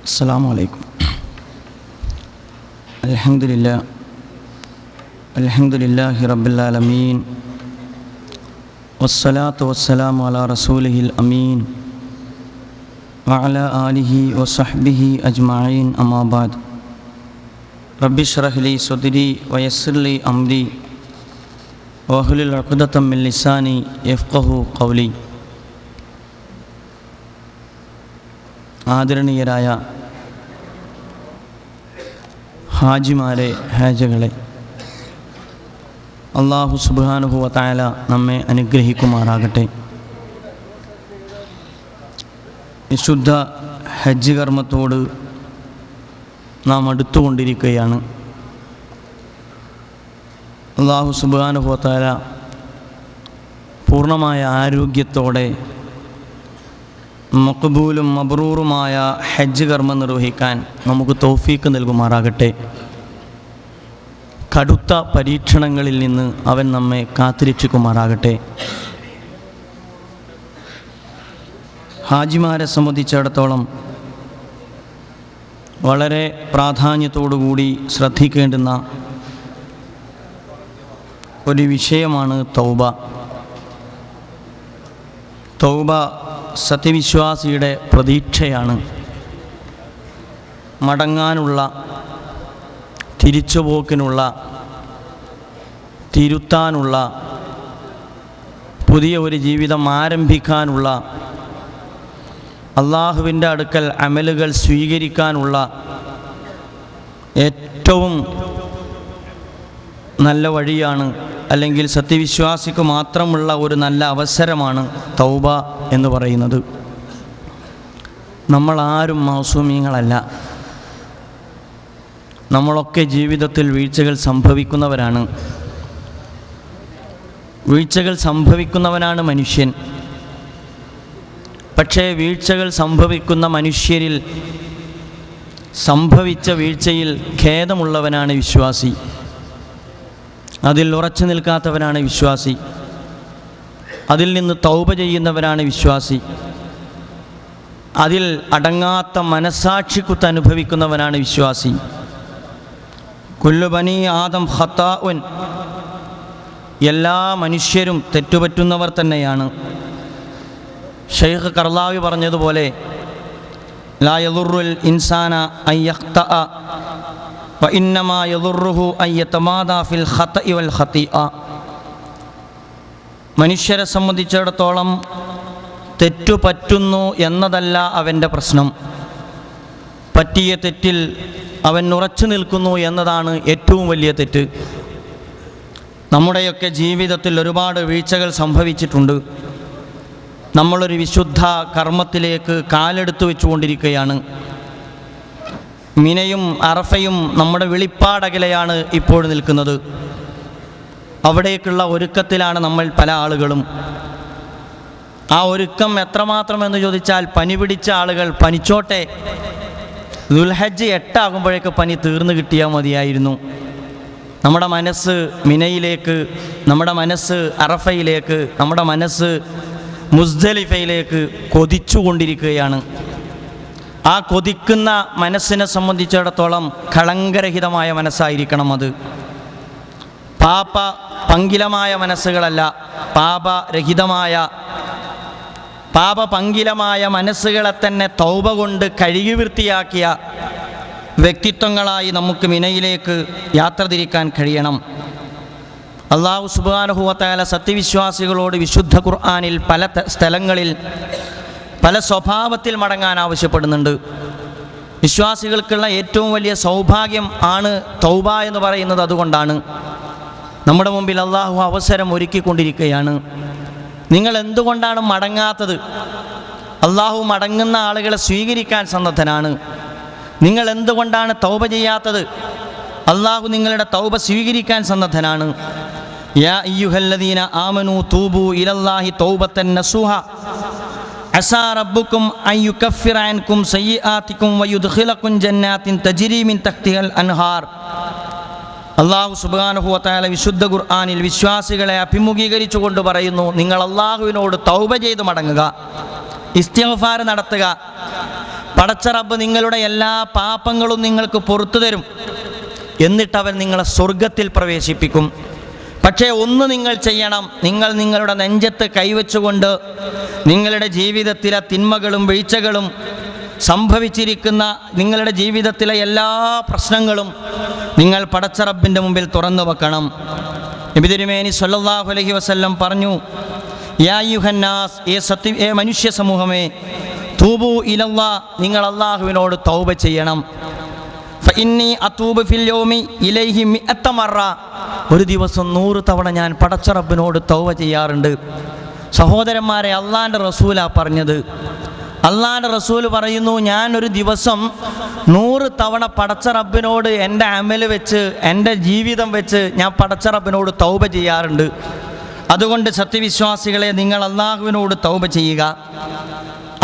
السلام عليكم. الحمد لله رب العالمين والصلاة والسلام على رسوله الأمين وعلى آله وصحبه أجمعين أما بعد رب اشرح لي صدري ويسر لي أمري واحلل عقدة من لساني يفقهوا قولي. ആദരണീയരായ ഹാജിമാരെ, ഹാജകളെ, അല്ലാഹു സുബ്ഹാനഹു വ തആല നമ്മെ അനുഗ്രഹിക്കുമാറാകട്ടെ. വിശുദ്ധ ഹജ്ജ് കർമ്മത്തോട് നാം അടുത്തുകൊണ്ടിരിക്കുകയാണ്. അല്ലാഹു സുബ്ഹാനഹു വ തആല പൂർണ്ണമായ ആരോഗ്യത്തോടെ മഖ്ബൂലും മബ്റൂറുമായ ഹജ്ജ് കർമ്മം നിർവഹിക്കാൻ നമുക്ക് തൗഫീക്ക് നൽകുമാറാകട്ടെ. കടുത്ത പരീക്ഷണങ്ങളിൽ നിന്ന് അവൻ നമ്മെ കാത്തുരക്ഷിക്കുമാറാകട്ടെ. ഹാജിമാരെ സംബന്ധിച്ചിടത്തോളം വളരെ പ്രാധാന്യത്തോടുകൂടി ശ്രദ്ധിക്കേണ്ടുന്ന ഒരു വിഷയമാണ് തൗബ. തൗബ സത്യവിശ്വാസിയുടെ പ്രതീക്ഷയാണ്. മടങ്ങാനുള്ള, തിരിച്ചുപോക്കിനുള്ള, തിരുത്താനുള്ള, പുതിയ ഒരു ജീവിതം ആരംഭിക്കാനുള്ള, അള്ളാഹുവിൻ്റെ അടുക്കൽ അമലുകൾ സ്വീകരിക്കാനുള്ള ഏറ്റവും നല്ല വഴിയാണ്, അല്ലെങ്കിൽ സത്യവിശ്വാസിക്ക് മാത്രമുള്ള ഒരു നല്ല അവസരമാണ് തൗബ എന്ന് പറയുന്നത്. നമ്മളാരും മൗസൂമീങ്ങളല്ല. നമ്മളൊക്കെ ജീവിതത്തിൽ വീഴ്ചകൾ സംഭവിക്കുന്നവരാണ്. വീഴ്ചകൾ സംഭവിക്കുന്നവനാണ് മനുഷ്യൻ. പക്ഷേ വീഴ്ചകൾ സംഭവിക്കുന്ന മനുഷ്യരിൽ സംഭവിച്ച വീഴ്ചയിൽ ഖേദമുള്ളവനാണ് വിശ്വാസി. അതിൽ ഉറച്ചു നിൽക്കാത്തവനാണ് വിശ്വാസി. അതിൽ നിന്ന് തൗബ ചെയ്യുന്നവനാണ് വിശ്വാസി. അതിൽ അടങ്ങാത്ത മനസാക്ഷിക്കുത്ത് അനുഭവിക്കുന്നവനാണ് വിശ്വാസി. കുല്ലു ബനി ആദം ഖത്താഉൻ, എല്ലാ മനുഷ്യരും തെറ്റുപറ്റുന്നവർ തന്നെയാണ്. ഷെയ്ഖ് കർലാവി പറഞ്ഞതുപോലെ ലാ യദുറുൽ ഇൻസാന അൻ യഖ്തഅ വഇന്നമാ യദുറുഹു അൻ യതമാദാ ഫിൽ ഖത്ഇ വൽ ഖതീഅ. മനുഷ്യരെ സംബന്ധിച്ചിടത്തോളം തെറ്റുപറ്റുന്നു എന്നതല്ല അവൻ്റെ പ്രശ്നം. പറ്റിയ തെറ്റിൽ അവൻ ഉറച്ചു നിൽക്കുന്നു എന്നതാണ് ഏറ്റവും വലിയ തെറ്റ്. നമ്മുടെയൊക്കെ ജീവിതത്തിൽ ഒരുപാട് വീഴ്ചകൾ സംഭവിച്ചിട്ടുണ്ട്. നമ്മളൊരു വിശുദ്ധ കർമ്മത്തിലേക്ക് കാലെടുത്തു വെച്ചുകൊണ്ടിരിക്കുകയാണ്. മിനയും അറഫയും നമ്മുടെ വെളിപ്പാടകലെയാണ് ഇപ്പോൾ നിൽക്കുന്നത്. അവിടേക്കുള്ള ഒരുക്കത്തിലാണ് നമ്മൾ പല ആളുകളും. ആ ഒരുക്കം എത്രമാത്രം എന്ന് ചോദിച്ചാൽ, പനി പിടിച്ച ആളുകൾ പനിച്ചോട്ടെ, ദുൽഹജ്ജ് 8 ആകുമ്പോഴേക്ക് പനി തീർന്നു കിട്ടിയാൽ മതിയായിരുന്നു. നമ്മുടെ മനസ്സ് മിനയിലേക്ക്, നമ്മുടെ മനസ്സ് അറഫയിലേക്ക്, നമ്മുടെ മനസ്സ് മുസ്ദലിഫയിലേക്ക് കൊതിച്ചുകൊണ്ടിരിക്കുകയാണ്. ആ കൊതിക്കുന്ന മനസ്സിനെ സംബന്ധിച്ചിടത്തോളം കളങ്കരഹിതമായ മനസ്സായിരിക്കണം അത്. പാപപങ്കിലമായ മനസ്സുകളല്ല, പാപപങ്കിലമായ മനസ്സുകളെ തന്നെ തൗബ കൊണ്ട് കഴുകി വൃത്തിയാക്കിയ വ്യക്തിത്വങ്ങളായി നമുക്ക് മിനയിലേക്ക് യാത്ര തിരിക്കാൻ കഴിയണം. അല്ലാഹു സുബ്ഹാനഹു വ തആല സത്യവിശ്വാസികളോട് വിശുദ്ധ ഖുർആനിൽ പല സ്ഥലങ്ങളിൽ പല സ്വഭാവത്തിൽ മടങ്ങാൻ ആവശ്യപ്പെടുന്നുണ്ട്. വിശ്വാസികൾക്കുള്ള ഏറ്റവും വലിയ സൗഭാഗ്യം ആണ് തൗബ എന്ന് പറയുന്നത്. അതുകൊണ്ടാണ് നമ്മുടെ മുമ്പിൽ അള്ളാഹു അവസരം ഒരുക്കിക്കൊണ്ടിരിക്കുകയാണ്. നിങ്ങൾ എന്തുകൊണ്ടാണ് മടങ്ങാത്തത്? അള്ളാഹു മടങ്ങുന്ന ആളുകളെ സ്വീകരിക്കാൻ സന്നദ്ധനാണ്. നിങ്ങൾ എന്തുകൊണ്ടാണ് തൗബ ചെയ്യാത്തത്? അള്ളാഹു നിങ്ങളുടെ തൗബ സ്വീകരിക്കാൻ സന്നദ്ധനാണ്. യാ അയ്യുഹല്ലദീന ആമനൂ തൂബൂ ഇലല്ലാഹി തൗബത്തൻ നസൂഹ അസാ റബ്ബുക്കും അൻ യുകഫിറ അൻകും സയ്യിആതികും വയുദ്ഖിലകും ജന്നാത്തിൻ തജ്രി മിൻ തഹ്തിഹൽ അൻഹാർ. അല്ലാഹു സുബ്ഹാനഹു വ തആല വിശുദ്ധ ഖുർആനിൽ വിശ്വാസികളെ അഭിമുഖീകരിച്ചുകൊണ്ട് പറയുന്നു, നിങ്ങൾ അള്ളാഹുവിനോട് തൗബ ചെയ്ത് മടങ്ങുക, ഇസ്തിഗ്ഫാർ നടത്തുക, പടച്ച റബ്ബ് നിങ്ങളുടെ എല്ലാ പാപങ്ങളും നിങ്ങൾക്ക് പുറത്തു തരും. എന്നിട്ടവൻ നിങ്ങളെ സ്വർഗത്തിൽ പ്രവേശിപ്പിക്കും. പക്ഷേ ഒന്ന് നിങ്ങൾ ചെയ്യണം, നിങ്ങൾ നിങ്ങളുടെ നെഞ്ചത്ത് കൈവച്ചുകൊണ്ട് നിങ്ങളുടെ ജീവിതത്തിലെ തിന്മകളും വീഴ്ചകളും സംഭവിച്ചിരിക്കുന്ന നിങ്ങളുടെ ജീവിതത്തിലെ എല്ലാ പ്രശ്നങ്ങളും നിങ്ങൾ പടച്ച റബ്ബിൻ്റെ മുമ്പിൽ തുറന്നു വെക്കണം. നബി തിരുമേനി സ്വല്ലല്ലാഹു അലൈഹി വസല്ലം പറഞ്ഞു, യാ യുഹന്നാസ്, ഏ മനുഷ്യ സമൂഹമേ, തൂബു ഇലല്ലാ, നിങ്ങൾ അള്ളാഹുവിനോട് തൗബ ചെയ്യണം. ഫഇന്നി അതൂബു ഫിൽ യൗമി ഇലൈഹി മിഅത്ത മറ, ഒരു ദിവസം 100 തവണ ഞാൻ പടച്ച റബ്ബിനോട് തൗബ ചെയ്യാറുണ്ട്. സഹോദരന്മാരെ, അള്ളാൻ്റെ റസൂലാ പറഞ്ഞത്. അള്ളാൻ്റെ റസൂൽ പറയുന്നു, ഞാൻ ഒരു ദിവസം 100 തവണ പടച്ച റബ്ബിനോട് എൻ്റെ അമൽ വെച്ച്, എൻ്റെ ജീവിതം വെച്ച് ഞാൻ പടച്ച റബ്ബിനോട് തൗബ ചെയ്യാറുണ്ട്. അതുകൊണ്ട് സത്യവിശ്വാസികളെ, നിങ്ങൾ അള്ളാഹുവിനോട് തൗബ ചെയ്യുക.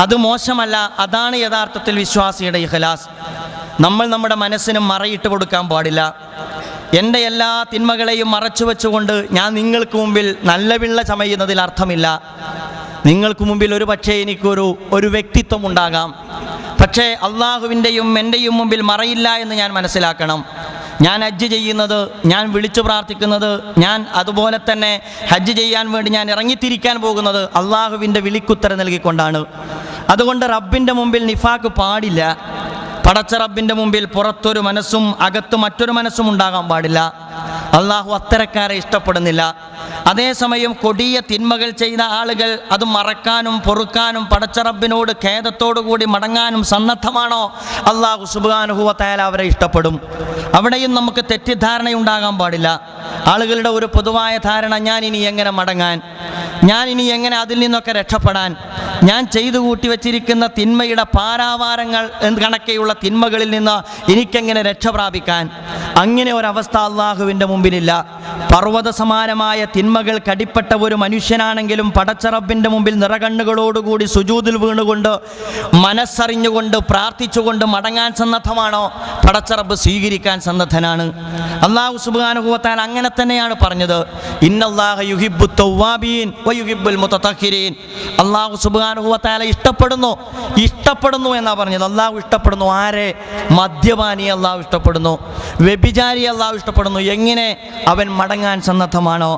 അത് മോശമല്ല, അതാണ് യഥാർത്ഥത്തിൽ വിശ്വാസിയുടെ ഇഖ്ലാസ്. നമ്മൾ നമ്മുടെ മനസ്സിന് മറയിട്ട് കൊടുക്കാൻ പാടില്ല. എൻ്റെ എല്ലാ തിന്മകളെയും മറച്ചു വെച്ചുകൊണ്ട് ഞാൻ നിങ്ങൾക്ക് മുമ്പിൽ നല്ല പിള്ള ചമയുന്നതിൽ അർത്ഥമില്ല. നിങ്ങൾക്ക് മുമ്പിൽ ഒരു പക്ഷേ എനിക്കൊരു വ്യക്തിത്വം ഉണ്ടാകാം, പക്ഷേ അള്ളാഹുവിൻ്റെയും എൻ്റെയും മുമ്പിൽ മറയില്ല എന്ന് ഞാൻ മനസ്സിലാക്കണം. ഞാൻ ഹജ്ജ് ചെയ്യുന്നത്, ഞാൻ വിളിച്ചു പ്രാർത്ഥിക്കുന്നത്, ഞാൻ അതുപോലെ തന്നെ ഹജ്ജ് ചെയ്യാൻ വേണ്ടി ഞാൻ ഇറങ്ങിത്തിരിക്കാൻ പോകുന്നത് അള്ളാഹുവിൻ്റെ വിളിക്കുത്തരം നൽകിക്കൊണ്ടാണ്. അതുകൊണ്ട് റബ്ബിൻ്റെ മുമ്പിൽ നിഫാക്ക് പാടില്ല. പടച്ച റബ്ബിൻ്റെ മുമ്പിൽ പുറത്തൊരു മനസ്സും അകത്ത് മറ്റൊരു മനസ്സും ഉണ്ടാകാൻ പാടില്ല. അള്ളാഹു അത്തരക്കാരെ ഇഷ്ടപ്പെടുന്നില്ല. അതേസമയം കൊടിയ തിന്മകൾ ചെയ്ത ആളുകൾ അത് മറക്കാനും പൊറുക്കാനും പടച്ച റബ്ബിനോട് ഖേദത്തോടു കൂടി മടങ്ങാനും സന്നദ്ധമാണോ, അള്ളാഹു സുബ്ഹാനഹു വ തആല അവരെ ഇഷ്ടപ്പെടും. അവിടെയും നമുക്ക് തെറ്റിദ്ധാരണയുണ്ടാകാൻ പാടില്ല. ആളുകളുടെ ഒരു പൊതുവായ ധാരണ, ഞാൻ ഇനി എങ്ങനെ മടങ്ങാൻ, ഞാൻ ഇനി എങ്ങനെ അതിൽ നിന്നൊക്കെ രക്ഷപ്പെടാൻ, ഞാൻ ചെയ്തു കൂട്ടി വച്ചിരിക്കുന്ന തിന്മയുടെ പാരാവാരങ്ങൾ കണക്കെയുള്ള തിന്മകളിൽ നിന്ന് എനിക്കെങ്ങനെ രക്ഷ പ്രാപിക്കാൻ. അങ്ങനെ ഒരവസ്ഥ അള്ളാഹുവിൻ്റെ മുമ്പിലില്ല. പർവ്വത സമാനമായ തിന്മകൾ കടിപ്പെട്ട ഒരു മനുഷ്യനാണെങ്കിലും പടച്ച റബ്ബിൻ്റെ മുമ്പിൽ നിറകണ്ണുകളോടുകൂടി സുജൂദിൽ വീണുകൊണ്ട് മനസ്സറിഞ്ഞുകൊണ്ട് പ്രാർത്ഥിച്ചുകൊണ്ട് മടങ്ങാൻ സന്നദ്ധമാണോ, പടച്ച റബ്ബ് സ്വീകരിക്കാൻ സന്നദ്ധനാണ്. അള്ളാഹു സുബ്ഹാനഹു വ തആല അങ്ങനെ തന്നെയാണ് പറഞ്ഞത്, ഇന്നല്ലാഹ യുഹിബ്ബു തവ്വാബീൻ വ യുഹിബ്ബുൽ മുതതഹിരീൻ. അള്ളാഹു സുബ്ഹാനഹു വ തആല ഇഷ്ടപ്പെടുന്നു എന്നാണ് പറഞ്ഞത്. അള്ളാഹു ഇഷ്ടപ്പെടുന്നു ആരെ? മദ്യപാനിയെ അള്ളാഹു ഇഷ്ടപ്പെടുന്നു, വ്യഭിചാരിയെ അള്ളാഹു ഇഷ്ടപ്പെടുന്നു. എങ്ങനെ? അവൻ മടങ്ങാൻ സന്നദ്ധമാണോ.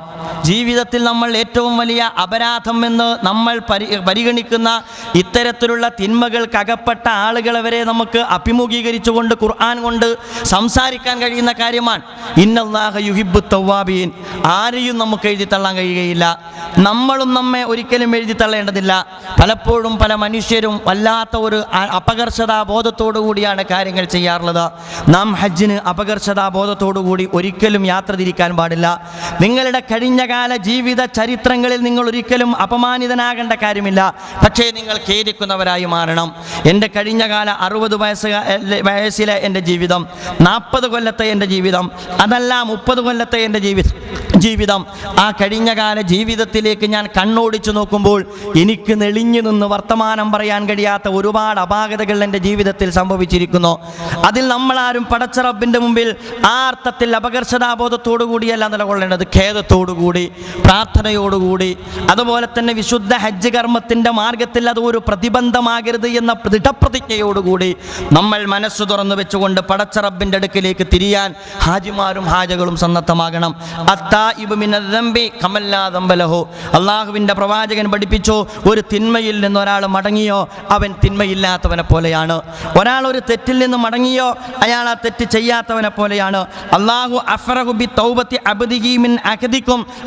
ജീവിതത്തിൽ നമ്മൾ ഏറ്റവും വലിയ അപരാധം എന്ന് നമ്മൾ പരിഗണിക്കുന്ന ഇത്തരത്തിലുള്ള തിന്മകൾക്കകപ്പെട്ട ആളുകളെ വരെ നമുക്ക് അഭിമുഖീകരിച്ചുകൊണ്ട് ഖുർആൻ കൊണ്ട് സംസാരിക്കാൻ കഴിയുന്ന കാര്യമാണ് ഇന്നല്ലാഹ യുഹിബ്ബു തവ്വാബീൻ. ആരെയും നമുക്ക് എഴുതി തള്ളാൻ കഴിയുകയില്ല. നമ്മളും നമ്മെ ഒരിക്കലും എഴുതി തള്ളേണ്ടതില്ല. പലപ്പോഴും പല മനുഷ്യരും വല്ലാത്ത ഒരു അപകർഷതാബോധത്തോടു കൂടിയാണ് കാര്യങ്ങൾ ചെയ്യാറുള്ളത്. നാം ഹജ്ജിന് അപകർഷതാബോധത്തോടു കൂടി ഒരിക്കലും യാത്ര തിരിക്കാൻ പാടില്ല. നിങ്ങളുടെ കഴിഞ്ഞകാല ജീവിത ചരിത്രങ്ങളിൽ നിങ്ങൾ ഒരിക്കലും അപമാനിതനാകേണ്ട കാര്യമില്ല. പക്ഷേ നിങ്ങൾ ഖേദിക്കുന്നവരായി മാറണം. എൻ്റെ കഴിഞ്ഞകാല 60 വയസ്സിലെ എൻ്റെ ജീവിതം, 40 കൊല്ലത്തെ എൻ്റെ ജീവിതം, അതല്ല 30 കൊല്ലത്തെ എൻ്റെ ജീവിതം, ആ കഴിഞ്ഞകാല ജീവിതത്തിലേക്ക് ഞാൻ കണ്ണോടിച്ചു നോക്കുമ്പോൾ എനിക്ക് നെളിഞ്ഞു നിന്ന് വർത്തമാനം പറയാൻ കഴിയാത്ത ഒരുപാട് അപാകതകൾ എൻ്റെ ജീവിതത്തിൽ സംഭവിച്ചിരിക്കുന്നു. അതിൽ നമ്മളാരും പടച്ച റബ്ബിൻ്റെ മുമ്പിൽ ആ അർത്ഥത്തിൽ അപകർഷതാബോധത്തോടു കൂടിയല്ല നിലകൊള്ളേണ്ടത്, ഖേദത്തോടുകൂടി, പ്രാർത്ഥനയോടുകൂടി, അതുപോലെ തന്നെ വിശുദ്ധ ഹജ്ജ് കർമ്മത്തിൻ്റെ മാർഗത്തിൽ അത് ഒരു പ്രതിബന്ധമാകരുത് എന്ന ദൃഢപ്രതിജ്ഞയോടുകൂടി നമ്മൾ മനസ്സ് തുറന്നു വെച്ചുകൊണ്ട് പടച്ച റബ്ബിൻ്റെ അടുക്കിലേക്ക് തിരിയാൻ ഹാജിമാരും ഹാജകളും സന്നദ്ധമാകണം. അള്ളാഹുവിൻ്റെ പ്രവാചകൻ പഠിപ്പിച്ചു, ഒരു തിന്മയിൽ നിന്ന് ഒരാൾ മടങ്ങിയോ അവൻ തിന്മയില്ലാത്തവനെ പോലെയാണ്. ഒരാൾ ഒരു തെറ്റിൽ നിന്ന് മടങ്ങിയോ അയാൾ ആ തെറ്റ് ചെയ്യാത്തവനെ പോലെയാണ്.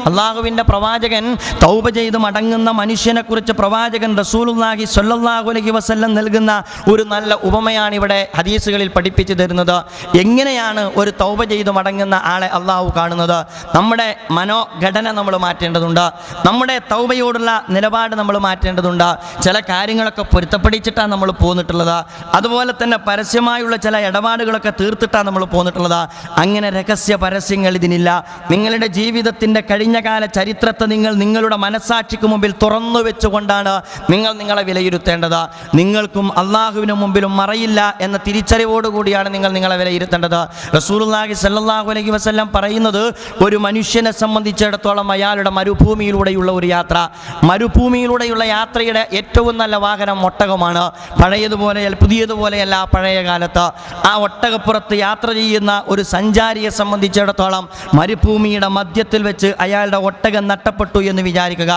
അള്ളാഹുവിൻ്റെ പ്രവാചകൻ തൗബ ചെയ്ത് മടങ്ങുന്ന മനുഷ്യനെ കുറിച്ച് പ്രവാചകൻ റസൂലുള്ളാഹി സ്വല്ലല്ലാഹു അലൈഹി വസല്ലം നൽകുന്ന ഒരു നല്ല ഉപമയാണ് ഇവിടെ ഹദീസുകളിൽ പഠിപ്പിച്ചു തരുന്നത്. എങ്ങനെയാണ് ഒരു തൗബ ചെയ്ത് മടങ്ങുന്ന ആളെ അള്ളാഹു കാണുന്നത്? നമ്മുടെ മനോഘടന നമ്മൾ മാറ്റേണ്ടതുണ്ട്. നമ്മുടെ തൗബയോടുള്ള നിലപാട് നമ്മൾ മാറ്റേണ്ടതുണ്ട്. ചില കാര്യങ്ങളൊക്കെ പൊരുത്തപ്പെടിച്ചിട്ടാണ് നമ്മൾ പോന്നിട്ടുള്ളത്. അതുപോലെ തന്നെ പരസ്യമായുള്ള ചില ഇടപാടുകളൊക്കെ തീർത്തിട്ടാണ് നമ്മൾ പോന്നിട്ടുള്ളത്. അങ്ങനെ രഹസ്യ പരസ്യങ്ങൾ ഇതിനില്ല. നിങ്ങളുടെ ജീവിതത്തിൻ്റെ കഴിഞ്ഞകാല ചരിത്രത്തെ നിങ്ങൾ നിങ്ങളുടെ മനസ്സാക്ഷിക്ക് മുമ്പിൽ തുറന്നു വെച്ചുകൊണ്ടാണ് നിങ്ങൾ നിങ്ങളെ വിലയിരുത്തേണ്ടത്. നിങ്ങൾക്കും അള്ളാഹുവിന് മുമ്പിലും മറയില്ല എന്ന തിരിച്ചറിവോടുകൂടിയാണ് നിങ്ങൾ നിങ്ങളെ വിലയിരുത്തേണ്ടത്. റസൂലുള്ളാഹി സ്വല്ലല്ലാഹു അലൈഹി വസല്ലം പറയുന്നത്, ഒരു മനുഷ്യൻ മനുഷ്യനെ സംബന്ധിച്ചിടത്തോളം അയാളുടെ മരുഭൂമിയിലൂടെയുള്ള ഒരു യാത്ര, മരുഭൂമിയിലൂടെയുള്ള യാത്രയുടെ ഏറ്റവും നല്ല വാഹനം ഒട്ടകമാണ്. പുതിയതുപോലെയല്ല പഴയ കാലത്ത്. ആ ഒട്ടകപ്പുറത്ത് യാത്ര ചെയ്യുന്ന ഒരു സഞ്ചാരിയെ സംബന്ധിച്ചിടത്തോളം മരുഭൂമിയുടെ മധ്യത്തിൽ വെച്ച് അയാളുടെ ഒട്ടകം നഷ്ടപ്പെട്ടു എന്ന് വിചാരിക്കുക.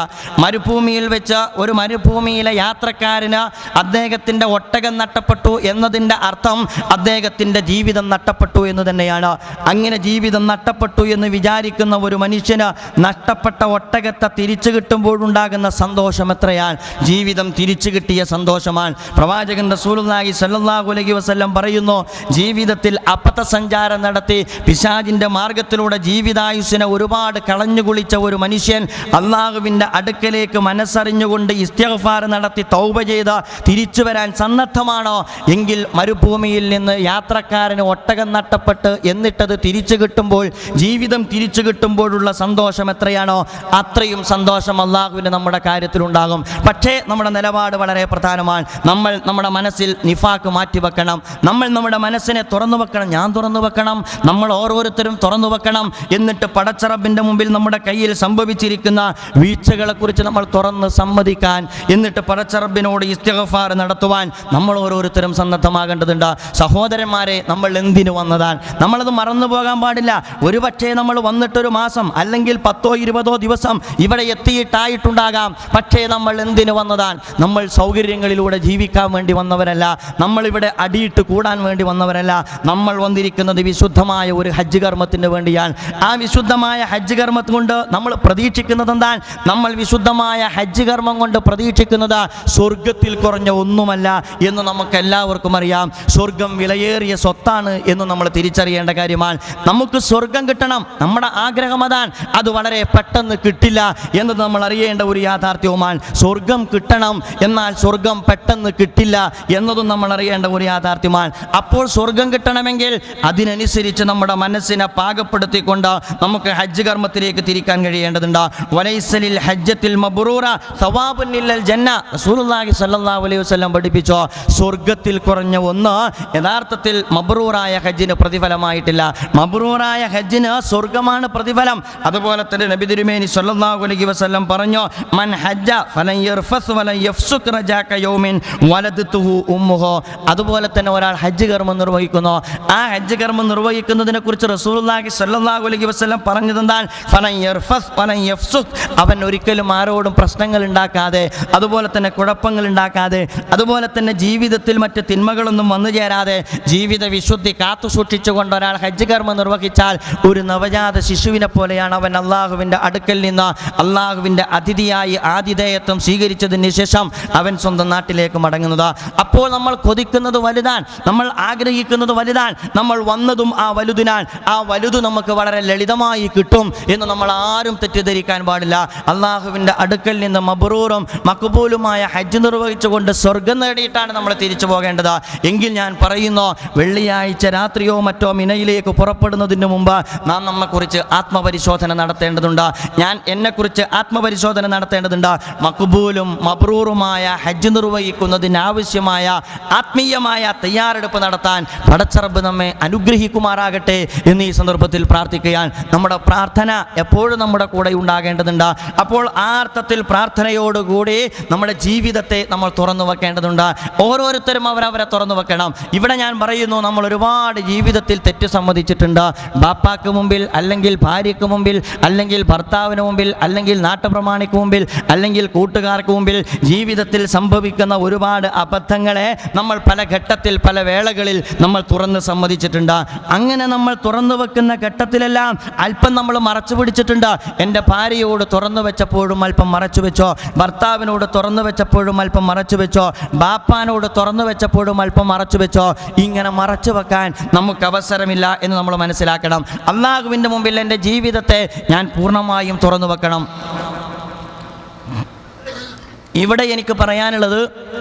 മരുഭൂമിയിൽ വെച്ച് ഒരു മരുഭൂമിയിലെ യാത്രക്കാരന് അദ്ദേഹത്തിൻ്റെ ഒട്ടകം നഷ്ടപ്പെട്ടു എന്നതിൻ്റെ അർത്ഥം അദ്ദേഹത്തിൻ്റെ ജീവിതം നഷ്ടപ്പെട്ടു എന്ന് തന്നെയാണ്. അങ്ങനെ ജീവിതം നഷ്ടപ്പെട്ടു എന്ന് വിചാരിക്കുന്ന ഒരു മനുഷ്യന് നഷ്ടപ്പെട്ട ഒട്ടകത്തെ തിരിച്ചു കിട്ടുമ്പോഴുണ്ടാകുന്ന സന്തോഷം എത്രയാണ്! ജീവിതം തിരിച്ചു കിട്ടിയ സന്തോഷമാണ്. പ്രവാചകൻ റസൂലുള്ളാഹി സ്വല്ലല്ലാഹു അലൈഹി വസല്ലം പറയുന്നു, ജീവിതത്തിൽ അബദ്ധസഞ്ചാരം നടത്തി പിശാചിൻ്റെ മാർഗത്തിലൂടെ ജീവിതായുസ്സിനെ ഒരുപാട് കളഞ്ഞുകുളിച്ച ഒരു മനുഷ്യൻ അള്ളാഹുവിൻ്റെ അടുക്കലേക്ക് മനസ്സറിഞ്ഞുകൊണ്ട് ഇസ്തിഗ്ഫാർ നടത്തി തൗബ ചെയ്ത് തിരിച്ചു വരാൻ സന്നദ്ധമാണോ എങ്കിൽ മരുഭൂമിയിൽ നിന്ന് യാത്രക്കാരന് ഒട്ടകം നഷ്ടപ്പെട്ട് എന്നിട്ടത് തിരിച്ചു കിട്ടുമ്പോൾ, ജീവിതം തിരിച്ചു കിട്ടുമ്പോഴുള്ള സന്തോഷം എത്രയാണോ അത്രയും സന്തോഷം അള്ളാഹുവിന് നമ്മുടെ കാര്യത്തിലുണ്ടാകും. പക്ഷേ നമ്മുടെ നിലപാട് വളരെ പ്രധാനമാണ്. നമ്മൾ നമ്മുടെ മനസ്സിൽ നിഫാക്ക് മാറ്റിവെക്കണം. നമ്മൾ നമ്മുടെ മനസ്സിനെ തുറന്നു വെക്കണം. ഞാൻ തുറന്നു വെക്കണം, നമ്മൾ ഓരോരുത്തരും തുറന്നു വെക്കണം. എന്നിട്ട് പടച്ചറബിൻ്റെ മുമ്പിൽ നമ്മുടെ കയ്യിൽ സംഭവിച്ചിരിക്കുന്ന വീഴ്ചകളെക്കുറിച്ച് നമ്മൾ തുറന്ന് സമ്മതിക്കാൻ, എന്നിട്ട് പടച്ചറബിനോട് ഇസ്തിഗ്ഫാർ നടത്തുവാൻ നമ്മൾ ഓരോരുത്തരും സന്നദ്ധമാകേണ്ടതുണ്ട്. സഹോദരന്മാരെ, നമ്മൾ എന്തിനു വന്നതാണ്? നമ്മളത് മറന്നു പോകാൻ പാടില്ല. ഒരുപക്ഷേ നമ്മൾ വന്നിട്ടൊരു മാസം അല്ലെങ്കിൽ 10-20 ദിവസം ഇവിടെ എത്തിയിട്ടായിട്ടുണ്ടാകാം. പക്ഷേ നമ്മൾ എന്തിനു വന്നതാണ്? നമ്മൾ സൗകര്യങ്ങളിലൂടെ ജീവിക്കാൻ വേണ്ടി വന്നവരല്ല. നമ്മളിവിടെ അടിയിട്ട് കൂടാൻ വേണ്ടി വന്നവരല്ല. നമ്മൾ വന്നിരിക്കുന്നത് വിശുദ്ധമായ ഒരു ഹജ്ജ് കർമ്മത്തിന് വേണ്ടിയാണ്. ആ വിശുദ്ധമായ ഹജ്ജ് കർമ്മം കൊണ്ട് നമ്മൾ പ്രതീക്ഷിക്കുന്നത് എന്താണ്? നമ്മൾ വിശുദ്ധമായ ഹജ്ജ് കർമ്മം കൊണ്ട് പ്രതീക്ഷിക്കുന്നത് സ്വർഗത്തിൽ കുറഞ്ഞ ഒന്നുമല്ല എന്ന് നമുക്ക് എല്ലാവർക്കും അറിയാം. സ്വർഗം വിലയേറിയ സ്വത്താണ് എന്ന് നമ്മൾ തിരിച്ചറിയേണ്ട കാര്യമാണ്. നമുക്ക് സ്വർഗം കിട്ടണം, നമ്മുടെ ആഗ്രഹം അതാണ്. അത് വളരെ പെട്ടെന്ന് കിട്ടില്ല എന്നത് നമ്മൾ അറിയേണ്ട ഒരു യാഥാർത്ഥ്യവുമാണ്. സ്വർഗം കിട്ടണം, എന്നാൽ സ്വർഗം പെട്ടെന്ന് കിട്ടില്ല എന്നതും നമ്മൾ അറിയേണ്ട ഒരു യാഥാർത്ഥ്യമാണ്. അപ്പോൾ സ്വർഗം കിട്ടണമെങ്കിൽ അതിനനുസരിച്ച് നമ്മുടെ മനസ്സിനെ പാകപ്പെടുത്തിക്കൊണ്ട് നമുക്ക് ഹജ്ജ് കർമ്മത്തിലേക്ക് തിരിക്കാൻ കഴിയേണ്ടതുണ്ട്. വലൈസലിൽ ഹജ്ജത്തിൽ മബ്റൂറ സവാബുൻ ഇല്ലൽ ജന്ന. റസൂലുള്ളാഹി സ്വല്ലല്ലാഹു അലൈഹി വസല്ലം പഠിപ്പിച്ചു, സ്വർഗത്തിൽ കുറഞ്ഞ ഒന്ന് യഥാർത്ഥത്തിൽ മബ്റൂറായ ഹജ്ജിന് പ്രതിഫലമായിട്ടില്ല. മബ്റൂറായ ഹജ്ജിന് സ്വർഗമാണ് പ്രതിഫലം. അതുപോലെ തന്നെ നബി തിരുമേനി സ്വല്ലല്ലാഹു അലൈഹി വസല്ലം പറഞ്ഞു, മൻ ഹജ്ജ ഫലൻ യർഫസ് വലൻ യഫ്സുക് റജാക യൗമിൻ വലദതുഹു ഉമ്മുഹു. അതുപോലെ തന്നെ ഒരാൾ ഹജ്ജ് കർമ്മം നിർവഹിക്കുന്നു. ആ ഹജ്ജ് കർമ്മം നിർവഹിക്കുന്നതിനെ കുറിച്ച് റസൂലുള്ളാഹി സ്വല്ലല്ലാഹു അലൈഹി വസല്ലം പറഞ്ഞതെന്താണ്? ഫലൻ യർഫസ് വലൻ യഫ്സുക്. അവൻ ഒരിക്കലും ആരോടും പ്രശ്നങ്ങൾ ഉണ്ടാക്കാതെ, അതുപോലെ തന്നെ കുഴപ്പങ്ങൾ ഉണ്ടാക്കാതെ, അതുപോലെ തന്നെ ജീവിതത്തിൽ മറ്റ് തിന്മകളൊന്നും വന്നു ചേരാതെ ജീവിത വിശുദ്ധി കാത്തു സൂക്ഷിച്ചുകൊണ്ട് ഒരാൾ ഹജ്ജ് കർമ്മം നിർവഹിച്ചാൽ ഒരു നവജാത ശിശുവിനെ പോലെയാണ് അവൻ അള്ളാഹുവിൻ്റെ അടുക്കൽ നിന്ന് അള്ളാഹുവിൻ്റെ അതിഥിയായി ആതിഥേയത്വം സ്വീകരിച്ചതിന് ശേഷം അവൻ സ്വന്തം നാട്ടിലേക്ക് മടങ്ങുന്നത്. അപ്പോൾ നമ്മൾ കൊതിക്കുന്നത് വലുതാണ്, നമ്മൾ ആഗ്രഹിക്കുന്നത് വലുതാണ്, നമ്മൾ വന്നതും ആ വലുതിനാണ്. ആ വലുത് നമുക്ക് വളരെ ലളിതമായി കിട്ടും എന്ന് നമ്മൾ ആരും തെറ്റിദ്ധരിക്കാൻ പാടില്ല. അള്ളാഹുവിൻ്റെ അടുക്കൽ നിന്ന് മബ്റൂറും മഖ്ബൂലുമായ ഹജ്ജ് നിർവഹിച്ചുകൊണ്ട് സ്വർഗം നേടിയിട്ടാണ് നമ്മൾ തിരിച്ചു പോകേണ്ടത്. എങ്കിൽ ഞാൻ പറയുന്നു, വെള്ളിയാഴ്ച രാത്രിയോ മറ്റോ മിനയിലേക്ക് പുറപ്പെടുന്നതിന് മുമ്പ് നാം നമ്മെക്കുറിച്ച് ആത്മപരിശോധന നടത്തേണ്ടതുണ്ട്. ഞാൻ എന്നെക്കുറിച്ച് ആത്മപരിശോധന നടത്തേണ്ടതുണ്ട്. മഖ്ബൂലും മബ്റൂറുമായ ഹജ്ജ് നിർവഹിക്കുന്നതിനാവശ്യമായ ആത്മീയമായ തയ്യാറെടുപ്പ് നടത്താൻ പടച്ചറബ് നമ്മെ അനുഗ്രഹിക്കുമാറാകട്ടെ എന്ന് ഈ സന്ദർഭത്തിൽ പ്രാർത്ഥിക്കുകയാണ്. നമ്മുടെ പ്രാർത്ഥന എപ്പോഴും നമ്മുടെ കൂടെ ഉണ്ടാകേണ്ടതുണ്ട്. അപ്പോൾ ആ അർത്ഥത്തിൽ പ്രാർത്ഥനയോടുകൂടി നമ്മുടെ ജീവിതത്തെ നമ്മൾ തുറന്നു വെക്കേണ്ടതുണ്ട്. ഓരോരുത്തരും അവരവരെ തുറന്നു വെക്കണം. ഇവിടെ ഞാൻ പറയുന്നു, നമ്മൾ ഒരുപാട് ജീവിതത്തിൽ തെറ്റ് സമ്മതിച്ചിട്ടുണ്ട്. ബാപ്പാക്ക് മുമ്പിൽ, അല്ലെങ്കിൽ ഭാര്യയ്ക്ക് മുമ്പിൽ, അല്ലെങ്കിൽ ഭർത്താവിന് മുമ്പിൽ, അല്ലെങ്കിൽ നാട്ടുപ്രമാണിക്ക് മുമ്പിൽ, അല്ലെങ്കിൽ കൂട്ടുകാർക്ക് മുമ്പിൽ ജീവിതത്തിൽ സംഭവിക്കുന്ന ഒരുപാട് അബദ്ധങ്ങളെ നമ്മൾ പല ഘട്ടത്തിൽ പല വേളകളിൽ നമ്മൾ തുറന്ന് സമ്മതിച്ചിട്ടുണ്ട്. അങ്ങനെ നമ്മൾ തുറന്നു വെക്കുന്ന ഘട്ടത്തിലെല്ലാം അല്പം നമ്മൾ മറച്ചു പിടിച്ചിട്ടുണ്ട്. എൻ്റെ ഭാര്യയോട് തുറന്നു വെച്ചപ്പോഴും അല്പം മറച്ചു വെച്ചോ, ഭർത്താവിനോട് തുറന്നു വെച്ചപ്പോഴും അല്പം മറച്ചു വെച്ചോ, ബാപ്പാനോട് തുറന്നു വെച്ചപ്പോഴും അല്പം മറച്ചു വെച്ചോ. ഇങ്ങനെ മറച്ചു വെക്കാൻ നമുക്ക് അവസരമില്ല എന്ന് നമ്മൾ മനസ്സിലാക്കണം. അള്ളാഹുവിൻ്റെ മുമ്പിൽ എൻ്റെ ജീവിതത്തെ ഞാൻ പൂർണ്ണമായും തുറന്നു വെക്കണം. ഇവിടെ എനിക്ക് പറയാനുള്ളത്,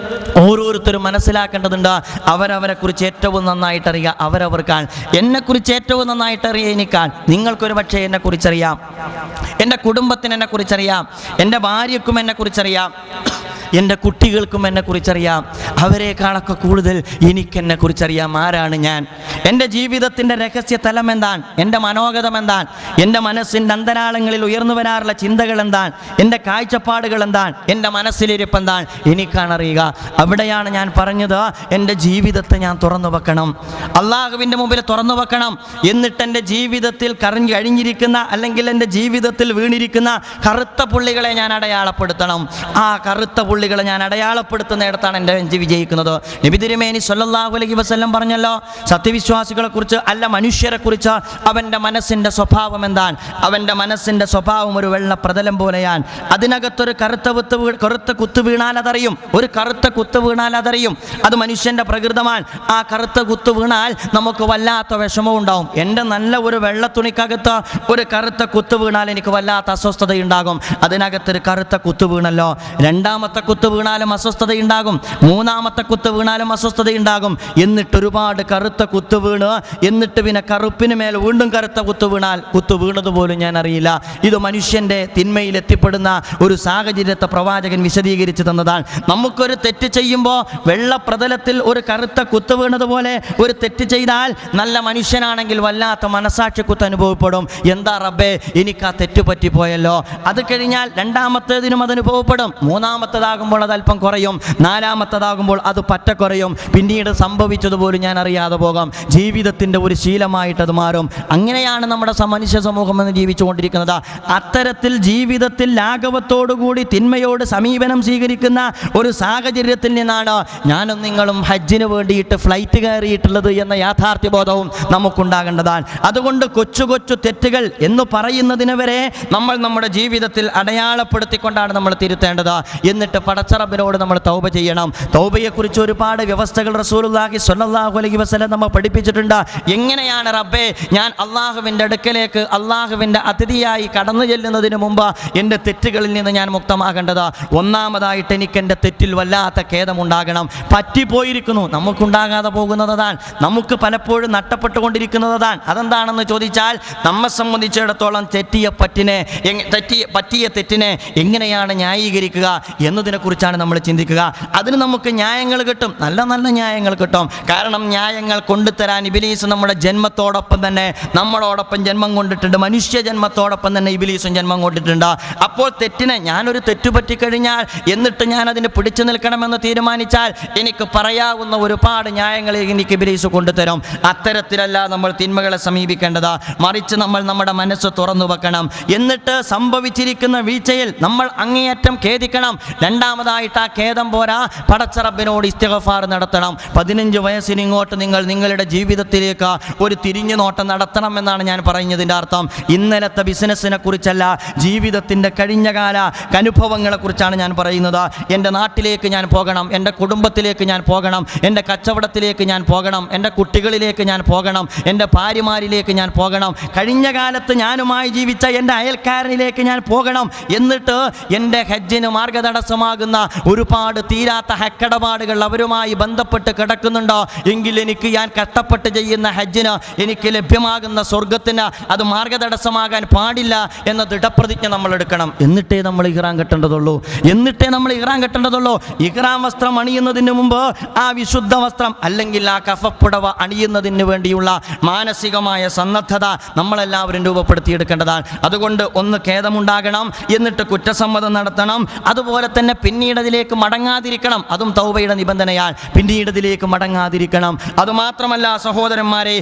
ഓരോരുത്തരും മനസ്സിലാക്കേണ്ടതുണ്ട്, അവരവരെക്കുറിച്ച് ഏറ്റവും നന്നായിട്ടറിയുക അവരവർക്കാണ്. എന്നെക്കുറിച്ച് ഏറ്റവും നന്നായിട്ടറിയുക എനിക്കാണ്. നിങ്ങൾക്കൊരു പക്ഷേ എന്നെക്കുറിച്ചറിയാം, എൻ്റെ കുടുംബത്തിന് എന്നെക്കുറിച്ചറിയാം, എൻ്റെ ഭാര്യയ്ക്കും എന്നെക്കുറിച്ചറിയാം, എൻ്റെ കുട്ടികൾക്കും എന്നെക്കുറിച്ചറിയാം. അവരെക്കാളൊക്കെ കൂടുതൽ എനിക്കെന്നെക്കുറിച്ചറിയാം. ആരാണ് ഞാൻ? എൻ്റെ ജീവിതത്തിൻ്റെ രഹസ്യ തലം എന്താണ്? എൻ്റെ മനോഗതം എന്താണ്? എൻ്റെ മനസ്സിൻ്റെ അന്തരാളങ്ങളിൽ ഉയർന്നു വരാറുള്ള ചിന്തകൾ എന്താണ്? എൻ്റെ കാഴ്ചപ്പാടുകൾ എന്താണ്? എൻ്റെ മനസ്സിലിരിപ്പ് എന്താണ്? എനിക്കാണറിയുക. അവിടെയാണ് ഞാൻ പറഞ്ഞത്, എൻ്റെ ജീവിതത്തെ ഞാൻ തുറന്നു വെക്കണം, അള്ളാഹുവിൻ്റെ മുമ്പിൽ തുറന്നു വെക്കണം. എന്നിട്ട് എൻ്റെ ജീവിതത്തിൽ കഴിഞ്ഞിരിക്കുന്ന അല്ലെങ്കിൽ എൻ്റെ ജീവിതത്തിൽ വീണിരിക്കുന്ന കറുത്ത പുള്ളികളെ ഞാൻ അടയാളപ്പെടുത്തണം. ആ കറുത്ത പുള്ളികളെ ഞാൻ അടയാളപ്പെടുത്തുന്നിടത്താണ് എൻ്റെ നെഞ്ച് വിജയിക്കുന്നത്. നബി തിരുമേനി സ്വല്ലല്ലാഹു അലൈഹി വസല്ലം പറഞ്ഞല്ലോ, സത്യവിശ്വാസികളെ കുറിച്ച് അല്ല, മനുഷ്യരെ കുറിച്ച് അവൻ്റെ മനസ്സിൻ്റെ സ്വഭാവം എന്താണ്? അവൻ്റെ മനസ്സിൻ്റെ സ്വഭാവം ഒരു വെള്ള പ്രതലം പോലെയാണ്. അതിനകത്തൊരു കറുത്ത കുത്ത് വീണാൽ അതറിയും. ഒരു കറുത്ത കുത്ത് വീണാൽ അതറിയും. അത് മനുഷ്യൻ്റെ പ്രകൃതമാണ്. ആ കറുത്ത കുത്ത് വീണാൽ നമുക്ക് വല്ലാത്ത വിഷമം ഉണ്ടാവും. എൻ്റെ നല്ല ഒരു വെള്ള തുണിക്കകത്ത് ഒരു കറുത്ത കുത്ത് വീണാൽ എനിക്ക് വല്ലാത്ത അസ്വസ്ഥതയുണ്ടാകും. അതിനകത്തൊരു കറുത്ത കുത്ത് വീണല്ലോ, രണ്ടാമത്തെ കുത്ത് വീണാലും അസ്വസ്ഥതയുണ്ടാകും, മൂന്നാമത്തെ കുത്ത് വീണാലും അസ്വസ്ഥതയുണ്ടാകും. എന്നിട്ട് ഒരുപാട് കറുത്ത കുത്ത് വീണ് എന്നിട്ട് പിന്നെ കറുപ്പിന് മേൽ വീണ്ടും കറുത്ത കുത്ത് വീണാൽ കുത്ത് വീണതുപോലും ഞാൻ അറിയില്ല. ഇത് മനുഷ്യൻ്റെ തിന്മയിൽ എത്തിപ്പെടുന്ന ഒരു സാഹചര്യത്തെ പ്രവാചകൻ വിശദീകരിച്ച് തന്നതാണ്. നമുക്കൊരു തെറ്റ് ചെയ്യുമ്പോൾ വെള്ള പ്രതലത്തിൽ ഒരു കറുത്ത കുത്ത് വീണതുപോലെ ഒരു തെറ്റ് ചെയ്താൽ നല്ല മനുഷ്യനാണെങ്കിൽ വല്ലാത്ത മനസാക്ഷി കുത്ത് അനുഭവപ്പെടും. എന്താ റബ്ബേ, എനിക്ക് ആ തെറ്റ് പറ്റിപ്പോയല്ലോ. അത് കഴിഞ്ഞാൽ രണ്ടാമത്തേതിനും അത് അനുഭവപ്പെടും. മൂന്നാമത്തേതാകുമ്പോൾ അത് അല്പം കുറയും, നാലാമത്തേതാകുമ്പോൾ അത് പറ്റ കുറയും. പിന്നീട് സംഭവിച്ചതുപോലും ഞാൻ അറിയാതെ പോകാം. ജീവിതത്തിൻ്റെ ഒരു ശീലമായിട്ടത് മാറും. അങ്ങനെയാണ് നമ്മുടെ മനുഷ്യ സമൂഹം എന്ന് ജീവിച്ചുകൊണ്ടിരിക്കുന്നത്. അത്തരത്തിൽ ജീവിതത്തിൽ ലാഘവത്തോടുകൂടി തിന്മയോട് സമീപനം സ്വീകരിക്കുന്ന ഒരു സാഹചര്യത്തിൽ നിന്നാണ് ഞാനും നിങ്ങളും ഹജ്ജിന് വേണ്ടിയിട്ട് ഫ്ലൈറ്റ് കയറിയിട്ടുള്ളത് എന്ന യാഥാർത്ഥ്യബോധവും നമുക്കുണ്ടാകേണ്ടതാണ്. അതുകൊണ്ട് കൊച്ചു കൊച്ചു തെറ്റുകൾ എന്ന് പറയുന്നതിന് വരെ നമ്മൾ നമ്മുടെ ജീവിതത്തിൽ അടയാളപ്പെടുത്തിക്കൊണ്ടാണ് നമ്മൾ തിരുത്തേണ്ടത്. എന്നിട്ട് പടച്ചറബിനോട് നമ്മൾ തൗബ ചെയ്യണം. തൗബയെക്കുറിച്ച് ഒരുപാട് വ്യവസ്ഥകൾ റസൂലുള്ളാഹി സ്വല്ലല്ലാഹു അലൈഹി വസല്ലം നമ്മൾ പഠിപ്പിച്ചിട്ടുണ്ട്. എങ്ങനെയാണ് റബ്ബേ ഞാൻ അള്ളാഹുവിൻ്റെ അടുക്കലേക്ക് അള്ളാഹുവിൻ്റെ അതിഥിയായി കടന്നു ചെല്ലുന്നതിന് മുമ്പ് എൻ്റെ തെറ്റുകളിൽ നിന്ന് ഞാൻ മുക്തമാകേണ്ടത്? ഒന്നാമതായിട്ട് എനിക്ക് എൻ്റെ തെറ്റിൽ വല്ലാത്ത ഖേദമുണ്ടാകണം. പറ്റിപ്പോയിരിക്കുന്നു, നമുക്കുണ്ടാകാതെ പോകുന്നതാണ്, നമുക്ക് പലപ്പോഴും നഷ്ടപ്പെട്ടുകൊണ്ടിരിക്കുന്നതാണ്. അതെന്താണെന്ന് ചോദിച്ചാൽ നമ്മെ സംബന്ധിച്ചിടത്തോളം പറ്റിയ തെറ്റിനെ എങ്ങനെയാണ് ന്യായീകരിക്കുക എന്നതിനെക്കുറിച്ചാണ് നമ്മൾ ചിന്തിക്കുക. അതിന് നമുക്ക് ന്യായങ്ങൾ കിട്ടും, നല്ല നല്ല ന്യായങ്ങൾ കിട്ടും. കാരണം ന്യായങ്ങൾ കൊണ്ടുതരാൻ ഇബ്ലീസ് നമ്മുടെ ജന്മത്തോടൊപ്പം തന്നെ നമ്മളോടൊപ്പം ജന്മം കൊണ്ടിട്ടുണ്ട്. മനുഷ്യ ജന്മത്തോടൊപ്പം തന്നെ ഇബ്ലീസും ജന്മം കൊണ്ടിട്ടുണ്ട്. അപ്പോൾ തെറ്റിനെ, ഞാനൊരു തെറ്റു പറ്റിക്കഴിഞ്ഞാൽ എന്നിട്ട് ഞാൻ അതിന് പിടിച്ചു നിൽക്കണമെന്ന് തീരുമാനിച്ചാൽ എനിക്ക് പറയാവുന്ന ഒരുപാട് ന്യായങ്ങൾ എനിക്ക് ഇബ്ലീസ് കൊണ്ടുതരും. അത്തരത്തിലല്ല നമ്മൾ തിന്മകളെ സമീപിക്കേണ്ടത്. മറിച്ച് നമ്മൾ നമ്മുടെ മനസ്സ് തുറന്നു വെക്കണം. എന്നിട്ട് സംഭവിച്ചിരിക്കുന്ന വീഴ്ചയിൽ നമ്മൾ അങ്ങേയറ്റം ഖേദിക്കണം. രണ്ടാമതായിട്ട് ആ ഖേദം പോരാ, പടച്ചറബിനോട് ഇസ്തിഗ്ഫാർ നടത്തണം. 15 വയസ്സിന് ഇങ്ങോട്ട് നിങ്ങൾ നിങ്ങളുടെ ജീവിതത്തിലേക്ക് ഒരു തിരിഞ്ഞു നോട്ടം നടത്തണം എന്നാണ് ഞാൻ പറഞ്ഞതിൻ്റെ അർത്ഥം. ഇന്നലത്തെ ബിസിനസ്സിനെ കുറിച്ചല്ല, ജീവിതത്തിൻ്റെ കഴിഞ്ഞകാല അനുഭവങ്ങളെ കുറിച്ചാണ് ഞാൻ പറയുന്നത്. എൻ്റെ നാട്ടിലേക്ക് ഞാൻ പോകണം, എൻ്റെ കുടുംബത്തിലേക്ക് ഞാൻ പോകണം, എൻ്റെ കച്ചവടത്തിലേക്ക് ഞാൻ പോകണം, എൻ്റെ കുട്ടികളിലേക്ക് ഞാൻ പോകണം, എൻ്റെ ഭാര്യമാരിലേക്ക് ഞാൻ പോകണം, കഴിഞ്ഞ കാലത്ത് ഞാനുമായി ജീവിച്ച എൻ്റെ അയൽക്കാരനിലേക്ക് ഞാൻ പോകണം. എന്നിട്ട് എൻ്റെ ഹജ്ജിന് മാർഗതടസ്സമാകുന്ന ഒരുപാട് തീരാത്ത ഹക്കിടപാടുകൾ അവരുമായി ബന്ധപ്പെട്ട് കിടക്കുന്നുണ്ടോ എങ്കിൽ എനിക്ക് ഞാൻ കഷ്ടപ്പെട്ട് ചെയ്യുന്ന ഹജ്ജിന് എനിക്ക് ലഭ്യമാകുന്ന സ്വർഗത്തിന് അത് മാർഗതടസ്സമാകാൻ പാടില്ല എന്ന ദൃഢപ്രതിജ്ഞ നമ്മൾ എടുക്കണം. എന്നിട്ടേ നമ്മൾ ഇഹ്റാം കെട്ടേണ്ടതുള്ളൂ. ഇഹ്റാം വസ്ത്രം അണിയുന്നതിന് മുമ്പ് ആ വിശുദ്ധ വസ്ത്രം അല്ലെങ്കിൽ ആ കഫപ്പുടവ അണിയുന്നതിന് വേണ്ടിയുള്ള മാനസികമായ സന്നദ്ധത നമ്മളെല്ലാവരും രൂപപ്പെടുത്തിയെടുക്കേണ്ടതാണ്. അതുകൊണ്ട് ഒന്ന് ഖേദമുണ്ടാകണം, എന്നിട്ട് കുറ്റസമ്മതം നടത്തണം. അതുപോലെ തന്നെ പിന്നീട് അതിലേക്ക് മടങ്ങാതിരിക്കണം. അതും തൗബയുടെ നിബന്ധനയാണ്. പിന്നീട് ഇതിലേക്ക് മടങ്ങാതിരിക്കണം. അതുമാത്രമല്ല സഹോദരന്മാരെ,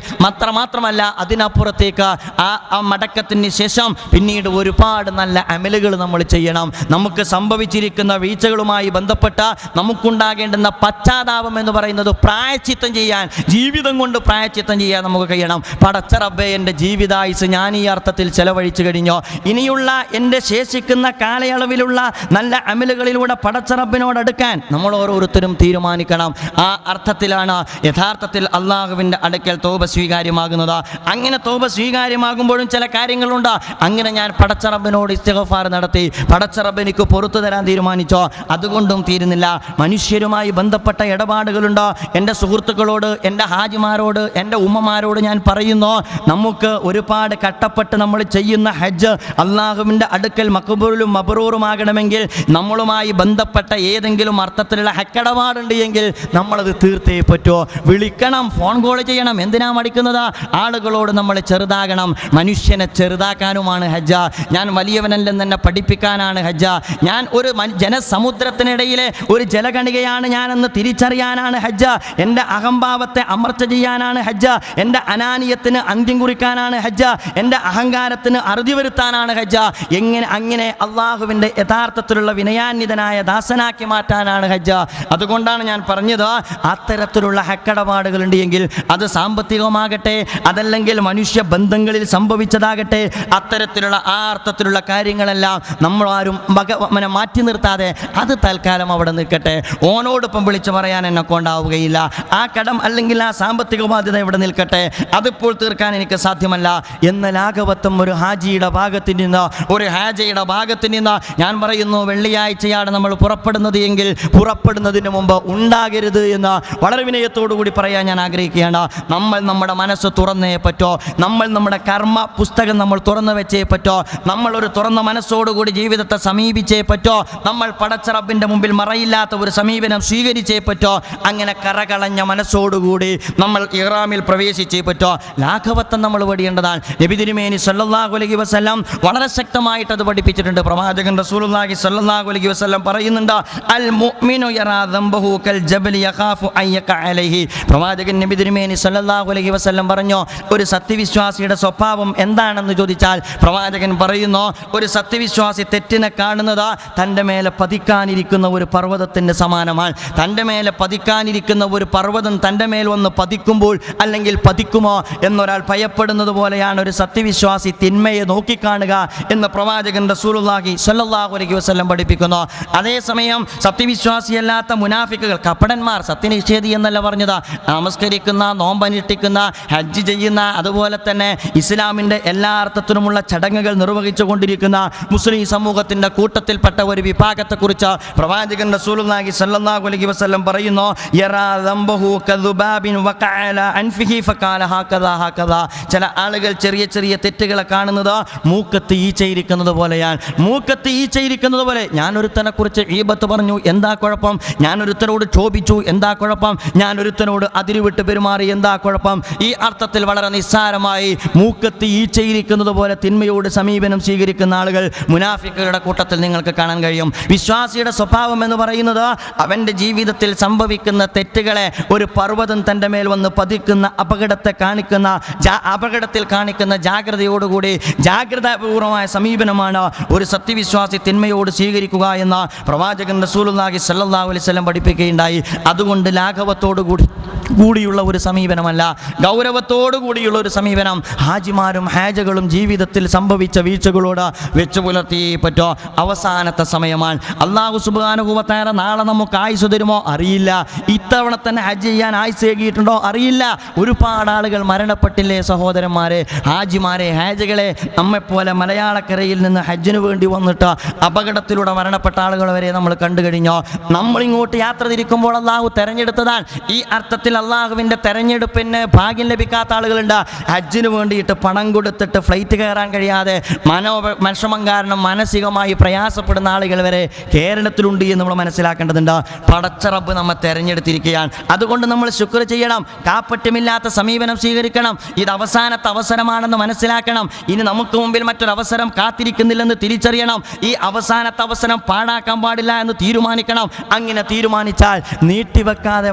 മാത്രമല്ല അതിനപ്പുറത്തേക്ക് ആ മടക്കത്തിന് ശേഷം പിന്നീട് ഒരുപാട് നല്ല അമലുകൾ നമ്മൾ ചെയ്യണം. നമുക്ക് സംഭവിച്ചിരിക്കുന്ന വീഴ്ചകളുമായി ബന്ധപ്പെട്ട നമുക്കുണ്ടാകേണ്ടുന്ന പശ്ചാത്താപം എന്ന് പറയുന്നത് പ്രായശ്ചിത്തം ചെയ്യാൻ, ജീവിതം കൊണ്ട് പ്രായശ്ചിത്തം ചെയ്യാൻ നമുക്ക് കഴിയണം. പടച്ച റബ്ബേ, എൻ്റെ ജീവിതായുസ് ഞാൻ ഈ അർത്ഥത്തിൽ ചെലവഴിച്ചു കഴിഞ്ഞോ, ഇനിയുള്ള എൻ്റെ ശേഷിക്കുന്ന കാലയളവിലുള്ള നല്ല അമലുകളിലൂടെ പടച്ച റബ്ബിനോട് അടുക്കാൻ നമ്മൾ ഓരോരുത്തരും തീരുമാനിക്കണം. ആ അർത്ഥത്തിലാണ് യഥാർത്ഥത്തിൽ അള്ളാഹുവിൻ്റെ അടുക്കൽ തൗബ സ്വീകാര്യമാകുന്നത്. അങ്ങനെ തൗബ സ്വീകാര്യമാകുമ്പോഴും ചില കാര്യങ്ങളുണ്ട്. അങ്ങനെ ഞാൻ പടച്ച റബ്ബിനോട് ഇസ്തിഗ്ഫാർ നടത്തി, പടച്ച റബ്ബ് എനിക്ക് പുറത്തു തരാൻ തീരുമാനിച്ചോ, അതുകൊണ്ടും തീരുന്നില്ല. മനുഷ്യരുമായി ബന്ധപ്പെട്ട ഇടപാടുകളുണ്ടോ, എൻ്റെ സുഹൃത്തുക്കളോട്, എൻ്റെ ഹാജിമാരോട്, എൻ്റെ ഉമ്മമാരോട് ഞാൻ പറയുന്നു, നമുക്ക് ഒരുപാട് കഷ്ടപ്പെട്ട് നമ്മൾ ചെയ്യുന്ന ഹജ്ജ് അള്ളാഹുവിൻ്റെ അടുക്കൽ മഖ്ബൂലും മബ്റൂറുമാകണമെങ്കിൽ നമ്മളുമായി ബന്ധപ്പെട്ട ഏതെങ്കിലും അർത്ഥത്തിലുള്ള ഹക്കിടപാടുണ്ട് എങ്കിൽ നമ്മളത് തീർത്തേ പറ്റുമോ. വിളിക്കണം, ഫോൺ കോൾ ചെയ്യണം. എന്തിനാ മടിക്കുന്നത്? ആളുകളോട് നമ്മൾ ചെറുതാകണം. മനുഷ്യനെ ചെറുതാക്കാനുമാണ് ഹജ്ജ. ഞാൻ വലിയവനല്ലെന്ന് എന്നെ പഠിപ്പിക്കാനാണ് ഹജ്ജ. ഞാൻ ഒരു ജനസമുദ്രത്തിനിടയിലെ ഒരു ജലകണികയാണ് ഞാനെന്ന് തിരിച്ചറിയാനാണ് ഹജ്ജ. എൻ്റെ അഹംഭാവത്തെ അമർച്ച ചെയ്യാനാണ് ഹജ്ജ. എൻ്റെ അനാനിയത്തിന് അന്ത്യം കുറിക്കാനാണ് ഹജ്ജ. എൻ്റെ അഹങ്കാരത്തിന് അറുതി വരുത്താനാണ് ഹജ്ജ. അങ്ങനെ അള്ളാഹുവിൻ്റെ യഥാർത്ഥത്തിലുള്ള വിനയാന്വിതനായ ദാസനാക്കി മാറ്റാനാണ് ഹജ്ജ. അതുകൊണ്ടാണ് ഞാൻ പറഞ്ഞത്, അത്തരത്തിലുള്ള ഹക്കടപാടുകളുണ്ട് എങ്കിൽ അത് സാമ്പത്തികമാകട്ടെ, അതല്ലെങ്കിൽ മനുഷ്യ ബന്ധങ്ങളിൽ സംഭവിച്ചതാകട്ടെ, അത്തരത്തിലുള്ള ആ അർത്ഥത്തിലുള്ള കാര്യങ്ങളെല്ലാം നമ്മളാരും മാറ്റി നിർത്താതെ അത് തൽക്കാലം അവിടെ നിൽക്കട്ടെ. ഓനോടൊപ്പം വിളിച്ചു പറയാൻ എന്നെ കൊണ്ടാവുകയില്ല. ആ കടം അല്ലെങ്കിൽ ആ സാമ്പത്തിക ബാധ്യത ഇവിടെ നിൽക്കട്ടെ, അതിപ്പോൾ തീർക്കാൻ എനിക്ക് സാധ്യമല്ല എന്ന ലാഘവത്വം ഒരു ഹാജിയുടെ ഭാഗത്ത് നിന്ന്, ഒരു ഹാജയുടെ ഭാഗത്ത് നിന്ന് ഞാൻ പറയുന്നു, വെള്ളിയാഴ്ചയാണ് നമ്മൾ പുറപ്പെടുന്നത് എങ്കിൽ പുറപ്പെടുന്നതിന് മുമ്പ് ഉണ്ടാകരുത് എന്ന് വളരെ വിനയത്തോടു കൂടി പറയാൻ ഞാൻ ആഗ്രഹിക്കുകയാണ്. നമ്മൾ നമ്മുടെ മനസ്സ് തുറന്നേ പറ്റോ. നമ്മൾ നമ്മുടെ കർമ്മ പുസ്തകം നമ്മൾ തുറന്നു വെച്ചേ പറ്റോ. നമ്മളൊരു തുറന്ന മനസ്സോടുകൂടി ജീവിതത്തെ സമീപിച്ചേ പറ്റോ. നമ്മൾ പടച്ച റബ്ബിൻ്റെ മുമ്പിൽ മറയില്ലാത്ത ഒരു സമീപനം സ്വീകരിച്ചേ പറ്റോ. അങ്ങനെ കറകളഞ്ഞ മനസ്സോടുകൂടി നമ്മൾ ഇഹ്റാമിൽ പ്രവേശിച്ചേ പറ്റോ. ലാഘവത്വം നമ്മൾ പഠിക്കേണ്ടതാണ്. നബി തിരുമേനി സല്ലല്ലാഹു അലൈഹി വസല്ലം വളരെ ശക്തമായിട്ട് അത് പഠിപ്പിച്ചിട്ടുണ്ട്. പ്രവാചകൻ റസൂലുള്ളാഹി സല്ലല്ലാഹു അലൈഹി വസല്ലം പറയുന്നുണ്ട്, അൽ മുഅ്മിനു യറാ ദംബഹു കൽ ജബലി യഖാഫു അയ്യക അലൈഹി. പ്രവാചകൻ നബി തിരുമേനി സല്ലല്ലാഹു അലൈഹി വസല്ലം പറഞ്ഞു, ഒരു സത്യവിശ്വാസിയുടെ സ്വഭാവം എന്താണെന്ന് ചോദിച്ചാൽ പ്രവാചകൻ പറയുന്നു, ഒരു സത്യവിശ്വാസി തെറ്റിനെ കാണുന്നത് തൻ്റെ മേലെ പതിക്കാനിരിക്കുന്ന ഒരു പർവ്വതത്തിന് സമാനമാണ്. തൻ്റെ മേലെ പതിക്കാനിരിക്കുന്ന ഒരു പർവ്വതം തൻ്റെ മേൽ വന്ന് പതിക്കുമ്പോൾ അല്ലെങ്കിൽ പതിക്കുമോ എന്നൊരാൾ ഭയപ്പെടുന്നത് പോലെയാണ് ഒരു സത്യവിശ്വാസി തിന്മയെ നോക്കിക്കാണുക എന്ന് പ്രവാചകൻ റസൂലുള്ളാഹി സ്വല്ലല്ലാഹു അലൈഹി വസല്ലം പഠിപ്പിക്കുന്നു. അതേസമയം സത്യവിശ്വാസിയല്ലാത്ത മുനാഫിക്കുകൾ, കപടന്മാർ, സത്യനിഷേധി എന്നല്ല പറഞ്ഞത്, നമസ്കരിക്കുന്ന, നോമ്പനുഷ്ഠിക്കുന്ന, ഹജ്ജ് ചെയ്യുന്ന, അതുപോലെ തന്നെ ഇസ്ലാമിൻ്റെ എല്ലാ അർത്ഥത്തിലുമുള്ള ചടങ്ങുകൾ നിർവഹിച്ചു കൊണ്ടിരിക്കുന്ന മുസ്ലിം സമൂഹത്തിൻ്റെ കൂട്ടത്തിൽപ്പെട്ട ഒരു വിഭാഗത്തെക്കുറിച്ച് പ്രവാചകൻ റസൂലുള്ളാഹി സ്വല്ലല്ലാഹു അലൈഹി വസല്ലം പറയുന്നു, യറാ ദംബഹു കദുബാബിൻ വഖഅല അൻഫിഹി ഫഖാല ഹകദാ ഹകദാ. ചില ആളുകൾ ചെറിയ ചെറിയ തെറ്റുകളെ കാണുന്നത് മൂക്കത്ത് ഈച്ചയിരിക്കുന്നത് പോലെയാണ്. മൂക്കത്ത് ഈച്ചയിരിക്കുന്നത് പോലെ. ഞാനൊരുത്തനെ കുറിച്ച് ഈബത്ത് പറഞ്ഞു, എന്താ കുഴപ്പം? ഞാനൊരുത്തനോട് ക്ഷോഭിച്ചു, എന്താ കുഴപ്പം? ഞാനൊരുത്തനോട് അതിരുവിട്ട് പെരുമാറി, എന്താ കുഴപ്പം? ഈ അർത്ഥത്തിൽ വളരെ നിസ്സാരമായി മൂക്കത്ത് ഈച്ചയിരിക്കുന്നത് പോലെ തിന്മയോട് സമീപനം സ്വീകരിക്കുന്ന ആളുകൾ മുനാഫിക്കുകളുടെ കൂട്ടത്തിൽ നിങ്ങൾക്ക് കാണാൻ കഴിയും. വിശ്വാസിയുടെ സ്വഭാവം എന്ന് പറയുന്നത് അവൻ്റെ ജീവിതത്തിൽ സംഭവിക്കുന്ന തെറ്റുകളെ ഒരു പർവ്വതം തൻ്റെ മേൽ വന്ന് പതിക്കുന്ന അപകടത്തിൽ കാണിക്കുന്ന ജാഗ്രതയോടുകൂടി ജാഗ്രതാപൂർവമായ സമീപനമാണ് ഒരു സത്യവിശ്വാസി തിന്മയോട് സ്വീകരിക്കുക എന്ന പ്രവാചകൻ റസൂലുള്ളാഹി സ്വല്ലല്ലാഹു അലൈഹി വസല്ലം പഠിപ്പിക്കുകയുണ്ടായി. അതുകൊണ്ട് ലാഘവത്തോടു കൂടിയുള്ള ഒരു സമീപനമല്ല, ഗൗരവത്തോടു കൂടിയുള്ള ഒരു സമീപനം ഹാജിമാരും ഹാജകളും ജീവിതത്തിൽ സംഭവിച്ച വീഴ്ചകളോട് വെച്ചു പുലർത്തിയേ പറ്റോ. അവസാനത്തെ സമയമാണ്. അല്ലാഹു സുബ്ഹാനഹു വ തആല നാളെ നമുക്ക് ആയുസ് തരുമോ അറിയില്ല. ഇത്തവണ തന്നെ ഹജ്ജ് ചെയ്യാൻ ആയുസ് ഏകിയിട്ടുണ്ടോ അറിയില്ല. ഒരുപാട് ആളുകൾ മരണപ്പെട്ടില്ലേ സഹോദരന്മാരെ, ഹാജിമാരെ, ഹാജകളെ. നമ്മെപ്പോലെ മലയാളക്കരയിൽ നിന്ന് ഹജ്ജിന് വേണ്ടി വന്നിട്ട് അപകടത്തിലൂടെ മരണപ്പെട്ട ആളുകൾ വരെ നമ്മൾ കണ്ടു കഴിഞ്ഞോ. നമ്മളിങ്ങോട്ട് യാത്ര തിരിക്കുമ്പോൾ അള്ളാഹു തെരഞ്ഞെടുത്തതാണ്. ഈ അർത്ഥത്തിൽ അള്ളാഹുവിൻ്റെ തെരഞ്ഞെടുപ്പിന് ഭാഗ്യം ലഭിക്കാത്ത ആളുകളുണ്ട്. ഹജ്ജിന് വേണ്ടിയിട്ട് പണം കൊടുത്തിട്ട് ഫ്ലൈറ്റ് കയറാൻ കഴിയാതെ വിഷമം കാരണം മാനസികമായി പ്രയാസപ്പെടുന്ന ആളുകൾ വരെ കേരളത്തിലുണ്ട് എന്ന് നമ്മൾ മനസ്സിലാക്കേണ്ടതുണ്ട്. പടച്ച റബ്ബ് നമ്മെ തെരഞ്ഞെടുത്തിരിക്കുകയാണ്. അതുകൊണ്ട് നമ്മൾ ശുക്ർ ചെയ്യണം, കാപ്പറ്റ്യമില്ലാത്ത സമീപനം സ്വീകരിക്കണം. ഇത് അവസാനത്തെ അവസരമാണെന്ന് മനസ്സിലാക്കണം. ഇനി നമുക്ക് മുമ്പിൽ മറ്റൊരവസരം കാത്തിരിക്കുന്നില്ലെന്ന് തിരിച്ചറിയണം. ഈ അവസാനത്തെ അവസരം പാഴാക്കാൻ പാടില്ല എന്ന് തീരുമാനിക്കണം. അങ്ങനെ തീരുമാനിച്ചാൽ നീട്ടിവെക്കാതെ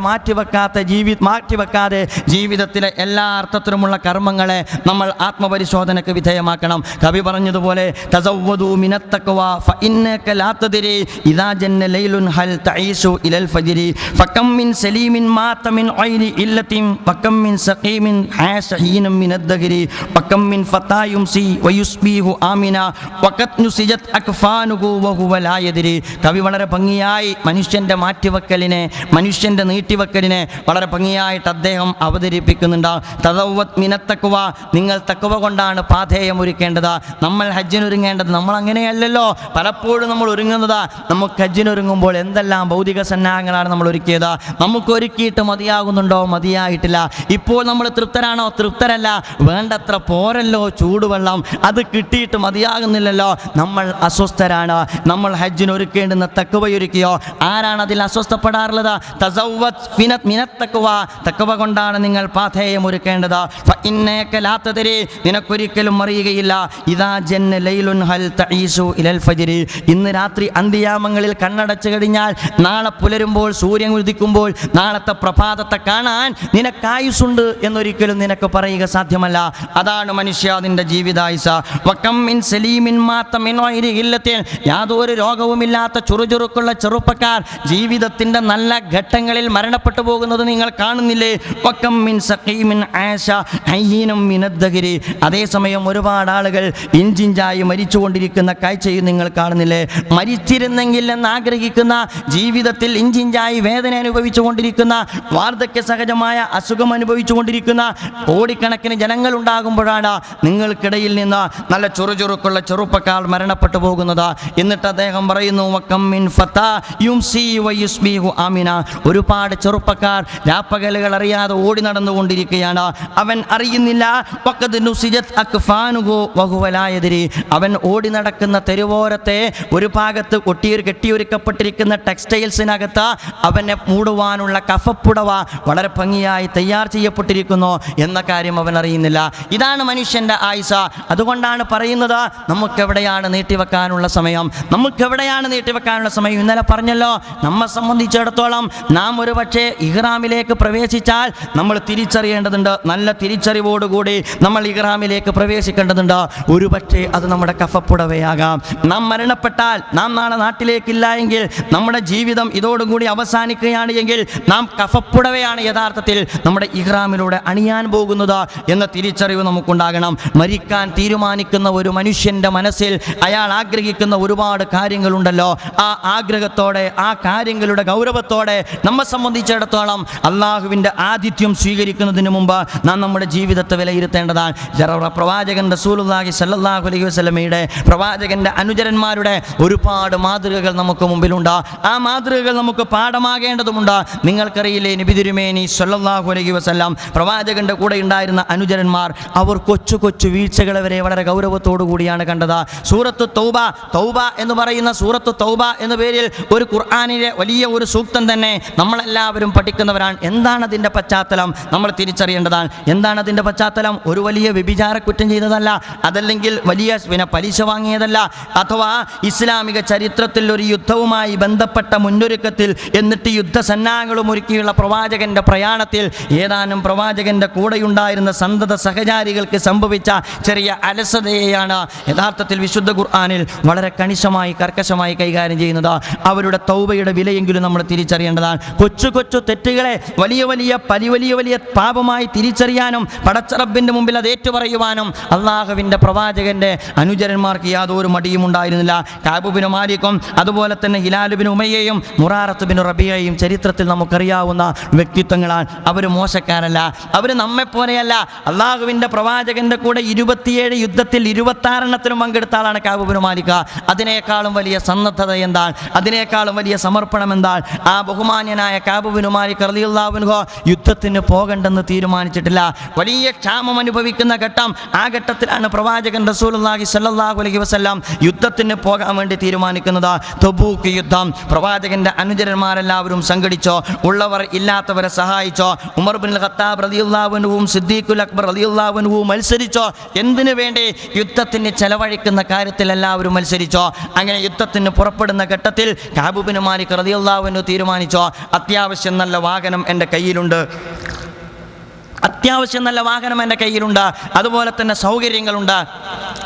മാറ്റിവെക്കാതെ ജീവിതത്തിലെ എല്ലാ അർത്ഥത്തിലുമുള്ള കർമ്മങ്ങളെ നമ്മൾ ആത്മപരിശോധനയ്ക്ക് വിധേയമാക്കണം. കവി പറഞ്ഞതുപോലെ തസവ്വദൂ മിനത്ത് തഖ്വ ഫഇന്നക ലാ തദ്രി ഇദാ ജന്ന ലൈലുൻ ഹൽ തഈശു ഇലൽ ഫജ്രി ഫകം മിൻ സലീമിൻ മാത മിൻ ഐനി ഇല്ലത്തിൻ ഫകം മിൻ സഖീമിൻ ഹാശ ഹീനം മിൻ അദ്ദഹരി ഫകം മിൻ ഫതാ യുംസി വയുസ്ബിഹു ആമിന വഖത് നുസിജത് അക്ഫാനുഹു വഹുവ ലാ യദ്രി. കവി വളരെ ഭംഗിയായി മനുഷ്യൻ്റെ മാറ്റിവെക്കലിനെ, മനുഷ്യൻ്റെ നീട്ടിവെക്കലിനെ വളരെ ഭംഗിയായിട്ട് അദ്ദേഹം അവതരിപ്പിക്കുന്നുണ്ട്. തദവ്വത് മിനത്തഖ്വ, നിങ്ങൾ തഖ്വ കൊണ്ടാണ് പാഥേയം ഒരുക്കേണ്ടത്. നമ്മൾ ഹജ്ജിനൊരുങ്ങേണ്ടത് നമ്മൾ അങ്ങനെയല്ലല്ലോ. പലപ്പോഴും നമ്മൾ ഒരുങ്ങുന്നത്, നമുക്ക് ഹജ്ജിനൊരുങ്ങുമ്പോൾ എന്തെല്ലാം ഭൗതിക സന്നാഹങ്ങളാണ് നമ്മൾ ഒരുക്കിയത്. നമുക്ക് ഒരുക്കിയിട്ട് മതിയാകുന്നുണ്ടോ? മതിയായിട്ടില്ല. ഇപ്പോൾ നമ്മൾ തൃപ്തരാണോ? തൃപ്തരല്ല. വേണ്ടത്ര പോരല്ലോ ചൂടുവെള്ളം, അത് കിട്ടിയിട്ട് മതിയാകുന്നില്ലല്ലോ. നമ്മൾ അസ്വസ്ഥരാണ്. നമ്മൾ ഹജ്ജിനൊരുക്കേണ്ടുന്ന തഖ്വയൊരുക്കിയോ? ആരാണ് അതിൽ അസ്വസ്ഥപ്പെടാറുള്ളത്? തസവ്വത് മിനത്തഖ്വ, തഖ്വ കൊണ്ടാണ് നിങ്ങൾ പാഥേയം ഒരുക്കേണ്ടത്. ഫഇന്നക ലാ തദരി, നിനക്കൊരിക്കലും അറിയുകയില്ല. ഇദാ ജന്ന ലൈലുൻ ഹൽ തഈസു ഇലൽ ഫജ്രി, ഇന്ന് രാത്രി അന്ത്യയാമങ്ങളിൽ കണ്ണടച്ചു കഴിഞ്ഞാൽ നാളെ പുലരുമ്പോൾ, സൂര്യൻ ഉദിക്കുമ്പോൾ നാളത്തെ പ്രഭാതത്തെ കാണാൻ നിനക്കായുസുണ്ട് എന്നൊരിക്കലും നിനക്ക് പറയുക സാധ്യമല്ല. അതാണ് മനുഷ്യ നിന്റെ ജീവിതായുസ്. വകം മിൻ സലീമിൻ മാത മിൻ ഗൈരി ഇല്ലത്തിൻ, യാതൊരു രോഗവുമില്ലാത്ത ചുറുചുറുക്കുള്ള ചെറുപ്പക്കാർ ജീവിതത്തിൻ്റെ നല്ല ഘട്ടങ്ങളിൽ മരണപ്പെട്ടു പോകുന്നത് നിങ്ങൾ കാണുന്നില്ലേ? വകം മിൻ സഖീമിൻ ആശ ഹയ്യിനും മിനദ്ദഹരി, അതേസമയം ഒരുപാട് ആളുകൾ ഇഞ്ചിഞ്ചായി മരിച്ചുകൊണ്ടിരിക്കുന്ന കാഴ്ചയും നിങ്ങൾ കാണുന്നില്ലേ? മരിച്ചിരുന്നെങ്കിൽ എന്ന് ആഗ്രഹിക്കുന്ന, ജീവിതത്തിൽ ഇഞ്ചിഞ്ചായി വേദന അനുഭവിച്ചു കൊണ്ടിരിക്കുന്ന, വാർദ്ധക്യ സഹജമായ അസുഖം അനുഭവിച്ചു കൊണ്ടിരിക്കുന്ന കോടിക്കണക്കിന് ജനങ്ങൾ ഉണ്ടാകുമ്പോഴാണ് നിങ്ങൾക്കിടയിൽ നിന്ന് നല്ല ചുറുചുറുക്കുള്ള ചെറുപ്പക്കാർ മരണപ്പെട്ടു പോകുന്നത്. എന്നിട്ട് അദ്ദേഹം പറയുന്നു, വകം മിൻ ഫതാ യുംസി വയുസ്ബിഹു ആമിന, ഒരുപാട് ചെറുപ്പക്കാർ രാപ്പകലുകൾ അറിയാതെ ഓടി നടന്നുകൊണ്ടിരിക്കുകയാണ്. അവൻ അറിയുന്നില്ല. വഖദ് നുസിജത് അക്ഫാനുഹു വഹുവ ലാ യദ്രി, അവൻ ഓടി നടക്കുന്ന തെരുവോരത്തെ ഒരു ഭാഗത്ത് കെട്ടിയൊരുക്കപ്പെട്ടിരിക്കുന്ന ടെക്സ്റ്റൈൽസിനകത്ത് അവനെ മൂടുവാനുള്ള കഫപ്പുടവ വളരെ ഭംഗിയായി തയ്യാർ ചെയ്യപ്പെട്ടിരിക്കുന്നു എന്ന കാര്യം അവൻ അറിയുന്നില്ല. ഇതാണ് മനുഷ്യൻ്റെ ആയുസ്. അതുകൊണ്ടാണ് പറയുന്നത്, നമുക്കെവിടെയാണ് നീട്ടിവെക്കാനുള്ള സമയം? നമുക്കെവിടെയാണ് നീട്ടിവെക്കാനുള്ള സമയം? ഇന്നലെ പറഞ്ഞല്ലോ, നമ്മെ സംബന്ധിച്ചിടത്തോളം നാം ഒരു പക്ഷേ ഇഹ്റാമിലേക്ക് പ്രവേശിച്ചാൽ നമ്മൾ തിരിച്ചറിയേണ്ടതുണ്ട്. നല്ല തിരിച്ചറിവോടുകൂടി നമ്മൾ ഇഹ്റാമിലേക്ക് പ്രവേശിക്കേണ്ടതുണ്ട്. ഒരു പക്ഷേ അത് നമ്മുടെ കഫപ്പുടവയാകാം. നാം മരണപ്പെട്ടാൽ, നാം നാളെ നാട്ടിലേക്കില്ല എങ്കിൽ, നമ്മുടെ ജീവിതം ഇതോടുകൂടി അവസാനിക്കുകയാണ് എങ്കിൽ, നാം കഫപ്പുടവയാണ് യഥാർത്ഥത്തിൽ നമ്മുടെ ഇഹ്റാമിലൂടെ അണിയാൻ പോകുന്നത് എന്ന തിരിച്ചറിവ് നമുക്കുണ്ടാകണം. മരിക്കാൻ തീരുമാനിക്കുന്ന ഒരു മനുഷ്യൻ്റെ മനസ്സിൽ അയാൾ ആഗ്രഹിക്കുന്ന ഒരുപാട് കാര്യങ്ങളുണ്ടല്ലോ. ആ ആഗ്രഹത്തോടെ, ആ കാര്യങ്ങളുടെ ഗൗരവത്തോടെ നമ്മെ സംബന്ധിച്ചിടത്തോളം അള്ളാഹുവിൻ്റെ ആതിഥ്യം സ്വീകരിക്കുന്നതിന് മുമ്പ് നാം നമ്മുടെ ജീവിതത്തെ വിലയിരുത്തേണ്ടതാണ്. പ്രവാചകൻ റസൂലുള്ളാഹി സ്വല്ലല്ലാഹു അലൈഹി വസല്ലമയുടെ, പ്രവാചകൻ്റെ അനുചരന്മാരുടെ ഒരുപാട് മാതൃകകൾ നമുക്ക് മുമ്പിലുണ്ട്. ആ മാതൃകകൾ നമുക്ക് പാഠമാകേണ്ടതുമുണ്ട്. നിങ്ങൾക്കറിയില്ലേ, നബി തിരുമേനി സ്വല്ലല്ലാഹു അലൈഹി വസല്ലം, പ്രവാചകൻ്റെ കൂടെ ഉണ്ടായിരുന്ന അനുചരന്മാർ, അവർ കൊച്ചു കൊച്ചു വീഴ്ചകളെ വരെ വളരെ ഗൗരവത്തോടു കൂടിയാണ് കണ്ടത്. സൂറത്തു തൗബ, തൗബ എന്ന് പറയുന്ന സൂറത്തു തൗബ എന്ന പേരിൽ ഒരു ഖുർആനിലെ വലിയ ഒരു സൂക്തം തന്നെ നമ്മളെല്ലാവരും പഠിക്കുന്നവരാണ്. എന്താണ് അതിൻ്റെ പശ്ചാത്തലം? നമ്മൾ തിരിച്ചറിയേണ്ടതാണ്. എന്താണ് അതിൻ്റെ പശ്ചാത്തലം? ഒരു വലിയ വ്യഭിചാര കുറ്റം ചെയ്തതല്ല, അതല്ലെങ്കിൽ വലിയ പലിശ വാങ്ങിയതല്ല, അഥവാ ഇസ്ലാമിക ചരിത്രത്തിൽ ഒരു യുദ്ധവുമായി ബന്ധപ്പെട്ട മുന്നൊരുക്കത്തിൽ, എന്നിട്ട് യുദ്ധസന്നാഹങ്ങളും ഒരുക്കിയുള്ള പ്രവാചകൻ്റെ പ്രയാണത്തിൽ ഏതാനും പ്രവാചകൻ്റെ കൂടെയുണ്ടായിരുന്ന സന്തത സഹചാരികൾക്ക് സംഭവിച്ച ചെറിയ അലസതയെയാണ് യഥാർത്ഥത്തിൽ വിശുദ്ധ ഖുർആനിൽ വളരെ കണിശമായി, കർക്കശമായി കൈകാര്യം ചെയ്യുന്നത്. അവരുടെ തൗബയുടെ വിലയെങ്കിലും നമ്മൾ തിരിച്ചറിയേണ്ടതാണ്. കൊച്ചു കൊച്ചു തെറ്റുകളെ വലിയ വലിയ പാപമായി തിരിച്ചറിയാനും പടച്ചറബിൻ്റെ മുമ്പിൽ അത് ഏറ്റുപറയുവാനും അള്ളാഹുവിൻ്റെ പ്രവാചകൻ്റെ അനുചരന്മാർക്ക് യാതൊരു മടിയും ഉണ്ടായിരുന്നില്ല. കഅബ് ബിൻ മാലിക്കും അതുപോലെ തന്നെ ഹിലാൽ ബിൻ ഉമയ്യയും മുറാറത്ത് ബിൻ റബിയയും ചരിത്രത്തിൽ നമുക്കറിയാവുന്ന വ്യക്തിത്വങ്ങളാണ്. അവർ മോശക്കാരല്ല, അവർ നമ്മെപ്പോലെയല്ല. അള്ളാഹുവിൻ്റെ പ്രവാചകൻ്റെ കൂടെ 27 യുദ്ധത്തിൽ 26 പങ്കെടുത്ത ആളാണ് കഅബ് ബിൻ മാലിക്. അതിനേക്കാളും വലിയ സന്നദ്ധത എന്താണ്? അതിനേക്കാളും വലിയ സമർപ്പണം എന്താണ്? ആ ബഹുമാന്യനായ കഅബ് ബിൻ മാലിക് റളിയല്ലാഹു അൻഹു യുദ്ധത്തിന് പോകണ്ടെന്ന് തീരുമാനിച്ചിട്ടില്ല. വലിയ ക്ഷാമം അനുഭവിക്കുന്ന ഘട്ടം, ആ ഘട്ടത്തിലാണ് പ്രവാചകൻ റസൂലുള്ളാഹി സ്വല്ലല്ലാഹു അലൈഹി വസല്ലം യുദ്ധത്തിന് പോകാൻ വേണ്ടി തീരുമാനിക്കുന്നത്. തബൂക്ക് യുദ്ധം. പ്രവാചകൻ്റെ അനുചരന്മാരെല്ലാവരും സംഘടിച്ചോ, ഉള്ളവർ ഇല്ലാത്തവരെ സഹായിച്ചോ. ഉമർ ബിൻ ഖത്താബ് റളിയല്ലാഹു അൻഹുവും സിദ്ദീഖുൽ അക്ബർ റളിയല്ലാഹു അൻഹുവും മത്സരിച്ചോ. എന്തിനു വേണ്ടി? യുദ്ധത്തിന് ചെലവഴിക്കുന്ന കാര്യത്തിൽ എല്ലാവരും മത്സരിച്ചോ. അങ്ങനെ യുദ്ധത്തിന് പുറപ്പെടുന്ന ഘട്ടത്തിൽ കഅബ് ബിൻ മാലിക് റളിയല്ലാഹു അൻഹു തീരുമാനിച്ചോ, അത്യാവശ്യം നല്ല വാഹനം എൻ്റെ കയ്യിലുണ്ട്, അത്യാവശ്യം നല്ല വാഹനം എൻ്റെ കയ്യിലുണ്ട്, അതുപോലെ തന്നെ സൗകര്യങ്ങളുണ്ട്,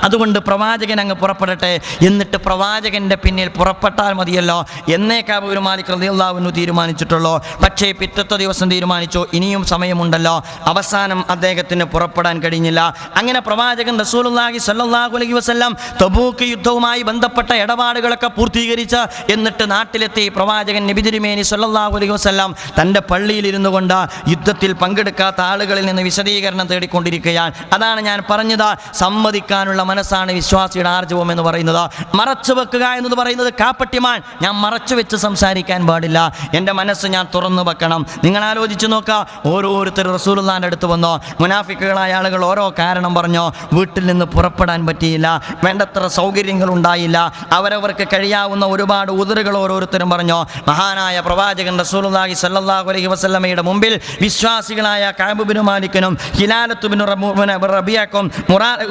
അതുകൊണ്ട് പ്രവാചകൻ അങ്ങ് പുറപ്പെടട്ടെ, എന്നിട്ട് പ്രവാചകൻ്റെ പിന്നിൽ പുറപ്പെട്ടാൽ മതിയല്ലോ എന്നേ കഅബ് ബിൻ മാലിക് റളിയല്ലാഹു അൻഹു തീരുമാനിച്ചിട്ടുള്ളൂ. പക്ഷേ പിറ്റത്തെ ദിവസം തീരുമാനിച്ചു, ഇനിയും സമയമുണ്ടല്ലോ. അവസാനം അദ്ദേഹത്തിന് പുറപ്പെടാൻ കഴിഞ്ഞില്ല. അങ്ങനെ പ്രവാചകൻ റസൂലുള്ളാഹി സ്വല്ലല്ലാഹു അലൈഹി വസല്ലം തബൂക്ക് യുദ്ധവുമായി ബന്ധപ്പെട്ട ഇടപാടുകളൊക്കെ പൂർത്തീകരിച്ച് എന്നിട്ട് നാട്ടിലെത്തി. പ്രവാചകൻ നബി തിരുമേനി സ്വല്ലല്ലാഹു അലൈഹി വസല്ലം തൻ്റെ പള്ളിയിൽ ഇരുന്നു കൊണ്ട് യുദ്ധത്തിൽ പങ്കെടുക്കാത്ത ആളുകളിൽ നിന്ന് വിശദീകരണം തേടിക്കൊണ്ടിരിക്കുകയാണ്. അതാണ് ഞാൻ പറഞ്ഞത്, സമ്മതിക്കാനുള്ള മനസ്സാണ് വിശ്വാസിയുടെ ആർജവം എന്ന് പറയുന്നത്. മറച്ചു വെക്കുക എന്നത് പറയുന്നത് കാപ്പട്ടിമാൻ. ഞാൻ മറച്ചു വെച്ച് സംസാരിക്കാൻ പാടില്ല, എൻ്റെ മനസ്സ് ഞാൻ തുറന്നു വെക്കണം. നിങ്ങൾ ആലോചിച്ച് നോക്കുക, ഓരോരുത്തർ റസൂലുള്ളാഹിന്റെ അടുത്ത് വന്നോ, മുനാഫിക്കുകളായ ആളുകൾ ഓരോ കാരണം പറഞ്ഞോ, വീട്ടിൽ നിന്ന് പുറപ്പെടാൻ പറ്റിയില്ല, വേണ്ടത്ര സൗകര്യങ്ങൾ ഉണ്ടായില്ല, അവരവർക്ക് കഴിയാവുന്ന ഒരുപാട് ഉദറുകൾ ഓരോരുത്തരും പറഞ്ഞോ. മഹാനായ പ്രവാചകൻ റസൂലുള്ളാഹി സ്വല്ലല്ലാഹു അലൈഹി വസല്ലമയുടെ മുമ്പിൽ വിശ്വാസികളായ കഅബ് ബിൻ മാലിക്കിനും ഹിലാലത്ത് ബിൻ റബിയക്കും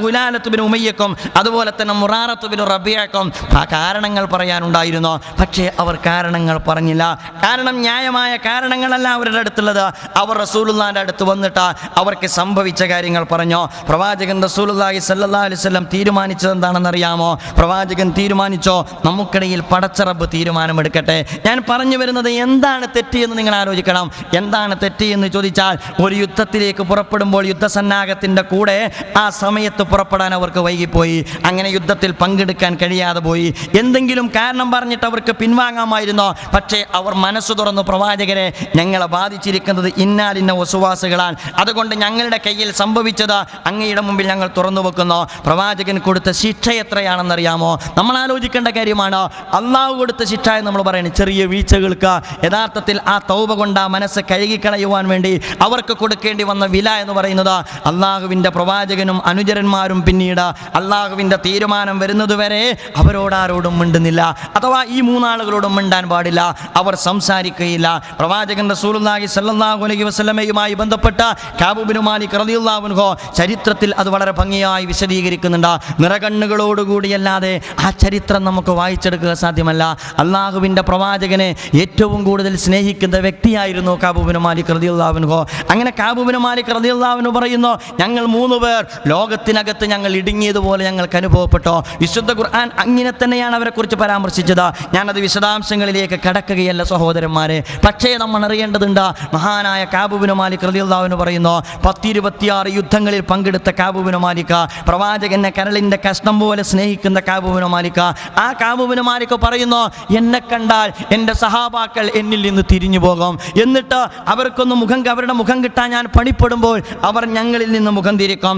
ഹിലാലത്ത് ബിൻ ഉമയ്യക്കും അതുപോലെ തന്നെ മുറാറത്ത് ബിൻ റബിയക്കും കാരണങ്ങൾ പറയാനുണ്ടായിരുന്നു. പക്ഷേ അവർ കാരണങ്ങൾ പറഞ്ഞില്ല. കാരണം ന്യായമായ കാരണങ്ങളല്ല അവരുടെ അടുത്തുള്ളത്. അവർ റസൂലുള്ളാഹിന്റെ അടുത്ത് വന്നിട്ട് അവർക്ക് സംഭവിച്ച കാര്യങ്ങൾ പറഞ്ഞു. പ്രവാചകൻ റസൂലുള്ളാഹി സ്വല്ലല്ലാഹു അലൈഹി വസല്ലം തീരുമാനിച്ചത് എന്താണെന്നറിയാമോ? പ്രവാചകൻ തീരുമാനിച്ചോ, നമുക്കിടയിൽ പടച്ച റബ്ബ് തീരുമാനമെടുക്കട്ടെ. ഞാൻ പറഞ്ഞു വരുന്നത് എന്താണ് തെറ്റ് എന്ന് നിങ്ങൾ ആലോചിക്കണം. എന്താണ് തെറ്റ് എന്ന് ചോദിച്ചാൽ, ഒരു യുദ്ധത്തിലേക്ക് പുറപ്പെടുമ്പോൾ യുദ്ധസന്നാഹത്തിൻ്റെ കൂടെ ആ സമയത്ത് പുറപ്പെടാൻ അവർക്ക് വൈകിപ്പോയി. അങ്ങനെ യുദ്ധത്തിൽ പങ്കെടുക്കാൻ കഴിയാതെ പോയി. എന്തെങ്കിലും കാരണം പറഞ്ഞിട്ട് അവർക്ക് പിൻവാങ്ങാമായിരുന്നോ? പക്ഷേ അവർ മനസ്സ് തുറന്നു, പ്രവാചകരെ, ഞങ്ങളെ ബാധിച്ചിരിക്കുന്നത് ഇന്നാലിന്ന വസുവാസുകളാണ്, അതുകൊണ്ട് ഞങ്ങളുടെ കയ്യിൽ സംഭവിച്ചത് അങ്ങയുടെ മുമ്പിൽ ഞങ്ങൾ തുറന്നു വെക്കുന്നു. പ്രവാചകൻ കൊടുത്ത ശിക്ഷ എത്രയാണെന്നറിയാമോ? നമ്മൾ ആലോചിക്കേണ്ട കാര്യമാണ്. അള്ളാഹു കൊടുത്ത ശിക്ഷ എന്ന് നമ്മൾ പറയുന്നത് ചെറിയ വീഴ്ചകൾക്ക് യഥാർത്ഥത്തിൽ ആ തൗബ കൊണ്ട് ആ മനസ്സ് കഴുകിക്കളയുവാൻ വേണ്ടി അവർക്ക് കൊടുക്കേണ്ടി വന്ന വില എന്ന് പറയുന്നത്, അള്ളാഹുവിൻ്റെ പ്രവാചകനും അനുചരന്മാരും പിന്നീട് അള്ളാഹുവിൻ്റെ തീരുമാനം വരുന്നതുവരെ അവരോടാരോടും മിണ്ടുന്നില്ല. അഥവാ ഈ മൂന്നാളുകളോടും മിണ്ടാൻ പാടില്ല, അവർ സംസാരിക്കുകയില്ല. പ്രവാചകൻ റസൂലുള്ളാഹി സ്വല്ലല്ലാഹു അലൈഹി വസല്ലമയുമായി ബന്ധപ്പെട്ട കഅബ് ബിൻ മാലിക് റളിയല്ലാഹു അൻഹു ചരിത്രത്തിൽ അത് വളരെ ഭംഗിയായി വിശദീകരിക്കുന്നുണ്ട്. നിറകണ്ണുകളോടുകൂടിയല്ലാതെ ആ ചരിത്രം നമുക്ക് വായിച്ചെടുക്കുക സാധ്യമല്ല. അള്ളാഹുവിൻ്റെ പ്രവാചകനെ ഏറ്റവും കൂടുതൽ സ്നേഹിക്കുന്ന വ്യക്തിയായിരുന്നു കഅബ് ബിൻ മാലിക് റളിയല്ലാഹു അൻഹു. അങ്ങനെ കഅബ് ബിൻ മാലിക് റളിയല്ലാഹു അൻഹു പറയുന്നു, ഞങ്ങൾ 3 പേർ ലോകത്തിനകത്ത് ഞങ്ങൾ ഇടുങ്ങിയതുപോലെ ഞങ്ങൾക്ക് അനുഭവപ്പെട്ടോ. വിശുദ്ധ ഖുർആൻ അങ്ങനെ തന്നെയാണ് അവരെക്കുറിച്ച് പരാമർശിച്ചത്. ഞാനത് വിശദാംശങ്ങളിലേക്ക് കടക്കുകയല്ല സഹോദരന്മാരെ. പക്ഷേ നമ്മൾ അറിയേണ്ടതുണ്ട്, മഹാനായ കഅബ് ബിൻ മാലിക് റളിയല്ലാഹു അൻഹു പറയുന്നു, 10-26 യുദ്ധങ്ങളിൽ പങ്കെടുത്ത കഅബ് ബിൻ മാലിക്, പ്രവാചകനെ കരളിൻ്റെ കഷ്ണം പോലെ സ്നേഹിക്കുന്ന കഅബ് ബിൻ മാലിക്. ആ കഅബ് ബിൻ മാലിക് പറയുന്നു, എന്നെ കണ്ടാൽ എൻ്റെ സഹാബാക്കൾ എന്നിൽ നിന്ന് തിരിഞ്ഞു പോകും, എന്നിട്ട് അവരുടെ മുഖം കിട്ടാൻ ഞാൻ പണിപ്പെടുമ്പോൾ അവർ ഞങ്ങളിൽ നിന്ന് മുഖം തിരിക്കും.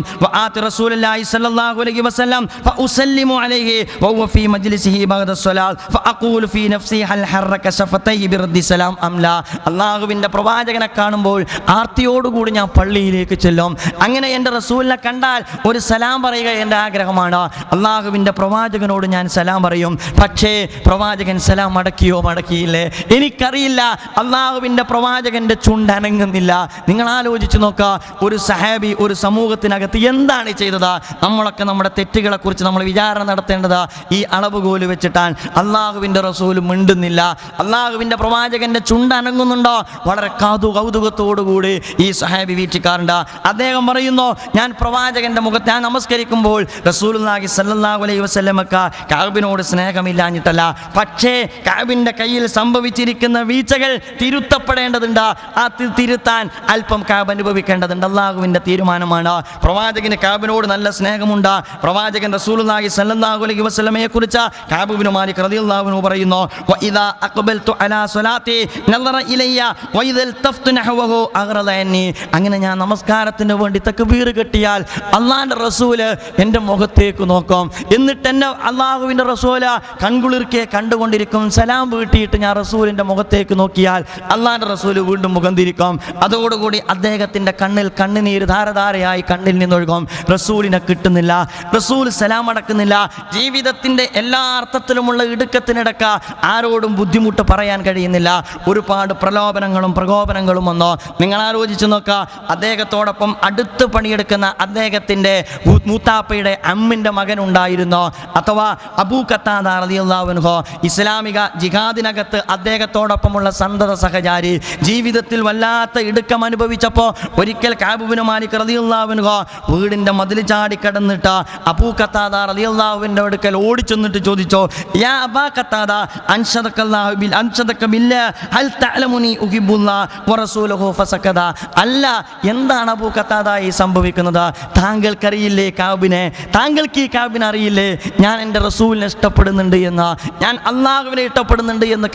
റസൂലുള്ളാഹി സ്വല്ലല്ലാഹു അലൈഹി വസല്ലം ഫഉസല്ലിമു അലൈഹി വഹുവ ഫീ മജ്ലിസിഹി ബഅദ സ്വലാത്ത് ഫഅഖൂലു ഫീ നഫ്സി ഹൽ ഹറക ശഫതൈഹി ബിറദ്ദി സലാം അം ലാ. അല്ലാഹുവിൻ്റെ പ്രവാചകനെ കാണുമ്പോൾ ആർത്തിയോടുകൂടി ഞാൻ പള്ളിയിലേക്ക് ചെല്ലും. അങ്ങനെ എൻ്റെ റസൂലിനെ കണ്ടാൽ ഒരു സലാം പറയുക എൻ്റെ ആഗ്രഹമാണ്. അല്ലാഹുവിൻ്റെ പ്രവാചകനോട് ഞാൻ സലാം പറയും. പക്ഷേ പ്രവാചകൻ സലാം മടക്കിയില്ലേ എനിക്കറിയില്ല. അല്ലാഹുവിൻ്റെ പ്രവാചകൻ്റെ ചുണ്ടനങ്ങുന്നില്ല. നിങ്ങൾ ആലോചിച്ച് നോക്കുക, ഒരു സഹാബി ഒരു സമൂഹത്തിനകത്ത് എന്താണ് ചെയ്തത്? നമ്മളൊക്കെ നമ്മുടെ തെറ്റുകളെക്കുറിച്ച് നമ്മൾ വിചാരണ നടത്തേണ്ടത് ഈ അളവുകോല് വെച്ചിട്ടാണ്. അള്ളാഹുവിൻ്റെ റസൂൽ മിണ്ടുന്നില്ല, അള്ളാഹുവിൻ്റെ പ്രവാചകൻ്റെ ചുണ്ടനങ്ങുന്നുണ്ടോ? വളരെ കൗതുകത്തോടുകൂടി ഈ സഹാബി വീക്ഷിക്കാറുണ്ട്. അദ്ദേഹം പറയുന്നു, ഞാൻ പ്രവാചകൻ്റെ മുഖത്ത് ഞാൻ നമസ്കരിക്കുമ്പോൾ റസൂലുള്ളാഹി സ്വല്ലല്ലാഹു അലൈഹി വസല്ലമക്ക് കഅബിനോട് സ്നേഹമില്ലാഞ്ഞിട്ടല്ല, പക്ഷേ കഅബിൻ്റെ കയ്യിൽ സംഭവിച്ചിരിക്കുന്ന വീഴ്ചകൾ തിരുത്തപ്പെടേണ്ടതുണ്ട്. ആ തിരുത്താൻ അല്പം കഅബ് അനുഭവിക്കേണ്ടതുണ്ട്. അള്ളാഹുവിൻ്റെ തീരുമാനമാണ്. പ്രവാചകന് കഅബിനോട് നല്ല സ്നേഹമുണ്ട്. പ്രവാചകൻ റസൂലുള്ളാഹി സ്വല്ലല്ലാഹു അലൈഹി വസല്ലമയെ കുറിച്ച് കഅബ് ബിൻ മാലിക് റളിയല്ലാഹു അൻഹു പറയുന്നു, വഇദാ അഖ്ബൽതു അലാ സ്വലാത്തി നളറ ഇലയ്യ വഇദാ ഇൽതഫ്തു നഹവഹു അഗ്റദനി. അങ്ങനെ ഞാൻ നമസ്കാരത്തിന് വേണ്ടി തക്ബീർ കെട്ടിയാൽ അള്ളാഹുവിൻ്റെ റസൂല് എൻ്റെ മുഖത്തേക്ക് നോക്കും. എന്നിട്ട് എന്നെ അള്ളാഹുവിൻ്റെ റസൂല് കൺകുളിർക്കെ കണ്ടുകൊണ്ടിരിക്കും. സലാം വീട്ടിയിട്ട് ഞാൻ റസൂലിൻ്റെ മുഖത്തേക്ക് നോക്കിയാൽ അള്ളാഹുവിൻ്റെ റസൂല് വീണ്ടും മുഖം തിരിക്കും. അതോടുകൂടി അദ്ദേഹത്തിൻ്റെ കണ്ണിൽ കണ്ണുനീര് ധാരധാരയായി കണ്ണിൽ നിന്നൊഴുകും. റസൂലിനെ കിട്ടുന്നില്ല, റസൂൽ സലാം അടക്കുന്നില്ല. ജീവിതത്തിൻ്റെ എല്ലാ അർത്ഥത്തിലുമുള്ള ഇടുക്കത്തിനിടക്ക് ആരോടും ബുദ്ധിമുട്ട് പറയാൻ കഴിയുന്നില്ല. ഒരുപാട് പ്രലോഭനങ്ങളും പ്രകോപനങ്ങളും വന്നോ. നിങ്ങൾ ആലോചിച്ച് നോക്കുക, അദ്ദേഹത്തോടൊപ്പം അടുത്ത് പണിയെടുക്കുന്ന അദ്ദേഹത്തിൻ്റെ മൂത്താപ്പയുടെ അമ്മിൻ്റെ മകൻ ഉണ്ടായിരുന്നു, അഥവാ അബൂ ഖത്താദ റളിയല്ലാഹു അൻഹു. ഇസ്ലാമിക ജിഹാദിനകത്ത് അദ്ദേഹത്തോടൊപ്പമുള്ള സന്തത സഹചാരി. ജീവിതത്തിൽ വല്ലാത്ത ഇടുക്കം അനുഭവിച്ചപ്പോൾ ഒരിക്കൽ കഅബ് ഇബ്നു മാലിക് റളിയല്ലാഹു അൻഹു വീടിൻ്റെ മതിൽ ചാടി കടന്നിട്ട് അബൂ ഖത്താദ റളിയല്ലാഹുവിൻ്റെ അടുക്കൽ ഓടിച്ചെന്നിട്ട് ചോദിച്ചു, യാ അബാ ഖത്താദ അൻഷദക ബില്ലാഹ് ഹൽ തഅലമുനി ഉഹിബ്ബുല്ലാഹ് വറസൂലുഹു ഫസകദ. അല്ല, എന്താണ് അബൂ ഖത്താദ ഈ സംഭവിക്കുന്നത്? താങ്കൾക്കറിയില്ലേ കഅബിനെ? താങ്കൾക്ക് ഈ കഅബിനെ അറിയില്ലേ? ഞാൻ എൻ്റെ റസൂലിനെ ഇഷ്ടപ്പെടുന്നുണ്ട് എന്ന്, ഞാൻ അള്ളാഹുവിനെ ഇഷ്ടപ്പെടുന്നുണ്ട് എന്ന്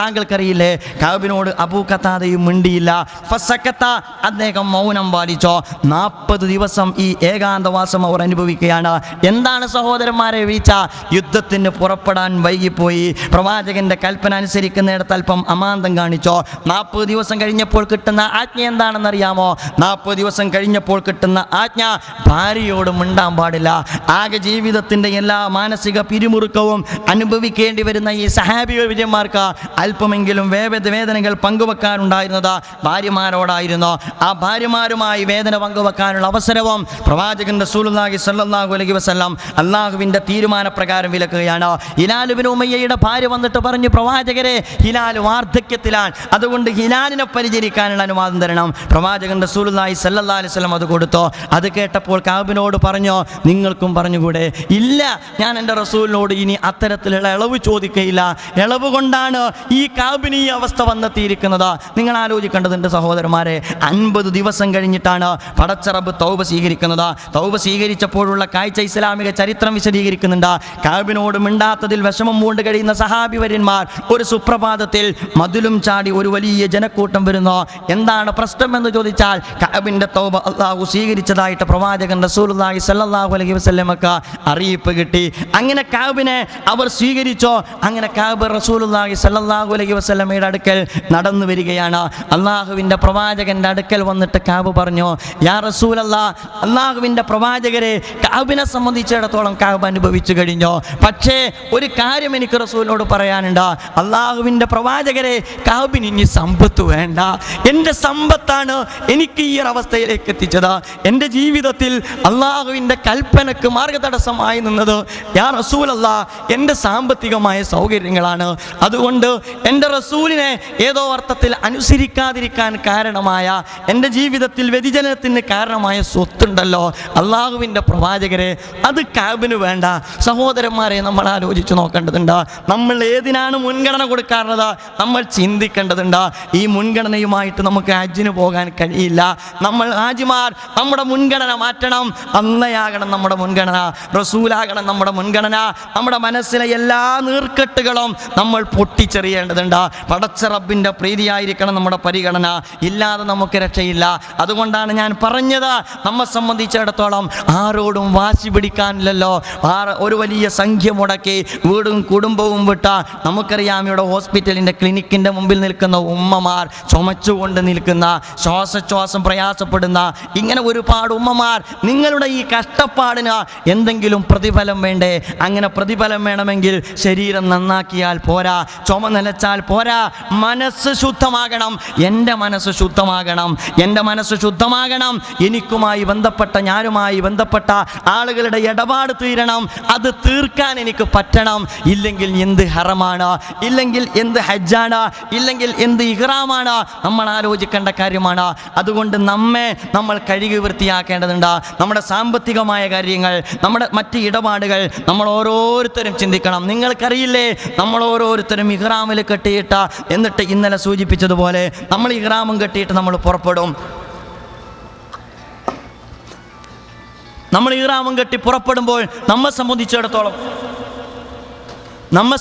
താങ്കൾക്കറിയില്ലേ? കഅബിനോട് അബൂ ഖത്താദയും മിണ്ടിയില്ല. ഫസകത, അദ്ദേഹം മൗനം പാലിച്ചോ. 40 ദിവസം ഈ ഏകാന്തവാസം അവർ അനുഭവിക്കുകയാണ്. എന്താണ് സഹോദരന്മാരെ വീഴ്ച? യുദ്ധത്തിന് പുറപ്പെടാൻ വൈകിപ്പോയി. പ്രവാചകന്റെ കൽപ്പന അനുസരിക്കുന്നിടത്ത് അല്പം അമാന്തം കാണിച്ചോ. 40 ദിവസം കഴിഞ്ഞപ്പോൾ കിട്ടുന്ന ആജ്ഞ എന്താണെന്നറിയാമോ? 40 ദിവസം കഴിഞ്ഞപ്പോൾ കിട്ടുന്ന ആജ്ഞ ഭാര്യയോട് മിണ്ടാൻ പാടില്ല. ആകെ ജീവിതത്തിൻ്റെ എല്ലാ മാനസിക പിരിമുറുക്കവും അനുഭവിക്കേണ്ടി വരുന്ന ഈ സഹാബിമാർക്ക് അല്പമെങ്കിലും വേദനകൾ പങ്കുവെക്കാനുണ്ടായിരുന്നത് ഭാര്യമാരോടായിരുന്നു. ആ ഭാര്യമാരുമായി വേദന പങ്കുവെക്കാനുള്ള അവസരവും പ്രവാചകൻ റസൂലുള്ളാഹി സ്വല്ലല്ലാഹു അലൈഹി വസല്ലം അള്ളാഹുവിൻ്റെ തീരുമാനപ്രകാരം വിലക്കുകയാണ്. ഹിലാൽ ഇബ്നു ഉമയ്യയുടെ ഭാര്യ വന്നിട്ട് പറഞ്ഞു, പ്രവാചകരെ, ഹിലാൽ വാർദ്ധക്യത്തിലാണ്, അതുകൊണ്ട് ഹിലാലിനെ പരിചരിക്കാനുള്ള അനുവാദം തരണം. പ്രവാചകൻ റസൂലുള്ളാഹി സ്വല്ലല്ലാഹു അലൈഹി വസല്ലം അത് കൊടുത്തു. അത് കേട്ടപ്പോൾ കഅബിനോട് പറഞ്ഞു, നിങ്ങൾക്കും പറഞ്ഞുകൂടെ? ഇല്ല, ഞാൻ എൻ്റെ റസൂലിനോട് ഇനി അത്തരത്തിലുള്ള ഇളവ് ചോദിക്കുകയില്ല. ഇളവ് കൊണ്ടാണ് ഈ കഅബിന് ഈ അവസ്ഥ വന്നെത്തിയിരിക്കുന്നത്. നിങ്ങൾ ആലോചിക്കേണ്ടതുണ്ട് സഹോദരന്മാരെ. 50 ദിവസം കഴിഞ്ഞിട്ടാണ് പടച്ച റബ്ബ് തൗബ സ്വീകരിക്കുന്നത്. തൗബ സ്വീകരിച്ചപ്പോഴുള്ള കാഴ്ച ഇസ്ലാമിക ചരിത്രം വിശദീകരിക്കുന്നുണ്ട്. കഅബിനോട് മിണ്ടാത്തതിൽ വിഷമം പൂണ്ട് കഴിയുന്ന സഹാബിവര്യന്മാർ ഒരു സുപ്രഭാതത്തിൽ മതിലും ചാടി ഒരു വലിയ ജനക്കൂട്ടം വരുന്നു. എന്താണ് പ്രശ്നം എന്ന് ചോദിച്ചാൽ, കഅബിൻ്റെ തൗബ അല്ലാഹു സ്വീകരിച്ചതായിട്ട് പ്രവാചകൻ റസൂലുള്ളാഹി സ്വല്ലല്ലാഹു അലൈഹി വസല്ലമക്ക് അറിയിപ്പ് കിട്ടി. അങ്ങനെ കഅബിനെ അവർ സ്വീകരിച്ചോ. അങ്ങനെ കഅബ് റസൂലുള്ളാഹി സ്വല്ലല്ലാഹു അലൈഹി വസല്ലമയുടെ അടുക്കൽ നടന്നു വരികയാണ്. അള്ളാഹുവിൻ്റെ പ്രവാചകൻ്റെ അടുക്കൽ വന്നിട്ട് കഅബ് പറഞ്ഞു, യാ റസൂലല്ലാഹ്, അള്ളാഹുവിൻ്റെ പ്രവാചകരെ, കഅബിനെ സംബന്ധിച്ചിടത്തോളം കഅബ് അനുഭവിച്ചു കഴിഞ്ഞു. പക്ഷേ ഒരു കാര്യം എനിക്ക് റസൂലിനോട് പറയാനുണ്ട്. അള്ളാഹുവിൻ്റെ പ്രവാചകരെ, കഅബിന് ഇനി സമ്പത്ത് വേണ്ട. എൻ്റെ സമ്പത്താണ് എനിക്ക് ഈ ഒരവസ്ഥയിലേക്ക് എത്തിച്ചത്. എൻ്റെ ജീവിതത്തിൽ അള്ളാഹുവിൻ്റെ കൽപ്പനക്ക് മാർഗതടസ്സമായി നിന്നത്, യാ റസൂലല്ലാഹ്, എൻ്റെ സാമ്പത്തികമായ സൗകര്യങ്ങളാണ്. അതുകൊണ്ട് എൻ്റെ റസൂലിനെ ഏതോ അർത്ഥത്തിൽ അനുസരിക്കാതിരിക്കാൻ കാരണമായ, എൻ്റെ ജീവിതത്തിൽ വ്യതിചലനത്തിന് കാരണമായ സ്വത്തുണ്ടല്ലോ, അള്ളാഹുവിൻ്റെ പ്രവാചകരെ, അത് കഅബിന് വേണ്ട. സഹോദരന്മാരെ, നമ്മൾ ആലോചിച്ച് നോക്കേണ്ടതുണ്ട്. നമ്മൾ ഏതിനാണ് മുൻഗണന കൊടുക്കാറുള്ളത്? നമ്മൾ ചിന്തിക്കേണ്ടതുണ്ട്. ഈ മുൻഗണനയുമായിട്ട് നമുക്ക് ഹജ്ജിന് പോകാൻ കഴിയില്ല. നമ്മൾ ഹാജിമാർ നമ്മുടെ മുൻഗണന മാറ്റണം. അള്ളയാകണം നമ്മുടെ മുൻഗണന, റസൂലാകണം നമ്മുടെ മുൻഗണന. നമ്മുടെ മനസ്സിലെ എല്ലാ നീർക്കെട്ടുകളും നമ്മൾ പൊട്ടിച്ചെറിയേണ്ടതുണ്ട്. പടച്ച റബ്ബിൻ്റെ പ്രീതിയായിരിക്കണം നമ്മുടെ പരിഗണന. ഇല്ലാതെ നമുക്ക് രക്ഷയില്ല. അതുകൊണ്ടാണ് ഞാൻ പറഞ്ഞത്, നമ്മെ സംബന്ധിച്ചിടത്തോളം ആരോടും വാശി പിടിക്കാനില്ലല്ലോ. ഒരു വലിയ സംഖ്യ മുടക്കി വീടും കുടുംബവും വിട്ട, നമുക്കറിയാം, ഇവിടെ ഹോസ്പിറ്റലിൻ്റെ ക്ലിനിക്കിൻ്റെ മുമ്പിൽ നിൽക്കുന്ന ഉമ്മമാർ, ചുമച്ചുകൊണ്ട് നിൽക്കുന്ന, ശ്വാസോച്ഛ്വാസം പ്രയാസപ്പെടുന്ന, ഇങ്ങനെ ഒരുപാട് ഉമ്മമാർ. നിങ്ങളുടെ ഈ കഷ്ടപ്പാടിന് എന്തെങ്കിലും പ്രതിഫലം വേണ്ടേ? അങ്ങനെ പ്രതിഫലം വേണമെങ്കിൽ ശരീരം നന്നാക്കിയാൽ പോരാ, ചുമ നിലച്ചാൽ പോരാ, മനസ്സ് ശുദ്ധമാകണം. എൻ്റെ മനസ്സ് ശുദ്ധമാകണം, എൻ്റെ മനസ്സ് ശുദ്ധമാകണം. എനിക്കുമായി ബന്ധപ്പെട്ട, ഞാനുമായി ബന്ധപ്പെട്ട ആളുകളുടെ ഇടപാട് തീരണം. അത് തീർക്കാൻ എനിക്ക് പറ്റണം. ഇല്ലെങ്കിൽ എന്ത് ഹറമാണ്, ഇല്ലെങ്കിൽ എന്ത് ഹജ്ജാണ്, ഇല്ലെങ്കിൽ എന്ത് ഇഹ്റാമാണ്, നമ്മൾ ആലോചിക്കേണ്ട കാര്യമാണ്. അതുകൊണ്ട് നമ്മൾ കഴുകി വൃത്തിയാക്കേണ്ടതുണ്ട്. നമ്മുടെ സാമ്പത്തികമായ കാര്യങ്ങൾ, നമ്മുടെ മറ്റ് ഇടപാടുകൾ നമ്മൾ ഓരോരുത്തരും ചിന്തിക്കണം. നിങ്ങൾക്കറിയില്ലേ, നമ്മൾ ഓരോരുത്തരും ഇഹ്റാമിൽ കെട്ടിയിട്ട, എന്നിട്ട് ഇന്നലെ സൂചിപ്പിച്ചതുപോലെ നമ്മൾ ഇഹ്റാമും കെട്ടിയിട്ട് നമ്മൾ പുറപ്പെടും. നമ്മൾ ഇഹ്റാമും കെട്ടി പുറപ്പെടുമ്പോൾ നമ്മെ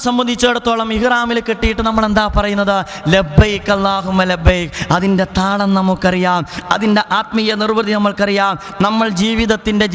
സംബന്ധിച്ചിടത്തോളം ഇഹ്റാമിൽ കെട്ടിയിട്ട് നമ്മൾ എന്താ പറയുന്നത്? ലബ്ബൈക് അല്ലാഹുമ്മ ലബ്ബൈക്. അതിൻ്റെ താളം നമുക്കറിയാം, അതിൻ്റെ ആത്മീയ നിർവൃതി നമ്മൾക്കറിയാം. നമ്മൾ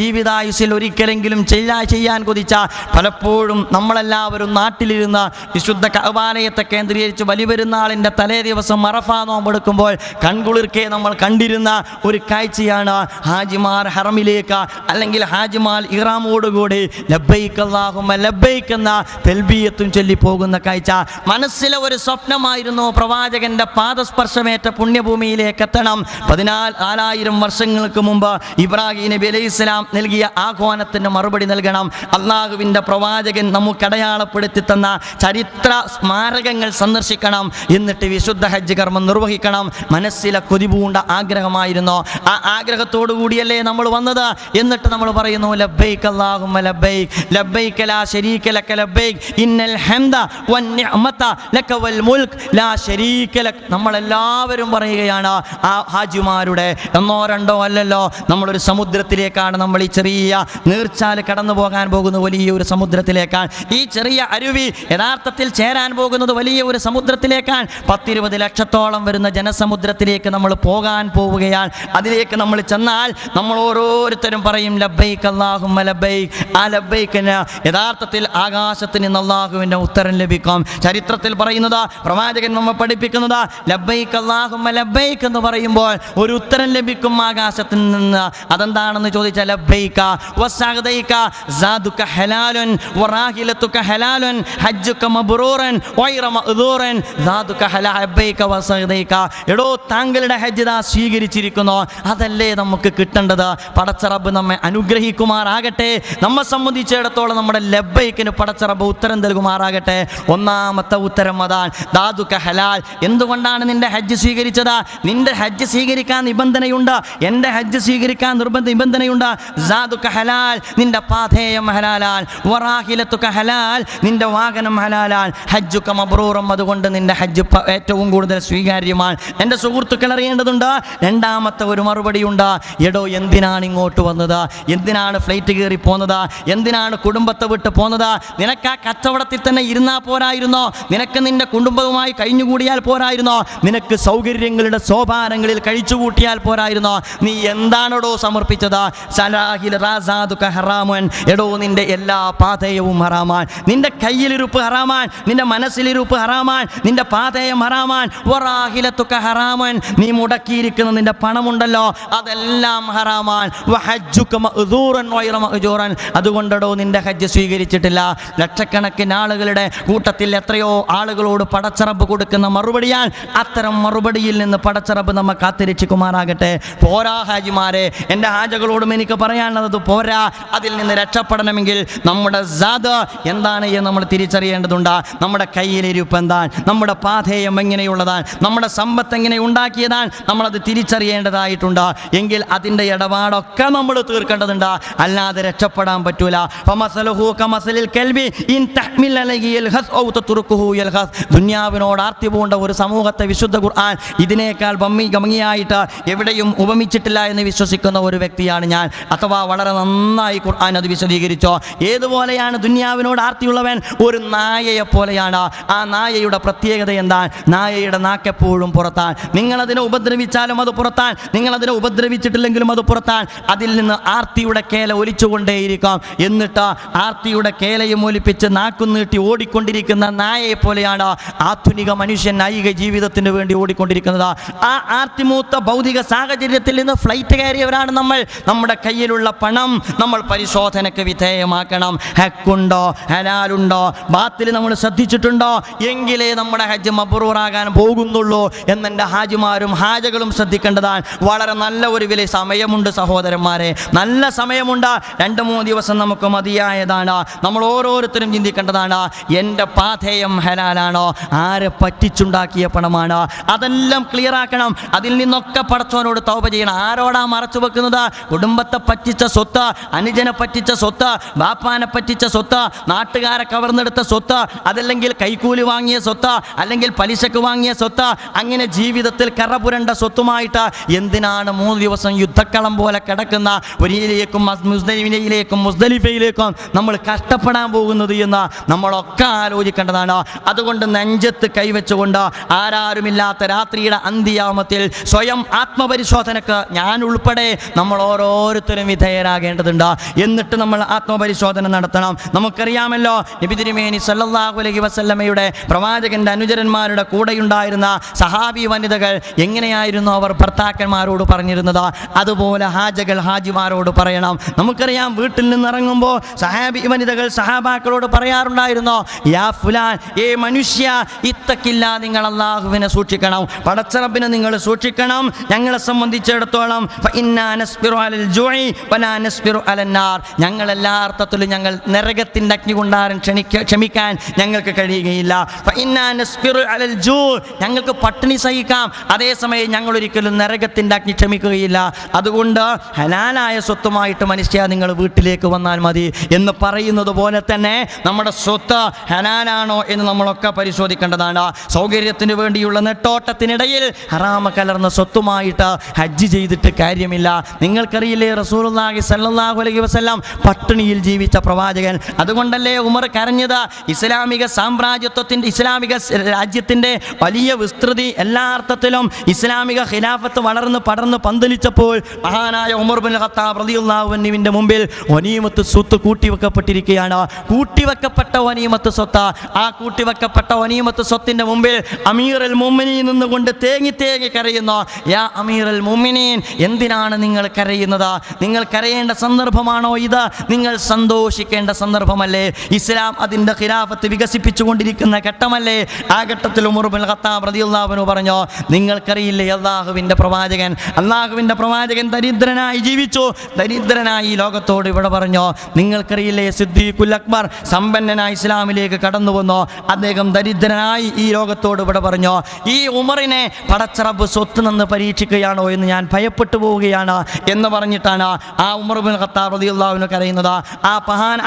ജീവിതായുസിൽ ഒരിക്കലെങ്കിലും ചെയ്യാൻ കൊതിച്ച, പലപ്പോഴും നമ്മളെല്ലാവരും നാട്ടിലിരുന്ന് വിശുദ്ധ കഅബാലയത്തെ കേന്ദ്രീകരിച്ച് വലിയപെരുന്നാളിൻ്റെ തലേ ദിവസം അറഫ നോമ്പെടുക്കുമ്പോൾ കൺകുളിർക്കെ നമ്മൾ കണ്ടിരുന്ന ഒരു കാഴ്ചയാണ്. ഹാജിമാർ ഹറമിലേക്ക്, അല്ലെങ്കിൽ ഹാജിമാർ ഇഹ്റാമോടുകൂടി ലബ്ബൈക് അല്ലാഹുമ്മ ലബ്ബൈക് എന്ന തൽബിയ തൽബിയത്തും ചൊല്ലിപ്പോകുന്ന കാഴ്ച. മനസ്സിലെ ഒരു സ്വപ്നമായിരുന്നു പ്രവാചകന്റെ പാദസ്പർശമേറ്റ പുണ്യഭൂമിയിലേക്ക് എത്തണം. 14,000 വർഷങ്ങൾക്ക് മുമ്പ് ഇബ്രാഹിം നബി അലൈഹി ഇസ്ലാം നൽകിയ ആഹ്വാനത്തിന് മറുപടി നൽകണം. അള്ളാഹുവിൻ്റെ പ്രവാചകൻ നമുക്ക് അടയാളപ്പെടുത്തി തന്ന ചരിത്ര സ്മാരകങ്ങൾ സന്ദർശിക്കണം. എന്നിട്ട് വിശുദ്ധ ഹജ്ജ് കർമ്മം നിർവഹിക്കണം. മനസ്സിലെ കൊതിപൂണ്ട ആഗ്രഹമായിരുന്നു. ആ ആഗ്രഹത്തോടു കൂടിയല്ലേ നമ്മൾ വന്നത്. എന്നിട്ട് നമ്മൾ പറയുന്നു ലബ്ബൈക് അല്ലാഹുമ്മ ലബ്ബൈക് ലബ്ബൈക ലാ ശരീക ലക ലബ്ബൈക് ഇന്നൽ ഹംദ വന്നിഅമത ലക വൽ മുൽക്ക് ലാ ശരീക ലക്. നമ്മളെല്ലാവരും പറയുകയാണ് ആ ഹാജിമാരുടെ ഒന്നോ രണ്ടോ അല്ലല്ലോ, നമ്മളൊരു സമുദ്രത്തിലേക്കാണ് നമ്മൾ ഈ ചെറിയ നീർച്ചാൽ കടന്നു പോകാൻ പോകുന്ന വലിയൊരു സമുദ്രത്തിലേക്കാണ്. ഈ ചെറിയ അരുവി യഥാർത്ഥത്തിൽ ചേരാൻ പോകുന്നത് വലിയ ഒരു സമുദ്രത്തിലേക്കാണ്. 10-20 ലക്ഷത്തോളം വരുന്ന ജനസമുദ്രത്തിലേക്ക് നമ്മൾ പോകാൻ പോവുകയാണ്. അതിലേക്ക് നമ്മൾ ചെന്നാൽ നമ്മൾ ഓരോരുത്തരും പറയും ലബ്ബൈക് അല്ലാഹുമ്മ ലബ്ബൈക്. ആ ലബ്ബൈക്കിന് യഥാർത്ഥത്തിൽ ആകാശത്ത് നിന്ന് അള്ളാഹുവിൻ്റെ ഉത്തരം ലഭിക്കും. ചരിത്രത്തിൽ പറയുന്നത്, പ്രവാചകൻ നമ്മെ പഠിപ്പിക്കുന്നത്, ലബ്ബൈക് അല്ലാഹുമ്മ ലബ്ബൈക് എന്ന് പറയുമ്പോൾ ഒരു ഉത്തരം ലഭിക്കും ആകാശത്തിൽ നിന്ന്. അതെന്താണെന്ന് ചോദിച്ചാൽ ലബ്ബൈക വസഅദൈക സാദുക ഹലാലുൻ വറാഹിലതുക ഹലാലുൻ ഹജ്ജുക മബ്റൂറൻ വൈറ മഅ്ദൂറൻ സാദുക ഹലാ ലബ്ബൈക വസഅദൈക. എടോ, താങ്കളുടെ ഹജ്ജ് ദാ സ്വീകരിച്ചിരിക്കുന്നു. അതല്ലേ നമുക്ക് കിട്ടേണ്ടത്. പടച്ച റബ്ബ് നമ്മെ അനുഗ്രഹിക്കുമാറാകട്ടെ. നമ്മെ സംബന്ധിച്ചിടത്തോളം നമ്മുടെ ലബ്ബൈക്കിന് പടച്ച റബ്ബ് ഉത്തരം നൽകുമാറാകട്ടെ. ഒന്നാമത്തെ ഉത്തരം അതാണ്, ദാദുക ഹലാൽ. എന്തുകൊണ്ടാണ് നിന്റെ ഹജ്ജ് സ്വീകരിച്ചത്? നിന്റെ ഹജ്ജ് സ്വീകരിക്കാൻ നിബന്ധനയുണ്ട്, എൻ്റെ ഹജ്ജ് സ്വീകരിക്കാൻ നിബന്ധനയുണ്ട്. സാദുക ഹലാൽ, നിന്റെ പാഥേയം ഹലാലാൽ. വറാഹിലതുക ഹലാൽ, നിന്റെ വാഹനം ഹലാലാൽ. ഹജ്ജുക മബ്റൂറൻ, അതുകൊണ്ട് നിന്റെ ഹജ്ജ് ഏറ്റവും കൂടുതൽ സ്വീകാര്യമാണ്. എൻ്റെ സുഹൃത്തുക്കൾ അറിയേണ്ടതുണ്ട്. രണ്ടാമത്തെ ഒരു മറുപടിയുണ്ട്. എടോ, എന്തിനാണ് ഇങ്ങോട്ട് വന്നത്? എന്തിനാണ് ഫ്ലൈറ്റ് കയറി പോകുന്നത്? എന്തിനാണ് കുടുംബത്തെ വിട്ട് പോകുന്നത്? നിനക്ക് ആ കച്ചവടത്തിൽ തന്നെ ഇരുന്നാൽ പോരായിരുന്നോ? നിനക്ക് നിന്റെ കുടുംബവുമായി കഴിഞ്ഞുകൂടിയാൽ പോരായിരുന്നോ? നിനക്ക് സൗകര്യങ്ങളുടെ സോപാനങ്ങളിൽ കഴിച്ചുകൂട്ടിയാൽ പോരായിരുന്നോ? നീ എന്താണോ സമർപ്പിച്ചത്? സലാഹിൽ റാസാദുക ഹറാമൻ. എടോ, നിന്റെ എല്ലാ പാഥേയവും ഹറാമാൻ. നിന്റെ കയ്യിലിരുപ്പ് ഹറാമാൻ, നിന്റെ മനസ്സിലിരുപ്പ് ഹറാമാൻ, നിന്റെ പാഥേയം ഹറാമാൻ. വറാഹിലതുക ഹറാമൻ, നീ മുടക്കിയിരിക്കുന്ന നിന്റെ പണമുണ്ടല്ലോ അതെല്ലാം ഹറാമാൻ. വഹജ്ജുക മഅ്ദൂറൻ വൈറ മഅ്ജൂറൻ, അതുകൊണ്ടോ നിന്റെ ഹജ്ജ് സ്വീകരിച്ചിട്ടില്ല. ലക്ഷക്കണക്കിന് ആളുകളുടെ കൂട്ടത്തിൽ എത്രയോ ആളുകളോട് പടച്ചറബ് കൊടുക്കുന്ന മറുപടിയാൽ. അത്തരം മറുപടിയിൽ നിന്ന് പടച്ചറബ് നമ്മെ കാത്തിരക്ഷിക്കുമാറാകട്ടെ. പോരാ ഹാജിമാരെ, എൻ്റെ ഹാജകളോടും എനിക്ക് പറയാനുള്ളത് പോരാ. അതിൽ നിന്ന് രക്ഷപ്പെടണമെങ്കിൽ നമ്മുടെ സാദ് എന്താണ് എന്ന് നമ്മൾ തിരിച്ചറിയേണ്ടതുണ്ട്. നമ്മുടെ കയ്യിലിരിപ്പ് എന്താണ്, നമ്മുടെ പാഥേയം എങ്ങനെയുള്ളതാണ്, നമ്മുടെ സമ്പത്ത് എങ്ങനെ ഉണ്ടാക്കിയതാണ്, നമ്മളത് തിരിച്ചറിയേണ്ടതായിട്ടുണ്ട്. എങ്കിൽ അതിൻ്റെ ഇടപാടൊക്കെ നമ്മൾ തീർക്കേണ്ടതുണ്ട്. അല്ലാതെ രക്ഷപ്പെടാൻ പറ്റൂല. ദുനിയാവിനോട് ആർത്തി പൂണ്ട ഒരു സമൂഹത്തെ വിശുദ്ധ ഖുർആൻ ഇതിനേക്കാൾ ഭംഗിയായിട്ട് എവിടെയും ഉപമിച്ചിട്ടില്ല എന്ന് വിശ്വസിക്കുന്ന ഒരു വ്യക്തിയാണ് ഞാൻ. അഥവാ വളരെ നന്നായി ഖുർആൻ അത് വിശദീകരിച്ചോ. ഏതുപോലെയാണ് ദുനിയാവിനോട് ആർത്തിയുള്ളവൻ? ഒരു നായയെ പോലെയാണ്. ആ നായയുടെ പ്രത്യേകത എന്താണ്? നായയുടെ നാക്കെപ്പോഴും പുറത്താണ്. നിങ്ങളതിനെ ഉപദ്രവിച്ചാലും അത് പുറത്താണ്, നിങ്ങളതിനെ ഉപദ്രവിച്ചിട്ടില്ലെങ്കിലും അത് പുറത്താണ്. അതിൽ നിന്ന് ആർത്തിയുടെ കേല ഒലിച്ചുകൊണ്ടേയിരിക്കാം. എന്നിട്ട് ആർത്തിയുടെ കേലയും ഒലിപ്പിച്ച് നാക്കും നീട്ടി ഓടിക്കൊണ്ടിരിക്കുന്ന നായയെ പോലെയാണ് ആധുനിക മനുഷ്യൻ ഐഹിക ജീവിതത്തിന് വേണ്ടി ഓടിക്കൊണ്ടിരിക്കുന്നത്. ആ ആർത്തിമൂത്ത ഭൗതിക സാഹചര്യത്തിൽ നിന്ന് ഫ്ലൈറ്റ് കയറിയവരാണ് നമ്മൾ. നമ്മുടെ കയ്യിലുള്ള പണം നമ്മൾ പരിശോധനയ്ക്ക് വിധേയമാക്കണം. ഹക്കുണ്ടോ, ഹലാലുണ്ടോ, ബാത്തിൽ നമ്മൾ ശ്രദ്ധിച്ചിട്ടുണ്ടോ? എങ്കിലേ നമ്മുടെ ഹജ്ജ് മബ്റൂറാകാൻ പോകുന്നുള്ളൂ എന്നെൻ്റെ ഹാജിമാരും ഹാജകളും ശ്രദ്ധിക്കേണ്ടതാണ്. വളരെ നല്ല ഒരു വില സമയമുണ്ട് സഹോദരന്മാരെ, നല്ല സമയമുണ്ട്. 2-3 ദിവസം നമുക്ക് മതിയായതാണ്. നമ്മൾ ഓരോരുത്തരും ചിന്തിക്കേണ്ടതാണ്, എൻ്റെ പാഥേയം ഹലാലാണോ, ആരെ പറ്റിച്ചുണ്ടാക്കിയ പണമാണ്, അതെല്ലാം ക്ലിയർ ആക്കണം. അതിൽ നിന്നൊക്കെ പടച്ചവനോട് തൗബ ചെയ്യണം. ആരോടാ മറച്ചു വെക്കുന്നത്? കുടുംബത്തെ പറ്റിച്ച സ്വത്ത്, അനുജനെ പറ്റിച്ച സ്വത്ത്, ബാപ്പാനെ പറ്റിച്ച സ്വത്ത്, നാട്ടുകാരെ കവർന്നെടുത്ത സ്വത്ത്, അതല്ലെങ്കിൽ കൈക്കൂലി വാങ്ങിയ സ്വത്ത്, അല്ലെങ്കിൽ പലിശക്ക് വാങ്ങിയ സ്വത്ത്, അങ്ങനെ ജീവിതത്തിൽ കറപുരണ്ട സ്വത്തുമായിട്ട് എന്തിനാണ് 3 ദിവസം യുദ്ധക്കളം പോലെ കിടക്കുന്ന ഒരിയിലേക്കും മുസ്ദലിഫയിലേക്കും നമ്മൾ കഷ്ടപ്പെടാൻ പോകുന്നത് എന്ന് നമ്മളൊക്കെ ആലോചിക്കേണ്ടതാണ്. അതുകൊണ്ട് നെഞ്ചത്ത് കൈവച്ചുകൊണ്ട് ആരാരുമില്ലാത്ത രാത്രിയുടെ അന്ത്യയാമത്തിൽ സ്വയം ആത്മപരിശോധനക്ക് ഞാൻ ഉൾപ്പെടെ നമ്മൾ ഓരോരുത്തരും വിധേയരാകേണ്ടതുണ്ട്. എന്നിട്ട് നമ്മൾ ആത്മപരിശോധന നടത്തണം. നമുക്കറിയാമല്ലോ, നബി തിരുമേനി സല്ലല്ലാഹു അലൈഹി വസല്ലമയുടെ പ്രവാചകന്റെ അനുചരന്മാരുടെ കൂടെയുണ്ടായിരുന്ന സഹാബി വനിതകൾ എങ്ങനെയായിരുന്നു അവർ ഭർത്താക്കന്മാരോട് പറഞ്ഞിരുന്നത്? അതുപോലെ ഹാജകൾ ഹാജിമാരോട് പറയണം. നമുക്കറിയാം, വീട്ടിൽ നിന്ന് ഇറങ്ങുമ്പോൾ സഹാബി വനിതകൾ സഹാബാക്കളോട് പറയാറുണ്ട്, പറയാറുണ്ടായിരുന്നു, യാ ഫുലാൻ, ഏ മനുഷ്യ, ഇത്തക്കില്ല, നിങ്ങൾ അള്ളാഹുവിനെ സൂക്ഷിക്കണം, പടച്ചറബിനെ നിങ്ങൾ സൂക്ഷിക്കണം. ഞങ്ങളെ സംബന്ധിച്ചിടത്തോളം ഞങ്ങൾ എല്ലാ അർത്ഥത്തിലും ഞങ്ങൾ നരകത്തിൻ്റെ അഗ്നി കൊണ്ടാരും ക്ഷമിക്കാൻ ഞങ്ങൾക്ക് കഴിയുകയില്ല. ഞങ്ങൾക്ക് പട്ടിണി സഹിക്കാം, അതേസമയം ഞങ്ങൾ ഒരിക്കലും നരകത്തിൻ്റെ അഗ്നി ക്ഷമിക്കുകയില്ല. അതുകൊണ്ട് ഹലാലായ സ്വത്തുമായിട്ട് മനുഷ്യ നിങ്ങൾ വീട്ടിലേക്ക് വന്നാൽ മതി എന്ന് പറയുന്നത് പോലെ തന്നെ നമ്മുടെ സ്വത്ത് ഹലാലാണോ എന്ന് നമ്മളൊക്കെ പരിശോധിക്കേണ്ടതാണ്. സൗകര്യത്തിന് വേണ്ടിയുള്ള നെട്ടോട്ടത്തിനിടയിൽ ഹറാമ കലർന്ന സ്വത്തുമായിട്ട് ഹജ്ജ് ചെയ്തിട്ട് കാര്യമില്ല. നിങ്ങൾക്കറിയില്ലേ, റസൂലുള്ളാഹി സ്വല്ലല്ലാഹു അലൈഹി വസല്ലം പട്ടിണിയിൽ ജീവിച്ച പ്രവാചകൻ. അതുകൊണ്ടല്ലേ ഉമർ കരഞ്ഞത്? ഇസ്ലാമിക സാമ്രാജ്യത്വത്തിൻ്റെ, ഇസ്ലാമിക രാജ്യത്തിൻ്റെ വലിയ വിസ്തൃതി, എല്ലാ അർത്ഥത്തിലും ഇസ്ലാമിക ഖിലാഫത്ത് വളർന്ന് പടർന്ന് പന്തലിച്ചപ്പോൾ മഹാനായ ഉമർ ബിൻ ഖത്താബ് റളിയല്ലാഹു അൻഹുവിൻ്റെ മുമ്പിൽ വനീമത്ത് സ്വത്ത് കൂട്ടിവെക്കപ്പെട്ടിരിക്കുകയാണ്. കൂട്ടിവെക്കപ്പെട്ട വനീമത്ത് സ്വത്ത്, ആ കൂട്ടിവെക്കപ്പെട്ട വനീമത്ത് സ്വത്തിൻ്റെ മുമ്പിൽ അമീറുൽ മുഅ്മിനീൻ നിന്നുകൊണ്ട് തേങ്ങി തേങ്ങി കരയുന്നു. യാ അമീറുൽ മുഅ്മിനീൻ, എന്തിനാണ് നിങ്ങൾ കരയുന്നത്? നിങ്ങൾ കരയേണ്ട സന്ദർഭമാണോ ഇത്? നിങ്ങൾ സന്തോഷിക്കേണ്ട സന്ദർഭമല്ലേ? ഇസ്ലാം അതിൻ്റെ ഖിലാഫത്ത് വികസിപ്പിച്ചുകൊണ്ടിരിക്കുന്ന ഘട്ടമല്ലേ? ആ ഘട്ടത്തിൽ ഉമർ ബിൻ ഖത്താബ് റളിയല്ലാഹു അൻഹു പറഞ്ഞു, നിങ്ങൾക്കറിയില്ലേ, അള്ളാഹുവിൻ്റെ പ്രവാചകൻ ദരിദ്രനായി ജീവിച്ചു, ദരിദ്രനായി ഈ ലോകത്തോട് ഇവിടെ പറഞ്ഞു. നിങ്ങൾക്കറിയില്ലേ, സിദ്ദീഖുൽ അക്ബർ സമ്പന്നനായി ഇസ്ലാമിലേക്ക് കടന്നു വന്നു, അദ്ദേഹം ദരിദ്രനായി ഈ ലോകത്തോട് ഇവിടെ പറഞ്ഞു. ഈ ഉമറിനെ പടച്ചറബ് സ്വത്ത് നിന്ന് പരീക്ഷിക്കുകയാണോ എന്ന് ഞാൻ ഭയപ്പെട്ടു പോവുകയാണ് എന്ന് പറഞ്ഞിട്ടാണ് ആ ഉമർ ബിൻ ഖത്താബ് റളിയല്ലാഹു അൻഹു കരയുന്നത്.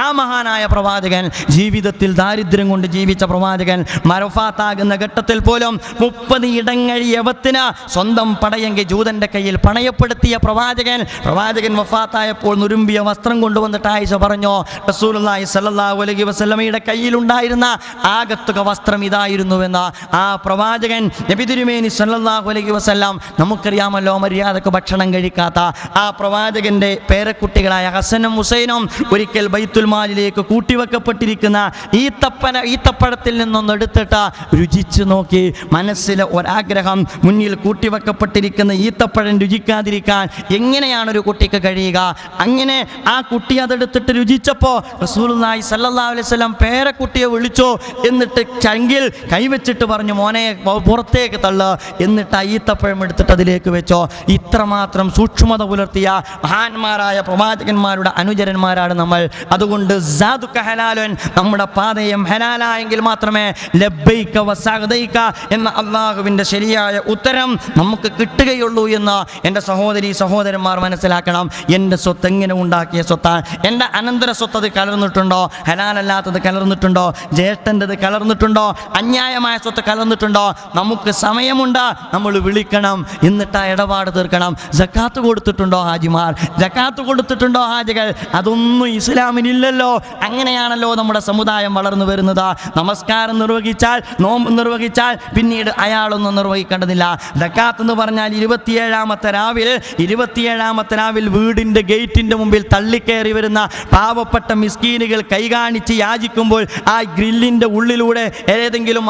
ആ മഹാനായ പ്രവാചകൻ, ജീവിതത്തിൽ ദാരിദ്ര്യം കൊണ്ട് ജീവിച്ച പ്രവാചകൻ, മറഫാത്താകുന്ന ഘട്ടത്തിൽ പോലും 30 ഇടങ്ങഴി യവത്തിന് സ്വന്തം പടയെങ്കി ജൂതന്റെ കയ്യിൽ പണയപ്പെടുത്തിയ പ്രവാചകൻ വഫാത്തായപ്പോൾ നുരുമ്പിയ വസ്ത്രം കൊണ്ടുവന്നിട്ട് ആയിഷ പറഞ്ഞു, റസൂലുള്ളാഹി സ്വല്ലല്ലാഹു അലൈഹി വസല്ലമയുടെ കയ്യിലുണ്ടായിരുന്ന ആകത്തുക വസ്ത്രം ഇതായിരുന്നുവെന്ന്. ആ പ്രവാചകൻ നബി തിരുമേനി സ്വല്ലല്ലാഹു അലൈഹി വസല്ലം, നമുക്കറിയാമല്ലോ, മര്യാദക്ക് ഭക്ഷണം കഴിക്കാത്ത ആ പ്രവാചകന്റെ പേരക്കുട്ടികളായ ഹസനും ഹുസൈനും ഒരിക്കൽ ബൈത്തുൽ മാലിലേക്ക് കൂട്ടിവെക്കപ്പെട്ടിരിക്കുന്ന ഈത്തപ്പഴത്തിൽ നിന്നൊന്ന് എടുത്തിട്ട് രുചിച്ചു നോക്കി. മനസ്സിലെ ഒരാഗ്രഹം, മുന്നിൽ കൂട്ടിവെക്കപ്പെട്ടിരിക്കുന്ന ഈത്തപ്പഴം രുചിക്കാതിരിക്കാൻ എങ്ങനെയാണൊരു കുട്ടിക്ക് കഴിയുക? അങ്ങനെ ആ കുട്ടി അതെടുത്തിട്ട് രുചിച്ചപ്പോൾ റസൂലുള്ളാഹി സ്വല്ലല്ലാഹു അലൈഹി വസല്ലം പേരക്കുട്ടിയെ വിളിച്ചു. എന്നിട്ട് ചങ്കിൽ കൈവച്ചിട്ട് പറഞ്ഞു, മോനെ പുറത്തേക്ക് തള്ളു. എന്നിട്ട് ഈത്തപ്പഴം എടുത്തിട്ട് അതിലേക്ക് വെച്ചോ. ഇത്രമാത്രം സൂക്ഷ്മത പുലർത്തിയ മഹാന്മാരായ പ്രവാചകന്മാരുടെ അനുചരന്മാരാണ് നമ്മൾ. അതുകൊണ്ട് സാദുക ഹലാലുൻ, നമ്മുടെ പാതയം ഹലാലായെങ്കിൽ മാത്രമേ ലബ്ബൈക വസഅദൈക എന്ന അള്ളാഹുവിൻ്റെ ശരിയായ ഉത്തരം നമുക്ക് കിട്ടുകയുള്ളൂ എന്ന് എൻ്റെ സഹോദരന്മാർ മനസ്സിലാക്കണം. എൻ്റെ സ്വത്ത് എങ്ങനെ ഉണ്ടാക്കിയ സ്വത്താണ്? എൻ്റെ അനന്തര സ്വത്ത് അത് കലർന്നിട്ടുണ്ടോ? ഹലാലല്ലാത്തത് കലർന്നിട്ടുണ്ടോ? ജ്യേഷ്ഠൻ്റെത് കലർന്നിട്ടുണ്ടോ? അന്യായമായ സ്വത്ത് കലർന്നിട്ടുണ്ടോ? നമുക്ക് സമയമുണ്ട്, നമ്മൾ വിളിക്കണം, എന്നിട്ട് ആ ഇടപാട് തീർക്കണം. സക്കാത്ത് കൊടുത്തിട്ടുണ്ടോ ഹാജിമാർ? സക്കാത്ത് കൊടുത്തിട്ടുണ്ടോ ഹാജികൾ? അതൊന്നും ഇസ്ലാമിനില്ലല്ലോ. അങ്ങനെയാണല്ലോ നമ്മുടെ സമുദായം വളർന്നു വരുന്നത്. നമസ്കാരം നിർവഹിച്ചാൽ, നോമ്പ് നിർവഹിച്ചാൽ പിന്നീട് അയാളൊന്നും നിർവഹിക്കേണ്ടതില്ല. സക്കാത്ത് എന്ന് പറഞ്ഞാൽ 27ാമത്തെ രാവിൽ വീടിൻ്റെ ഗേറ്റിൻ്റെ മുമ്പിൽ തള്ളിക്കയറി വരുന്ന പാവപ്പെട്ട മിസ്കീനുകൾ കൈകാണിച്ച് യാചിക്കുമ്പോൾ ആ ഗ്രില്ലിൻ്റെ ഉള്ളിലൂടെ ഏതെങ്കിലും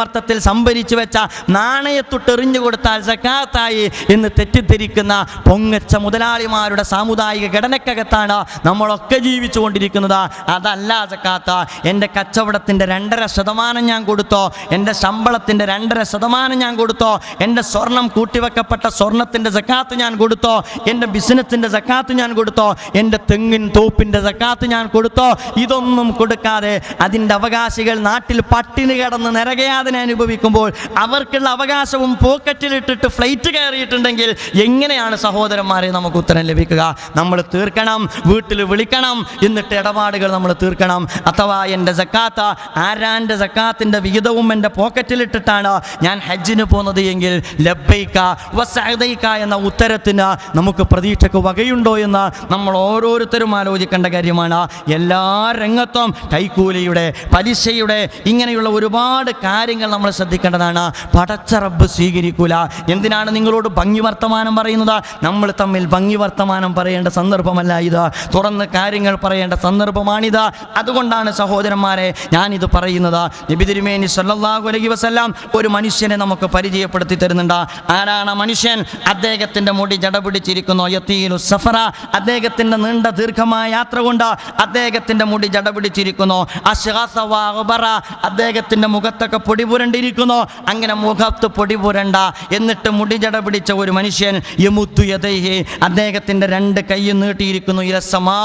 അർത്ഥത്തിൽ സംഭരിച്ചു വെച്ച നാണയത്തൊട്ടെറിഞ്ഞു കൊടുത്താൽ സക്കാത്തായി എന്ന് തെറ്റിദ്ധരിക്കുന്ന പൊങ്ങച്ച മുതലാളിമാരുടെ സാമുദായിക ഘടനക്കകത്താണ് നമ്മളൊക്കെ ജീവിച്ചു കൊണ്ടിരിക്കുന്നത്. അതല്ല സക്കാത്ത്. എൻ്റെ കച്ചവടത്തിൻ്റെ 2.5% ഞാൻ കൊടുത്തോ, എൻ്റെ ശമ്പളത്തിൻ്റെ 2.5% ഞാൻ കൊടുത്തോ, എൻ്റെ സ്വർണം കൂട്ടിവെക്കപ്പെട്ട സ്വർണത്തിൻ്റെ സക്കാത്ത് ഞാൻ കൊടുത്തോ, എൻ്റെ ബിസിനസ്സിൻ്റെ സക്കാത്ത് ഞാൻ കൊടുത്തോ, എൻ്റെ തെങ്ങിൻ തോപ്പിൻ്റെ സക്കാത്ത് ഞാൻ കൊടുത്തോ? ഇതൊന്നും കൊടുക്കാതെ അതിൻ്റെ അവകാശികൾ നാട്ടിൽ പട്ടിണി കിടന്ന് നരകയാതന അനുഭവിക്കുമ്പോൾ അവർക്കുള്ള അവകാശവും പോക്കറ്റിലിട്ടിട്ട് ഫ്ലൈറ്റ് കയറിയിട്ടുണ്ടെങ്കിൽ എങ്ങനെയാണ് സഹോദരന്മാരെ നമുക്ക് ഉത്തരം ലഭിക്കുക? നമ്മൾ തീർക്കണം, വീട്ടിൽ വിളിക്കണം, എന്നിട്ട് ഇടപാടുകൾ നമ്മൾ തീർക്കണം. അഥവാ എൻ്റെ സക്കാത്ത്, ആരാൻ്റെ സക്കാത്തിൻ്റെ വിഹിതവും എൻ്റെ പോക്കറ്റിലിട്ടിട്ടാണ് ഞാൻ ഹജ്ജിന് പോകുന്നത് എങ്കിൽ ലബ്ബൈക വസഅദൈക എന്ന ഉത്തരത്തിന് നമുക്ക് പ്രതീക്ഷയ്ക്ക് വകയുണ്ടോ എന്ന് നമ്മൾ ഓരോരുത്തരും ആലോചിക്കേണ്ട കാര്യമാണ്. എല്ലാ രംഗത്തും കൈക്കൂലിയുടെ, പലിശയുടെ, ഇങ്ങനെയുള്ള ഒരുപാട് കാര്യങ്ങൾ നമ്മൾ ശ്രദ്ധിക്കേണ്ടതാണ്. പടച്ച റബ്ബ് സ്വീകരിക്കൂല. എന്തിനാണ് നിങ്ങളോട് ഭംഗി വർത്തമാനം പറയുന്നത്? നമ്മൾ തമ്മിൽ ഭംഗി വർത്തമാനം പറയേണ്ട സന്ദർഭമല്ല ഇത്, തുറന്ന് കാര്യങ്ങൾ പറയേണ്ട സന്ദർഭമാണിത്. അതുകൊണ്ടാണ് സഹോദരന്മാരെ ഞാനിത് പറയുന്നത്. നബി തിരുമേനി സ്വല്ലല്ലാഹു അലൈഹി വസല്ലം ഒരു മനുഷ്യനെ നമുക്ക് പരിചയപ്പെടുത്തി തരുന്നുണ്ട്. ആരാണ് മനുഷ്യൻ? അദ്ദേഹത്തിൻ്റെ മുടി ജട പിടിച്ചിരിക്കുന്നു. യതീലു സഫറ, അദ്ദേഹത്തിൻ്റെ നീണ്ട ദീർഘമായ യാത്ര കൊണ്ട് അദ്ദേഹത്തിൻ്റെ മുടി ജട പിടിച്ചിരിക്കുന്നു. പിടിച്ചിരിക്കുന്നു. അശ്ഗസ വഅഗ്ബറ, അദ്ദേഹത്തിൻ്റെ മുഖത്തൊക്കെ പൊടി പുരണ്ടിരിക്കുന്നു. അങ്ങനെ മുഖത്ത് പൊടി പുരണ്ട എന്നിട്ട് മുടിജട പിടിച്ച ഒരു മനുഷ്യൻ യമുത്തു യദൈഹി, അദ്ദേഹത്തിൻ്റെ രണ്ട് കൈയും നീട്ടിയിരിക്കുന്നു. ഇലസമാ,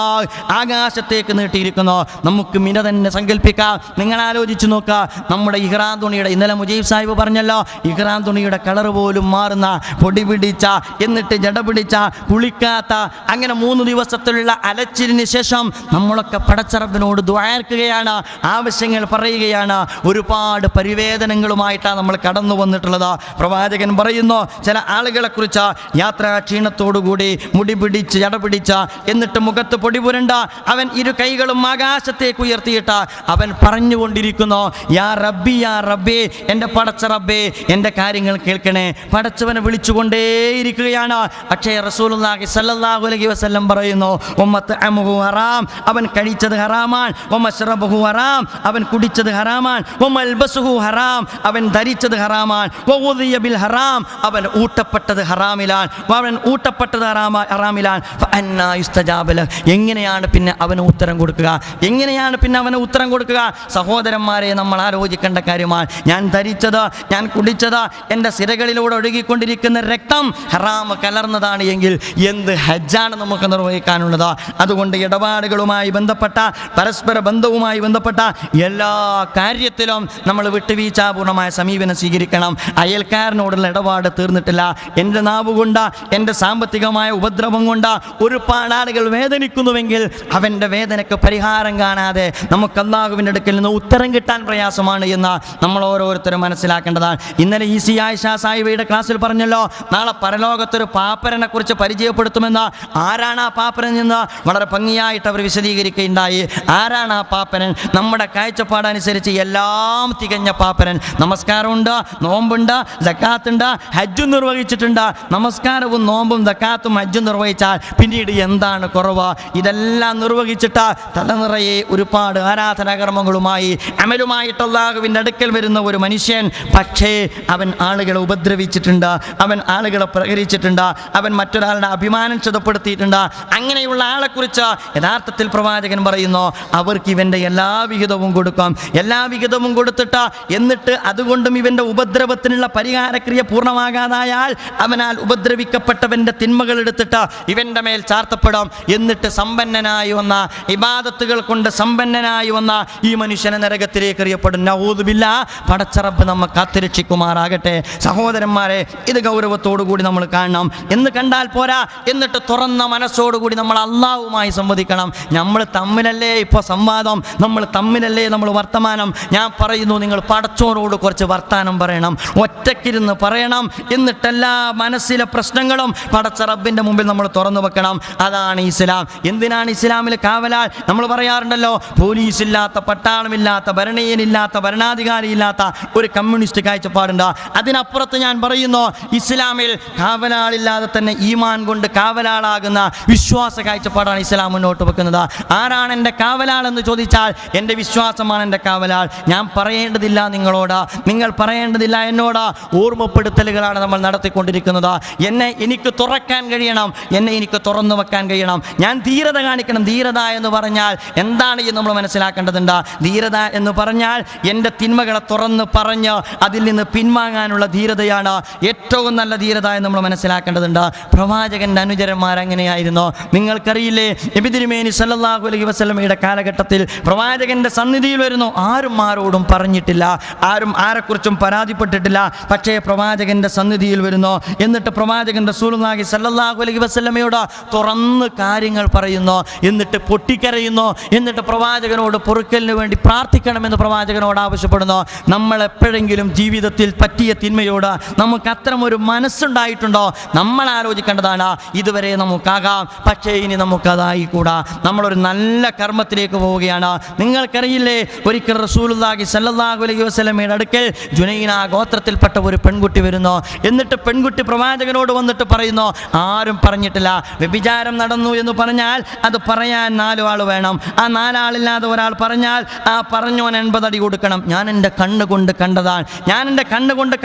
ആകാശത്തേക്ക് നീട്ടിയിരിക്കുന്നു. നമുക്ക് മിന തന്നെ സങ്കല്പിക്കാം. നിങ്ങൾ ആലോചിച്ച് നോക്കുക, നമ്മുടെ ഇഹ്റാം തുണിയുടെ, ഇന്നലെ മുജീബ് സാഹിബ് പറഞ്ഞല്ലോ, ഇഹ്റാം തുണിയുടെ കളർ പോലും മാറുന്ന, പൊടി പിടിച്ച, എന്നിട്ട് ജട പിടിച്ച, കുളിക്കാത്ത, അങ്ങനെ 3 ദിവസത്തിലുള്ള അലച്ചിലിന് ശേഷം നമ്മളൊക്കെ പടച്ചറബിനോട് ദുആർക്കുകയാണ്, ആവശ്യങ്ങൾ പറയുകയാണ്. ഒരുപാട് പരിവേദനങ്ങളുമായിട്ടാണ് നമ്മൾ കടന്നു വന്നിട്ടുള്ളത്. പ്രവാചകൻ പറയുന്നു, ചില ആളുകളെ കുറിച്ച് യാത്രാ ക്ഷീണത്തോടുകൂടി മുടി പിടിച്ച് ജട പിടിച്ച, എന്നിട്ട് മുഖത്ത് പൊടി പുരണ്ട, അവൻ ഇരു കൈകളും ആകാശത്തേക്ക് ഉയർത്തിയിട്ട് അവൻ പറഞ്ഞുകൊണ്ടിരിക്കുന്നു, യാ റബ്ബി യാ റബ്ബി, എൻ്റെ പടച്ച റബ്ബേ എൻ്റെ കാര്യങ്ങൾ കേൾക്കണേ. പടച്ചവനെ വിളിച്ചുകൊണ്ടേയിരിക്കുകയാണ്. പക്ഷേ റസൂലുള്ളാഹി സ്വല്ലല്ലാഹു അലൈഹി വസല്ലം പറയുന്നു, വമത്അമുഹു ഹറാം, അവൻ കഴിച്ചത് ഹറാമാണ്, വമശ്റബുഹു ഹറാം, അവൻ കുടിച്ചത് ഹറാമാണ്, വമൽബസുഹു ഹറാം, അവൻ ധരിച്ചത് ഹറാമാണ്, വഉദിയ ബിൽ ഹറാം, അവൻ ഊട്ടപ്പെട്ടത് ഹറാമിലാണ്, അവൻ ഊട്ടപ്പെട്ടത് ഹറാമിലാണ്. ഫഅന്നാ യുസ്തജാബ ലഹ്, എങ്ങനെയാണ് പിന്നെ അവന് ഉത്തരം കൊടുക്കുക? എങ്ങനെയാണ് പിന്നെ അവന് ഉത്തരം കൊടുക്കുക? സഹോദരന്മാരെ, നമ്മൾ ആലോചിക്കേണ്ട കാര്യമാണ്. ഞാൻ ധരിച്ചത്, ഞാൻ കുടിച്ചത്, എൻ്റെ സിരകളിലൂടെ ഒഴുകിക്കൊണ്ടിരിക്കുന്ന രക്തം ഹറാം കലർന്നതാണ് എങ്കിൽ എന്ത് ഹജ്ജാണ് നമുക്ക് നിർവഹിക്കാനുള്ളത്? അതുകൊണ്ട് ഇടപാടുകളുമായി ബന്ധപ്പെട്ട, പരസ്പര ബന്ധവുമായി ബന്ധപ്പെട്ട എല്ലാ കാര്യത്തിലും നമ്മൾ വിട്ടുവീഴ്ചാപൂർണമായ സമീപനം സ്വീകരിക്കണം. അയൽക്കാരനോടുള്ള ഇടപാട് തീർന്നിട്ടില്ല. എൻ്റെ നാവ് കൊണ്ട്, എൻ്റെ സാമ്പത്തികമായ ഉപദ്രവം കൊണ്ട് ഒരുപാട് ആളുകൾ വേദനിക്കുന്നുവെങ്കിൽ അവൻ്റെ വേദനയ്ക്ക് പരിഹാരം കാണാതെ നമുക്ക് അല്ലാഹുവിൻ്റെ അടുക്കൽ നിന്ന് ഉത്തരം കിട്ടാൻ പ്രയാസമാണ് എന്ന് നമ്മൾ ഓരോരുത്തരും മനസ്സിലാക്കേണ്ടതാണ്. ഇന്നലെ ഈസി ആയിഷ സാഹിബയുടെ ക്ലാസ്സിൽ പറഞ്ഞല്ലോ, നാളെ പരലോകത്തൊരു പാപ്പരനെ കുറിച്ച് പരിചയപ്പെടുത്തുമെന്ന്. ആരാണ് ആ പാപ്പരൻ എന്ന് വളരെ ഭംഗിയായിട്ട് അവർ വിശദീകരിക്കുകയുണ്ടായി. ആരാണ് ആ പാപ്പരൻ? നമ്മുടെ കാഴ്ചപ്പാടനുസരിച്ച് എല്ലാം തികഞ്ഞ പാപ്പരൻ. നമസ്കാരമുണ്ട്, നോമ്പുണ്ട്, സക്കാത്തുണ്ട്, ഹജ്ജും നിർവഹിച്ചിട്ടുണ്ട്. നമസ്കാരവും നോമ്പും സക്കാത്തും ഹജ്ജും നിർവഹിച്ചാൽ പിന്നീട് എന്താണ് കുറവ്? ഇതെല്ലാം നിർവഹിച്ചിട്ട് തലനിറയെ ഒരുപാട് ആരാധനാകർമ്മങ്ങളുമായി അമലുമായിട്ട് അല്ലാഹുവിൻ്റെ അടുക്കൽ വരുന്ന ഒരു മനുഷ്യൻ, പക്ഷേ അവൻ ആളുകളെ ഉപദ്രവിച്ചിട്ടുണ്ട്, അവൻ ആളുകളെ പ്രഹരിച്ചിട്ടുണ്ട്, അവൻ മറ്റൊരാളുടെ അഭിമാനം ക്ഷതപ്പെടുത്തിയിട്ടുണ്ട്. അങ്ങനെയുള്ള ആളെക്കുറിച്ച് യഥാർത്ഥത്തിൽ പ്രവാചകൻ പറയുന്നു, അവർക്ക് ഇവൻ്റെ എല്ലാ വിഹിതവും കൊടുക്കാം. എല്ലാ വിഹിതവും കൊടുത്തിട്ട് എന്നിട്ട് അതുകൊണ്ടും ഇവൻ്റെ ഉപദ്രവത്തിനുള്ള പരിഹാരക്രിയ പൂർണ്ണമാകാതായാൽ അവനാൽ ഉപദ്രവിക്കപ്പെട്ടവൻ്റെ തിന്മകൾ എടുത്തിട്ട് ഇവൻ്റെ മേൽ ചാർത്തപ്പെടും. എന്നിട്ട് സമ്പന്നനായി വന്ന, ഇബാദത്തുകൾ കൊണ്ട് സമ്പന്നനായി വന്ന ഈ മനുഷ്യനെ നരകത്തിലേക്ക് എറിയപ്പെടും. നഊദു ബില്ലാഹ്. പടച്ച റബ്ബ് നമ്മെ കാത്തിരക്ഷിക്കുമാറാകട്ടെ. സഹോദരന്മാരെ, ഇത് ഗൗരവത്തോടുകൂടി നമ്മൾ കാണണം. എന്ന് കണ്ടാൽ പോരാ, എന്നിട്ട് തുറന്ന മനസ്സോടുകൂടി നമ്മൾ അള്ളാഹുവുമായി സംവദിക്കണം. നമ്മൾ തമ്മിലല്ലേ ഇപ്പോൾ സംവാദം, നമ്മൾ തമ്മിലല്ലേ നമ്മൾ വർത്തമാനം. ഞാൻ പറയുന്നു, നിങ്ങൾ പടച്ചോനോട് കുറച്ച് വർത്താനം പറയണം, ഒറ്റക്കിരുന്ന് പറയണം. എന്നിട്ടെല്ലാ മനസ്സിലെ പ്രശ്നങ്ങളും പടച്ച റബ്ബിൻ്റെ മുമ്പിൽ നമ്മൾ തുറന്നു വെക്കണം. അതാണ് ഇസ്ലാം. എന്തിനാണ് ഇസ്ലാമിൽ കാവലാൽ? നമ്മൾ പറയാറുണ്ടല്ലോ, പോലീസില്ലാത്ത, പട്ടാളമില്ലാത്ത, ഭരണീയനില്ലാത്ത, ഭരണാധികാരിയില്ലാത്ത ഒരു കമ്മ്യൂണിസ്റ്റ് കാഴ്ചപ്പാടുണ്ട്. അതിനപ്പുറത്ത് ഞാൻ പറയുന്നു, ഇസ്ലാമിൽ കാവലാളില്ലാതെ തന്നെ ഈമാൻ കൊണ്ട് കാവലാളാകുന്ന വിശ്വാസ കാഴ്ചപ്പാടാണ് ഇസ്ലാം മുന്നോട്ട് വെക്കുന്നത്. ആരാണ് എൻ്റെ കാവലാൾ എന്ന് ചോദിച്ചാൽ, എൻ്റെ വിശ്വാസമാണ് എൻ്റെ കാവലാൾ. ഞാൻ പറയേണ്ടതില്ല നിങ്ങളോട്, നിങ്ങൾ പറയേണ്ടതില്ല എന്നോട്. ഓർമ്മപ്പെടുത്തലുകളാണ് നമ്മൾ നടത്തിക്കൊണ്ടിരിക്കുന്നത്. എനിക്ക് തുറക്കാൻ കഴിയണം, എനിക്ക് തുറന്നു വെക്കാൻ കഴിയണം. ഞാൻ ധീരത കാണിക്കണം. ധീരത എന്ന് പറഞ്ഞാൽ എന്താണ് എന്ന് നമ്മൾ മനസ്സിലാക്കേണ്ടതുണ്ട്. ധീരത എന്ന് പറഞ്ഞാൽ എൻ്റെ തിന്മകളെ തുറന്ന് പറഞ്ഞ് അതിൽ നിന്ന് പിൻവാങ്ങാനുള്ള ധീരതയാണ് ഏറ്റവും നല്ല ധീരത എന്ന് നമ്മൾ മനസ്സിലാക്കേണ്ടതുണ്ട്. പ്രവാചകൻ്റെ അനുചരന്മാരങ്ങനെയായിരുന്നു. നിങ്ങൾക്കറിയില്ലേ, നബി തിരുമേനി സല്ലല്ലാഹു അലൈഹി വസല്ലമയുടെ കാലഘട്ടത്തിൽ പ്രവാചകൻ്റെ സന്നിധിയിൽ വരുന്നു. ആരും ആരോടും പറഞ്ഞിട്ടില്ല, ആരും ആരെക്കുറിച്ചും പരാതിപ്പെട്ടിട്ടില്ല. പക്ഷേ പ്രവാചകൻ്റെ സന്നിധിയിൽ വരുന്നു. എന്നിട്ട് പ്രവാചകൻ റസൂലുള്ളാഹി സല്ലല്ലാഹു അലൈഹി വസല്ലമയോട് തുറന്ന് കാര്യങ്ങൾ പറയുന്നു. എന്നിട്ട് പൊട്ടിക്കരയുന്നു. എന്നിട്ട് പ്രവാചകനോട് പൊറുക്കലിന് വേണ്ടി പ്രാർത്ഥിക്കണമെന്ന് പ്രവാചകനോട് ആവശ്യപ്പെടുന്നു. നമ്മൾ എപ്പോഴെങ്കിലും ജീവിതത്തിൽ പറ്റിയ തിന്മയോട് നമുക്ക് അത്തരം ഒരു മനസ്സുണ്ടായിട്ടുണ്ടോ? നമ്മൾ ആലോചിക്കേണ്ടതാണ്. ഇതുവരെ നമുക്കാകാം, പക്ഷേ ഇനി നമുക്കതായിക്കൂടാ. നമ്മളൊരു നല്ല കർമ്മത്തിലേക്ക് പോവുകയാണ്. നിങ്ങൾക്കറിയില്ലേ, ഒരിക്കൽ റസൂലുള്ളാഹി സല്ലല്ലാഹു അലൈഹി വസല്ലമയുടെ അടുക്കൽ ജുനൈന ഗോത്രത്തിൽപ്പെട്ട ഒരു പെൺകുട്ടി വരുന്നു. എന്നിട്ട് പെൺകുട്ടി പ്രവാചകനോട് വന്നിട്ട് പറയുന്നു, ആരും പറഞ്ഞിട്ടില്ല. വ്യഭിചാരം നടന്നു എന്ന് പറഞ്ഞാൽ അത് പറയാൻ 4 ആൾ വേണം. ആ 4 ആളില്ലാതെ ഒരാൾ പറഞ്ഞാൽ ആ പറഞ്ഞോൻ 80 അടി കൊടുക്കണം. ഞാൻ എൻ്റെ കണ്ണുകൊണ്ട്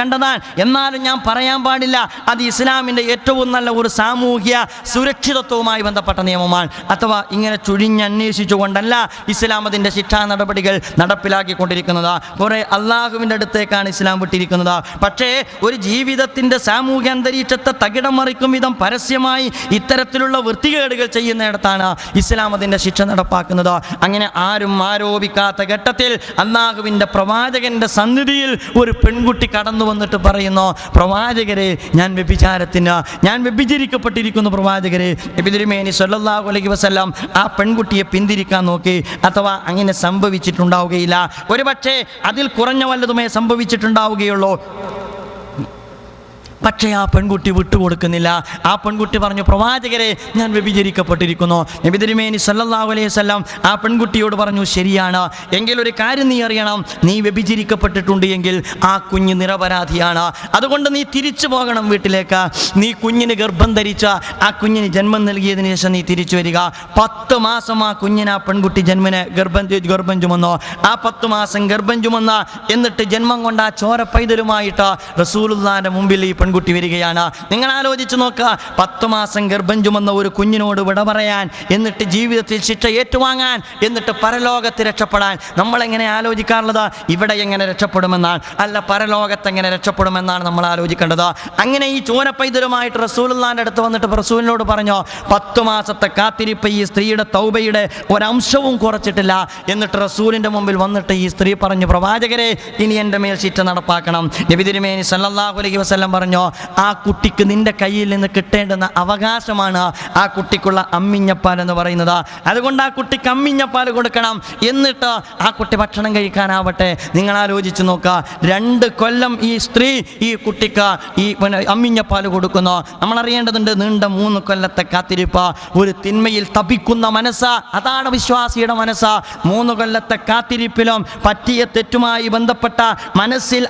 കണ്ടതാണ്, എന്നാലും ഞാൻ പറയാൻ പാടില്ല. അത് ഇസ്ലാമിൻ്റെ ഏറ്റവും നല്ല ഒരു സാമൂഹ്യ സുരക്ഷിതത്വവുമായി ബന്ധപ്പെട്ട നിയമമാണ്. അഥവാ ഇങ്ങനെ ചുഴിഞ്ഞന്വേഷിച്ചുകൊണ്ടല്ല, ഇസ്ലാം അതിൻ്റെ ശിക്ഷാ നടപടികൾ നടപ്പിലാക്കിക്കൊണ്ടിരിക്കുന്നത്. കുറേ അള്ളാഹുവിൻ്റെ അടുത്തേക്കാണ് ഇസ്ലാം വിട്ടിരിക്കുന്നത്. പക്ഷേ ഒരു ജീവിതത്തിൻ്റെ സാമൂഹ്യ അന്തരീക്ഷത്തെ തകിടം മറിക്കും വിധം പരസ്യമായി ഇത്തരത്തിലുള്ള വൃത്തികേടുകൾ ചെയ്യുന്നിടത്താണ് ഇസ്ലാം അതിൻ്റെ ശിക്ഷ നടപ്പാക്കുന്നത്. അങ്ങനെ ആരും ആരോപിക്കാത്ത ഘട്ടത്തിൽ അള്ളാഹുവിൻ്റെ പ്രവാചകൻ്റെ സന്നിധിയിൽ ഒരു പെൺകുട്ടി കടന്നു വന്നിട്ട് പറയുന്നു, പ്രവാചകരെ ഞാൻ വ്യഭിചരിക്കപ്പെട്ടിരിക്കുന്നു പ്രവാചകരെ. നബി തിരുമേനി സ്വല്ലല്ലാഹു അലൈഹി വസല്ലം ആ പെൺകുട്ടിയെ പിന്തിരിക്കാൻ നോക്കി. അഥവാ അങ്ങനെ സംഭവിച്ചിട്ടുണ്ടാവുകയില്ല, ഒരുപക്ഷെ അതിൽ കുറഞ്ഞ വല്ലതുമേ സംഭവിച്ചിട്ടുണ്ടാവുകയുള്ളൂ. പക്ഷേ ആ പെൺകുട്ടി വിട്ടുകൊടുക്കുന്നില്ല. ആ പെൺകുട്ടി പറഞ്ഞു, പ്രവാചകരെ ഞാൻ വ്യഭിചരിക്കപ്പെട്ടിരിക്കുന്നു. നബി തിരുമേനി സല്ലല്ലാഹു അലൈഹി വസല്ലം ആ പെൺകുട്ടിയോട് പറഞ്ഞു, ശരിയാണ്, എങ്കിലൊരു കാര്യം നീ അറിയണം, നീ വ്യഭിചരിക്കപ്പെട്ടിട്ടുണ്ട് എങ്കിൽ ആ കുഞ്ഞ് നിരപരാധിയാണ്. അതുകൊണ്ട് നീ തിരിച്ചു പോകണം വീട്ടിലേക്ക്. നീ കുഞ്ഞിന് ഗർഭം ധരിച്ച ആ കുഞ്ഞിന് ജന്മം നൽകിയതിനു ശേഷം നീ തിരിച്ചു വരിക. 10 മാസം ആ കുഞ്ഞിന് ആ പെൺകുട്ടി ഗർഭം ചുമന്നു. ആ 10 മാസം ഗർഭം ചുമന്ന എന്നിട്ട് ജന്മം കൊണ്ട ആ ചോര പൈതലുമായിട്ട് റസൂലുള്ളാഹിന്റെ മുമ്പിൽ ഈ പെൺകുട്ടി വരികയാണ്. നിങ്ങൾ ആലോചിച്ച് നോക്കുക, 10 മാസം ഗർഭം ചുമന്ന ഒരു കുഞ്ഞിനോട് വിട പറയാൻ, എന്നിട്ട് ജീവിതത്തിൽ ശിക്ഷ ഏറ്റുവാങ്ങാൻ, എന്നിട്ട് പരലോകത്ത് രക്ഷപ്പെടാൻ. നമ്മളെങ്ങനെ ആലോചിക്കാറുള്ളത്? ഇവിടെ എങ്ങനെ രക്ഷപ്പെടുമെന്നാണ്, അല്ല പരലോകത്ത് എങ്ങനെ രക്ഷപ്പെടുമെന്നാണ് നമ്മൾ ആലോചിക്കേണ്ടത്. അങ്ങനെ ഈ ചോര പൈതലുമായിട്ട് റസൂലുള്ളാഹിന്റെ അടുത്ത് വന്നിട്ട് റസൂലിനോട് പറഞ്ഞു, 10 മാസത്തെ കാത്തിരിപ്പ് ഈ സ്ത്രീയുടെ തൗബയുടെ ഒരംശവും കുറച്ചിട്ടില്ല. എന്നിട്ട് റസൂലിന്റെ മുമ്പിൽ വന്നിട്ട് ഈ സ്ത്രീ പറഞ്ഞു, പ്രവാചകരെ ഇനി എൻ്റെ മേൽ ശിക്ഷ നടപ്പാക്കണം. നബി തിരുമേനി സല്ലല്ലാഹു അലൈഹി വസല്ലം പറഞ്ഞു, ആ കുട്ടിക്ക് നിന്റെ കയ്യിൽ നിന്ന് കിട്ടേണ്ടുന്ന അവകാശമാണ് ആ കുട്ടിക്കുള്ള അമ്മിഞ്ഞപ്പാൽ എന്ന് പറയുന്നത്. അതുകൊണ്ട് ആ കുട്ടിക്ക് അമ്മിഞ്ഞപ്പാൽ കൊടുക്കണം. എന്നിട്ട് ആ കുട്ടി ഭക്ഷണം കഴിക്കാനാവട്ടെ. നിങ്ങൾ ആലോചിച്ച് നോക്കുക, 2 കൊല്ലം ഈ സ്ത്രീ ഈ കുട്ടിക്ക് ഈ അമ്മിഞ്ഞപ്പാൽ കൊടുക്കുന്നു. നമ്മൾ അറിയേണ്ടതുണ്ട്, നീണ്ട 3 കൊല്ലത്തെ കാത്തിരിപ്പ്, ഒരു തിന്മയിൽ തപിക്കുന്ന മനസ്സ്, അതാണ് വിശ്വാസിയുടെ മനസ്സ്. 3 കൊല്ലത്തെ കാത്തിരിപ്പിലും പറ്റിയ തെറ്റുമായി ബന്ധപ്പെട്ട മനസ്സിൽ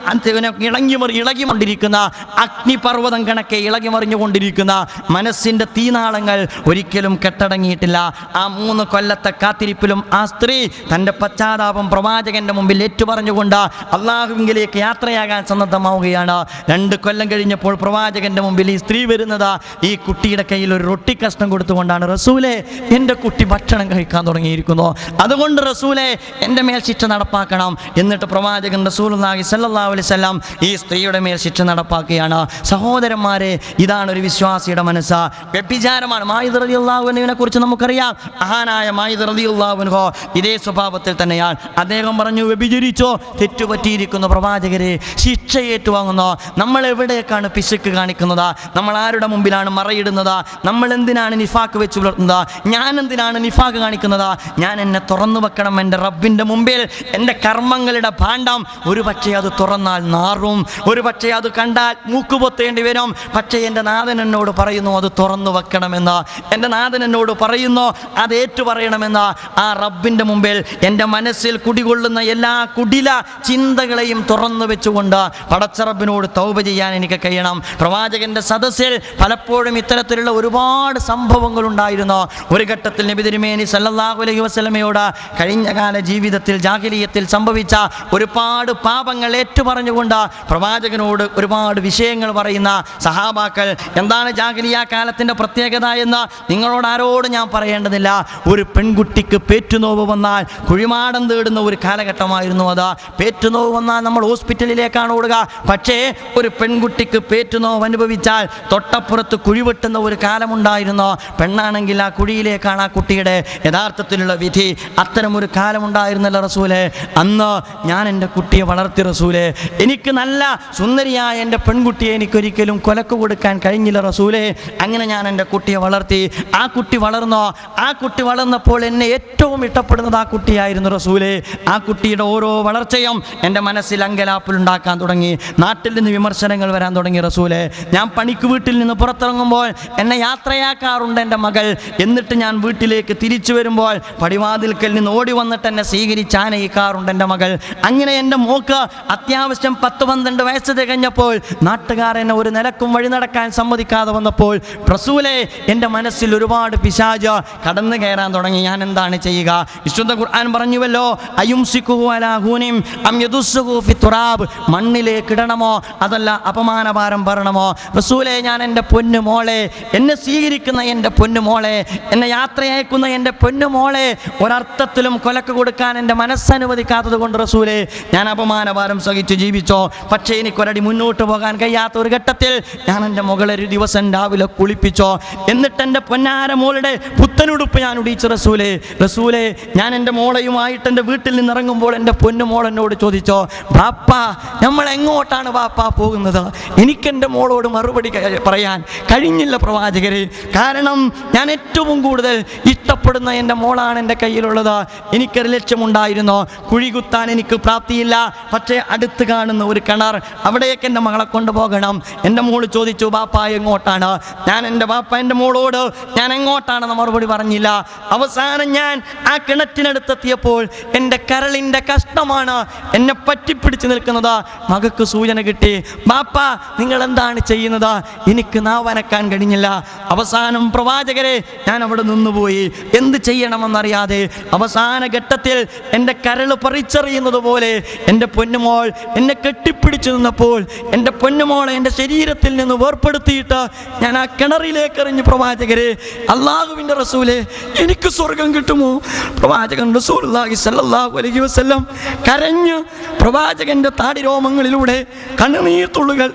ഇളകിക്കൊണ്ടിരിക്കുന്ന അഗ്നിപർവ്വതം കണക്കെ ഇളകി മറിഞ്ഞുകൊണ്ടിരിക്കുന്ന മനസ്സിൻ്റെ തീനാളങ്ങൾ ഒരിക്കലും കെട്ടടങ്ങിയിട്ടില്ല. ആ 3 കൊല്ലത്തെ കാത്തിരിപ്പിലും ആ സ്ത്രീ തൻ്റെ പശ്ചാത്താപം പ്രവാചകന്റെ മുമ്പിൽ ഏറ്റുപറഞ്ഞുകൊണ്ട് അള്ളാഹുവിലേക്ക് യാത്രയാകാൻ സന്നദ്ധമാവുകയാണ്. 2 കൊല്ലം കഴിഞ്ഞപ്പോൾ പ്രവാചകന്റെ മുമ്പിൽ ഈ സ്ത്രീ വരുന്നത് ഈ കുട്ടിയുടെ കയ്യിൽ ഒരു റൊട്ടി കഷ്ണം കൊടുത്തുകൊണ്ടാണ്. റസൂലേ, എൻ്റെ കുട്ടി ഭക്ഷണം കഴിക്കാൻ തുടങ്ങിയിരിക്കുന്നു, അതുകൊണ്ട് റസൂലേ എൻ്റെ മേൽ ശിക്ഷ നടപ്പാക്കണം. എന്നിട്ട് പ്രവാചകൻ റസൂലുള്ളാഹി സ്വല്ലല്ലാഹു അലൈഹി വസല്ലം ഈ സ്ത്രീയുടെ മേൽ ശിക്ഷ നടപ്പാക്കുകയാണ്. സഹോദരന്മാരെ, ഇതാണ് ഒരു വിശ്വാസിയുടെ മനസ്സ്. വ്യഭിചാരമാണ്. മാഇദ് റളിയല്ലാഹു അൻഹുവിനെ കുറിച്ച് നമുക്കറിയാം. മഹാനായ മാഇദ് റളിയല്ലാഹു അൻഹു ഇതേ സ്വഭാവത്തിൽ തന്നെയാണ്. അദ്ദേഹം പറഞ്ഞു, വ്യഭിചരിച്ചോ, തെറ്റുപറ്റിയിരിക്കുന്നു പ്രവാചകരെ, ശിക്ഷ ഏറ്റുവാങ്ങുന്നു. നമ്മൾ എവിടേക്കാണ് പിശുക്ക് കാണിക്കുന്നത്? നമ്മൾ ആരുടെ മുമ്പിലാണ് മറയിടുന്നത്? നമ്മൾ എന്തിനാണ് നിഫാക്ക് വെച്ച് പുലർത്തുന്നത്? ഞാൻ എന്തിനാണ് നിഫാക്ക് കാണിക്കുന്നത്? ഞാൻ എന്നെ തുറന്നു വെക്കണം എൻ്റെ റബ്ബിൻ്റെ മുമ്പിൽ. എൻ്റെ കർമ്മങ്ങളുടെ ഭാണ്ഡം ഒരു പക്ഷേ അത് തുറന്നാൽ നാറും, ഒരു പക്ഷേ അത് കണ്ടാൽ മൂക്കുപൊത്തേണ്ടി വരും. പക്ഷേ എൻ്റെ നാഥൻ എന്നോട് പറയുന്നു അത് തുറന്നു വെക്കണമെന്ന്. എൻ്റെ നാഥൻ എന്നോട് പറയുന്നു അത് ഏറ്റുപറയണമെന്ന്. ആ റബ്ബിൻ്റെ മുമ്പിൽ എൻ്റെ മനസ്സിൽ കുടികൊള്ളുന്ന എല്ലാ കുടില ചിന്തകളെയും തുറന്നു വെച്ചുകൊണ്ട് പടച്ച റബ്ബിനോട് തൗബ ചെയ്യാൻ എനിക്ക് കഴിയണം. പ്രവാചകൻ്റെ സദസ്സിൽ പലപ്പോഴും ഇത്തരത്തിലുള്ള ഒരുപാട് സംഭവങ്ങൾ ഉണ്ടായിരുന്നു. ഒരു ഘട്ടത്തിൽ നബി തിരുമേനി സല്ലല്ലാഹു അലൈഹി വസല്ലമയോട് കഴിഞ്ഞ കാല ജീവിതത്തിൽ ജാഹിലിയത്തിൽ സംഭവിച്ച ഒരുപാട് പാപങ്ങൾ ഏറ്റുപറഞ്ഞുകൊണ്ട് പ്രവാചകനോട് ഒരുപാട് വിഷയങ്ങൾ പറയുന്ന സഹാബാക്കൾ. എന്താണ് ജാഹിലിയ കാലത്തിൻ്റെ പ്രത്യേകത എന്ന് നിങ്ങളോട് ആരോട് ഞാൻ പറയേണ്ടതില്ല. ഒരു പെൺകുട്ടിക്ക് പേറ്റുനോവ് വന്നാൽ കുഴിമാടം തേടുന്ന ഒരു കാലഘട്ടമായിരുന്നു അത്. പേറ്റുനോവ് വന്നാൽ നമ്മൾ ഹോസ്പിറ്റലിലേക്കാണ് ഓടുക. പക്ഷേ ഒരു പെൺകുട്ടിക്ക് പേറ്റുനോവ് അനുഭവിച്ചാൽ തൊട്ടപ്പുറത്ത് കുഴിവെട്ടുന്ന ഒരു കാലമുണ്ടായിരുന്നു. പെണ്ണാണെങ്കിൽ ആ കുഴിയിലേക്കാണ് ആ കുട്ടിയുടെ യഥാർത്ഥത്തിലുള്ള വിധി. അത്തരമൊരു കാലമുണ്ടായിരുന്നല്ലോ റസൂലേ. അന്ന് ഞാൻ എൻ്റെ കുട്ടിയെ വളർത്തി റസൂലേ. എനിക്ക് നല്ല സുന്ദരിയായ എൻ്റെ പെൺകുട്ടിയെ എനിക്കൊരിക്കലും കൊലക്ക് കൊടുക്കാൻ കഴിഞ്ഞില്ല റസൂലേ. അങ്ങനെ ഞാൻ എൻ്റെ കുട്ടിയെ വളർത്തി. ആ കുട്ടി വളർന്നോ? ആ കുട്ടി വളർന്നപ്പോൾ എന്നെ ഏറ്റവും ഇഷ്ടപ്പെടുന്നത് ആ കുട്ടിയായിരുന്നു റസൂലേ. ആ കുട്ടിയുടെ ഓരോ വളർച്ചയും എൻ്റെ മനസ്സിൽ അങ്കലാപ്പിലുണ്ടാക്കാൻ തുടങ്ങി. നാട്ടിൽ നിന്ന് വിമർശനങ്ങൾ വരാൻ തുടങ്ങി റസൂലേ. ഞാൻ പണിക്ക് വീട്ടിൽ നിന്ന് പുറത്തിറങ്ങുമ്പോൾ എന്നെ യാത്രയാക്കാറുണ്ട് എൻ്റെ മകൾ. എന്നിട്ട് ഞാൻ വീട്ടിലേക്ക് തിരിച്ചു വരുമ്പോൾ പടിവാതിൽക്കൽ നിന്ന് ഓടി വന്നിട്ട് എന്നെ സ്വീകരിച്ച് ആനയിക്കാറുണ്ട് എൻ്റെ മകൾ. അങ്ങനെ എൻ്റെ മോക്ക് അത്യാവശ്യം 10-12 വയസ്സ് തികഞ്ഞപ്പോൾ നാട്ടുകാർ വീട്ടുകാർ എന്നെ ഒരു നിലക്കും വഴി നടക്കാൻ സമ്മതിക്കാതെ വന്നപ്പോൾ റസൂലേ, എൻ്റെ മനസ്സിൽ ഒരുപാട് പിശാച് കടന്നു കയറാൻ തുടങ്ങി. ഞാൻ എന്താണ് ചെയ്യുക? വിശുദ്ധ ഖുർആൻ പറഞ്ഞുവല്ലോ, അയുംസികുഹു അലാ ഹൂനിം അം യദുസ്സുഹു ഫി തുറാബ്, മണ്ണിലേക്ക് ഇടണമോ അതല്ല അപമാനഭാരം പറയണമോ? റസൂലേ, ഞാൻ എൻ്റെ പൊന്നു മോളെ, എന്നെ സ്വീകരിക്കുന്ന എൻ്റെ പൊന്നു മോളെ, എന്നെ യാത്രയയക്കുന്ന എൻ്റെ പൊന്നു മോളെ ഒരർത്ഥത്തിലും കൊലക്ക് കൊടുക്കാൻ എൻ്റെ മനസ്സനുവദിക്കാത്തത് കൊണ്ട് റസൂലേ, ഞാൻ അപമാനഭാരം സഹിച്ച് ജീവിച്ചോ. പക്ഷേ എനിക്കൊരടി മുന്നോട്ട് പോകാൻ കഴിയാത്ത ഒരു ഘട്ടത്തിൽ ഞാൻ എൻ്റെ മകളെ ഒരു ദിവസം രാവിലെ കുളിപ്പിച്ചോ. എന്നിട്ട് എൻ്റെ പൊന്നാര മോളുടെ പുത്തനുടുപ്പ് ഞാൻ ഉടിച്ചു. റസൂലേ, ഞാൻ എൻ്റെ മോളയുമായിട്ട് എൻ്റെ വീട്ടിൽ നിന്ന് ഇറങ്ങുമ്പോൾ എൻ്റെ പൊന്നു മോൾ എന്നോട് ചോദിച്ചോ, ബാപ്പാ നമ്മൾ എങ്ങോട്ടാണ് ബാപ്പാ പോകുന്നത്? എനിക്കെൻ്റെ മോളോട് മറുപടി പറയാൻ കഴിഞ്ഞില്ല പ്രവാചകരെ. കാരണം ഞാൻ ഏറ്റവും കൂടുതൽ ഇഷ്ടപ്പെടുന്ന എൻ്റെ മോളാണ് എൻ്റെ കയ്യിലുള്ളത്. എനിക്കൊരു ലക്ഷ്യമുണ്ടായിരുന്നു, കുഴി കുത്താൻ എനിക്ക് പ്രാപ്തിയില്ല, പക്ഷേ അടുത്ത് കാണുന്ന ഒരു കിണർ, അവിടേക്ക് എൻ്റെ മകളെ കൊണ്ടുപോകണം. എൻ്റെ മോള് ചോദിച്ചു, ബാപ്പ എങ്ങോട്ടാണ്? ഞാൻ എൻ്റെ ബാപ്പ എൻ്റെ മോളോട് ഞാൻ എങ്ങോട്ടാണെന്ന് മറുപടി പറഞ്ഞില്ല. അവസാനം ഞാൻ ആ കിണറ്റിനടുത്തെത്തിയപ്പോൾ എൻ്റെ കരളിൻ്റെ കഷ്ണമാണ് എന്നെ പറ്റിപ്പിടിച്ച് നിൽക്കുന്നത്. മകൾക്ക് സൂചന കിട്ടി, ബാപ്പ നിങ്ങൾ എന്താണ് ചെയ്യുന്നത്? എനിക്ക് നാവനക്കാൻ കഴിഞ്ഞില്ല. അവസാനം പ്രവാചകരെ ഞാൻ അവിടെ നിന്നുപോയി, എന്ത് ചെയ്യണമെന്നറിയാതെ. അവസാന ഘട്ടത്തിൽ എൻ്റെ കരള് പറിച്ചെറിയുന്നത് പോലെ എൻ്റെ പൊന്നുമോൾ എന്നെ കെട്ടിപ്പിടിച്ചു നിന്നപ്പോൾ എൻ്റെ പൊന്നുമോളെ എൻ്റെ ശരീരത്തിൽ നിന്ന് വേർപ്പെടുത്തിയിട്ട് ഞാൻ ആ കിണറിലേക്ക് എറിഞ്ഞു. പ്രവാചകരെ, അള്ളാഹുവിൻ്റെ റസൂലേ, എനിക്ക് സ്വർഗം കിട്ടുമോ? പ്രവാചകൻ റസൂലുള്ളാഹി സ്വല്ലല്ലാഹു അലൈഹി വസല്ലം കരഞ്ഞ് പ്രവാചകൻ്റെ താടിരോമങ്ങളിലൂടെ കണ്ണുനീർ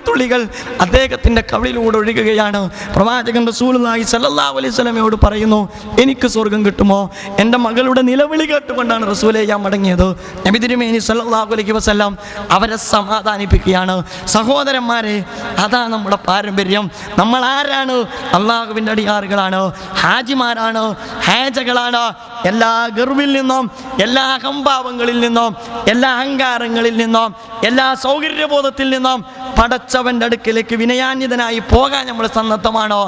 തുള്ളികൾ അദ്ദേഹത്തിൻ്റെ കവിളിലൂടെ ഒഴുകുകയാണ്. പ്രവാചകൻ റസൂലുള്ളാഹി സ്വല്ലല്ലാഹു അലൈഹി വസല്ലമയോട് പറയുന്നു, എനിക്ക് സ്വർഗം കിട്ടുമോ? എൻ്റെ മകളുടെ നിലവിളി കേട്ടുകൊണ്ടാണ് റസൂലേ ഞാൻ മടങ്ങിയത്. നബി തിരുമേനി സ്വല്ലല്ലാഹു അലൈഹി വസല്ലം അവരെ സമാധാനിപ്പിക്കുകയാണ്. സഹോദരന്മാരെ, അതാ നമ്മുടെ പാരമ്പര്യം. നമ്മൾ ആരാണ്? അള്ളാഹുവിൻ്റെ അടിയാറുകളാണ്, ഹാജിമാരാണ്, ഹാജകളാണ്. എല്ലാ ഗർവിൽ നിന്നും, എല്ലാ അഹംഭാവങ്ങളിൽ നിന്നും, എല്ലാ അഹങ്കാരങ്ങളിൽ നിന്നും, എല്ലാ സൗകര്യബോധത്തിൽ നിന്നും പടച്ചവൻ്റെ അടുക്കിലേക്ക് വിനയാന്വിതനായി പോകാൻ നമ്മൾ സന്നദ്ധമാണോ?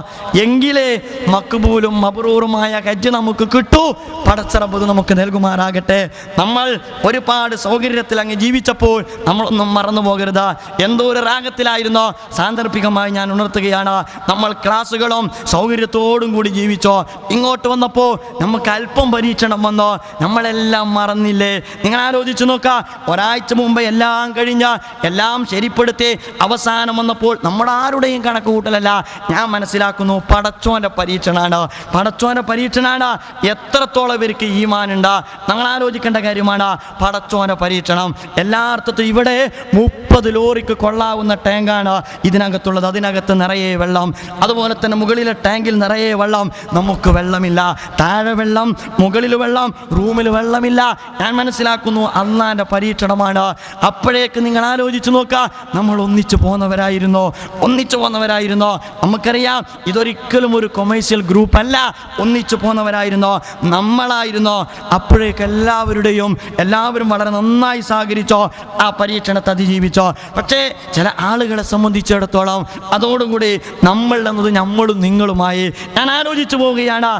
എങ്കിലേ മക്ബൂലും മബ്റൂറുമായ ഹജ്ജ് നമുക്ക് കിട്ടൂ. പടച്ചറബ് നമുക്ക് നൽകുമാറാകട്ടെ. നമ്മൾ ഒരുപാട് സൗകര്യത്തിൽ അങ്ങ് ജീവിച്ചപ്പോൾ നമ്മളൊന്നും മറന്നു പോകരുത്. എന്തോ ഒരു രാഗത്തിലായിരുന്നോ? സാന്ദർഭികമായി ഞാൻ ഉണർത്തുകയാണ്, നമ്മൾ ക്ലാസ്സുകളും സൗകര്യത്തോടും കൂടി ജീവിച്ചോ. ഇങ്ങോട്ട് വന്നപ്പോൾ നമുക്ക് അല്പം പരീക്ഷണം വന്നോ? നമ്മളെല്ലാം മറന്നില്ലേ? നിങ്ങൾ ആലോചിച്ച് നോക്കുക. ഒരാഴ്ച മുമ്പ് എല്ലാം കഴിഞ്ഞ് എല്ലാം ശരിപ്പെടുത്തി അവസാനം വന്നപ്പോൾ നമ്മുടെ ആരുടെയും കണക്ക് കൂട്ടലല്ല. ഞാൻ മനസ്സിലാക്കുന്നു, പടച്ചോൻ്റെ പരീക്ഷണാണ്. എത്രത്തോളം ഇവർക്ക് ഈമാനുണ്ട് നമ്മൾ ആലോചിക്കേണ്ട കാര്യമാണ്. പടച്ചോൻ്റെ പരീക്ഷണം എല്ലാ അർത്ഥത്തിലും. ഇവിടെ 30 ലോറിക്ക് കൊള്ളാവുന്ന ടാങ്കാണ് ഇതിനകത്തുള്ളത്. അതിനകത്ത് നിറയെ വെള്ളം, അതുപോലെ തന്നെ മുകളിലെ ടാങ്കിൽ നിറയെ വെള്ളം. നമുക്ക് വെള്ളമില്ല, താഴെ വെള്ളം, മുകളിൽ വെള്ളം, റൂമിൽ വെള്ളമില്ല. ഞാൻ മനസ്സിലാക്കുന്നു അള്ളാൻ്റെ പരീക്ഷണമാണ്. അപ്പോഴേക്ക് നിങ്ങൾ ആലോചിച്ച് നോക്കുക, നമ്മൾ ഒന്നിച്ചു പോന്നവരായിരുന്നോ? നമുക്കറിയാം ഇതൊരിക്കലും ഒരു കൊമേഴ്സ്യൽ ഗ്രൂപ്പ് അല്ല. ഒന്നിച്ചു പോന്നവരായിരുന്നോ? നമ്മളായിരുന്നോ? അപ്പോഴേക്ക് എല്ലാവരും വളരെ നന്നായി സഹകരിച്ചോ, ആ പരീക്ഷണത്തെ അതിജീവിച്ചോ. പക്ഷേ ചില ആളുകളെ സംബന്ധിച്ചിടത്തോളം അതോടുകൂടി നമ്മൾ എന്നത് നമ്മളും നിങ്ങളുമായി. ഞാൻ ആലോചിച്ചു പോവുകയാണ്,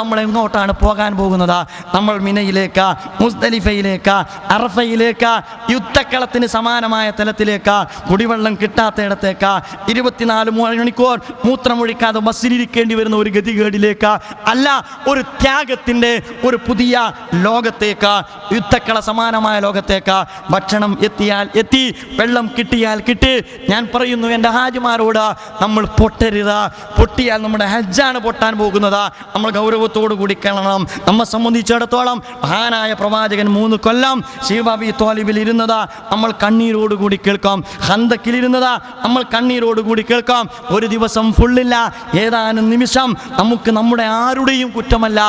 നമ്മൾ എങ്ങോട്ടാണ് പോകാൻ പോകുന്നത്? നമ്മൾ മിനയിലേക്ക്, മുസ്ദലിഫയിലേക്ക്, അറഫയിലേക്ക്, യുദ്ധക്കളത്തിന് സമാനമായ തലത്തിലേക്ക്, കുടിവെള്ളം കിട്ടാത്തയിടത്തേക്ക്, 24 മണിക്കൂർ മൂത്രമൊഴിക്കാതെ ബസ്സിലിരിക്കേണ്ടി വരുന്ന ഒരു ഗതികേടിലേക്ക് അല്ല, ഒരു ത്യാഗത്തിൻ്റെ ഒരു പുതിയ ലോകത്തേക്ക്, യുദ്ധക്കള സമാനമായ ലോകത്തേക്ക്. ഭക്ഷണം എത്തിയാൽ എത്തി, വെള്ളം കിട്ടിയാൽ കിട്ടി. ഞാൻ പറയുന്നു എൻ്റെ ഹാജിമാരോട്, നമ്മൾ പൊട്ടരുത്. പൊട്ടിയാൽ നമ്മുടെ ഹജ്ജാണ് പൊട്ടാൻ പോകുന്നത്. നമ്മൾ ഗൗരവത്തോടു കൂടി കാണണം. നമ്മെ സംബന്ധിച്ചിടത്തോളം മഹാനായ പ്രവാചകൻ 3 കൊല്ലം ശൈബ് അബീ ത്വാലിബിൽ ഇരുന്നത് നമ്മൾ കണ്ണീരോടുകൂടി കേൾക്കാം. ഖന്തക്കിലിരുന്നത് നമ്മൾ കണ്ണീരോടുകൂടി കേൾക്കാം. ഒരു ദിവസം ഫുള്ളില്ല, ഏതാനും നിമിഷം. നമുക്ക് നമ്മുടെ ആരുടെയും കുറ്റമല്ല.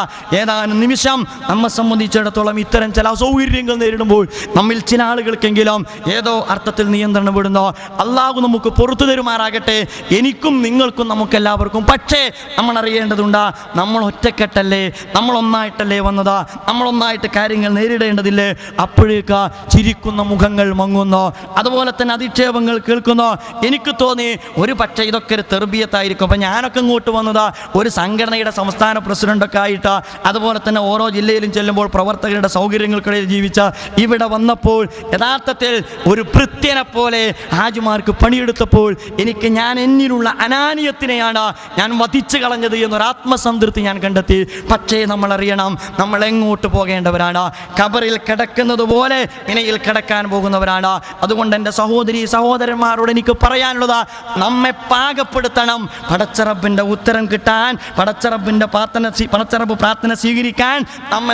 ഏതാനും നിമിഷം നമ്മെ സംബന്ധിച്ചിടത്തോളം ഇത്തരം ചില അസൗകര്യങ്ങൾ നേരിടുമ്പോൾ നമ്മിൽ ചില ആളുകൾക്കെങ്കിലും ഏതോ അർത്ഥത്തിൽ നിയന്ത്രണം വിടുന്നു. അള്ളാഹു നമുക്ക് പുറത്തു തരുമാറാകട്ടെ, എനിക്കും നിങ്ങൾക്കും നമുക്കെല്ലാവർക്കും. പക്ഷേ നമ്മൾ അറിയേണ്ടതുണ്ട്, നമ്മൾ ഒറ്റക്കെട്ടല്ലേ, നമ്മൾ ഒന്നായിട്ടല്ലേ വന്നത്, നമ്മളൊന്നായിട്ട് കാര്യങ്ങൾ നേരിടേണ്ടതില്ലേ? അപ്പോഴേക്ക് ചിരിക്കുന്ന മുഖങ്ങൾ മങ്ങുന്നു, അതുപോലെ തന്നെ അധിക്ഷേപങ്ങൾ കേൾക്കുന്നു. എനിക്ക് തോന്നി ഒരു പക്ഷേ ഇതൊക്കെ ഒരു തെർബിയത്തായിരിക്കും. അപ്പം ഞാനൊക്കെ ഇങ്ങോട്ട് വന്നത് ഒരു സംഘടനയുടെ സംസ്ഥാന പ്രസിഡൻ്റൊക്കെ ആയിട്ട്, അതുപോലെ തന്നെ ഓരോ ജില്ലയിലും ചെല്ലുമ്പോൾ പ്രവർത്തകരുടെ സൗകര്യങ്ങൾക്കിടയിൽ ജീവിച്ച ഇവിടെ വന്നപ്പോൾ യഥാർത്ഥത്തിൽ ഒരു ഭൃത്യനെ പോലെ ഹാജിമാർക്ക് പണിയെടുത്തപ്പോൾ എനിക്ക് എന്നിലുള്ള അനാനിയത്തിനെയാണ് ഞാൻ വധിച്ചു കളഞ്ഞത് എന്നൊരു ആത്മസംതൃപ്തി ഞാൻ കണ്ടെത്തി. പക്ഷേ നമ്മളറിയണം, നമ്മൾ എങ്ങോട്ട് പോകേണ്ടവരാണ്. ഖബറിൽ കിടക്കുന്നത് പോലെ ഇനയിൽ കിടക്കാൻ പോകുന്നവരാണ്. അതുകൊണ്ട് എൻ്റെ സഹോദരി സഹോദരന്മാരോട് എനിക്ക് പറയാനുള്ളത്, നമ്മെ പാകപ്പെടുത്തണം. പടച്ചറബിൻ്റെ ഉത്തരം കിട്ടാൻ, പടച്ചറബിൻ്റെ പ്രാർത്ഥന സ്വീകരിക്കാൻ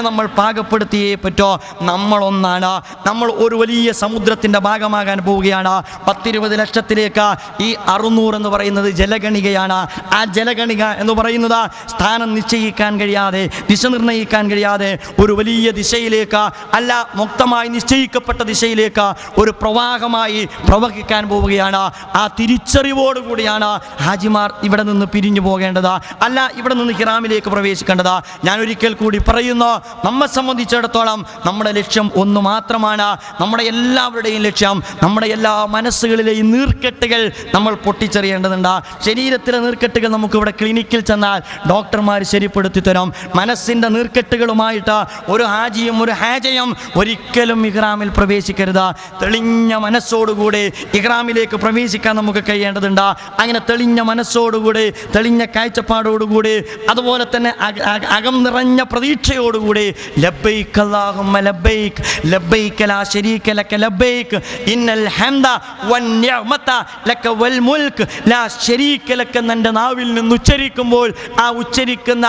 നമ്മൾ പാകപ്പെടുത്തിയേ പറ്റോ. നമ്മളൊന്നാണ്, നമ്മൾ ഒരു വലിയ സമുദ്രത്തിൻ്റെ ഭാഗമാകാൻ പോവുകയാണ്. 10-20 ലക്ഷത്തിലേക്ക് ഈ 600 എന്ന് പറയുന്നത് ജലഗണികയാണ്. ആ ജലഗണിക എന്ന് പറയുന്നത് സ്ഥാനം നിശ്ചയിക്കാൻ കഴിയാതെ, ദിശ നിർണ്ണയിക്കാൻ കഴിയാതെ ഒരു വലിയ ദിശയിലേക്ക്, അല്ല മുക്തമായി നിശ്ചയിക്കപ്പെട്ട ദിശയിലേക്ക് ഒരു പ്രവാഹമായി പ്രവഹിക്കാൻ പോവുകയാണ്. ആ തിരിച്ചറിവോടുകൂടിയാണ് ഹാജിമാർ ഇവിടെ നിന്ന് പിരിഞ്ഞു പോകേണ്ടത്, അല്ല ഇവിടെ നിന്ന് ഹിറാമിലേക്ക് പ്രവേശിക്കേണ്ടത്. ഞാൻ ഒരിക്കൽ കൂടി പറയുന്നു, നമ്മെ സംബന്ധിച്ചിടത്തോളം നമ്മുടെ ലക്ഷ്യം ഒന്ന് മാത്രമാണ്. നമ്മുടെ എല്ലാവരുടെയും ലക്ഷ്യം നമ്മുടെ എല്ലാ മനസ്സുകളിലെയും നീർക്കെട്ടുകൾ നമ്മൾ പൊട്ടിച്ചെറിയേണ്ടതുണ്ട്. ശരീരത്തിലെ നീർക്കെട്ടുകൾ നമുക്കിവിടെ ക്ലിനിക്കിൽ ചെന്നാൽ ഡോക്ടർമാർ ശരിപ്പെടുത്തി തരും. മനസ്സിൻ്റെ നീർക്കെട്ടുകളുമായിട്ട് ഒരു ഹാജിയും ഒരു ഹാജയും ഒരിക്കലും ഇഹ്റാമിൽ പ്രവേശിക്കരുത്. തെളിഞ്ഞ മനസ്സോടുകൂടി ഇഹ്റാമിലേക്ക് പ്രവേശിക്കാൻ നമുക്ക് കഴിയേണ്ടതുണ്ട്. അങ്ങനെ തെളിഞ്ഞ മനസ്സോടുകൂടി, തെളിഞ്ഞ കാഴ്ചപ്പാടോടുകൂടി, അതുപോലെ തന്നെ അകം നിറഞ്ഞ പ്രതീക്ഷയോടുകൂടി ലബ്ബൈക് അല്ലാഹുമ്മ ലബ്ബൈക് ലബ്ബൈക ലാ ശരീക ലക ലബ്ബൈക് ഇന്നൽ ഹംദ വൻ നിഅമത ലക വൽ മുൽക്ക് ലാ ശരീക ലക എന്ന നാവിൽ നിന്ന് ഉച്ചരിക്കുമ്പോൾ ആ ഉച്ചരിക്കുന്ന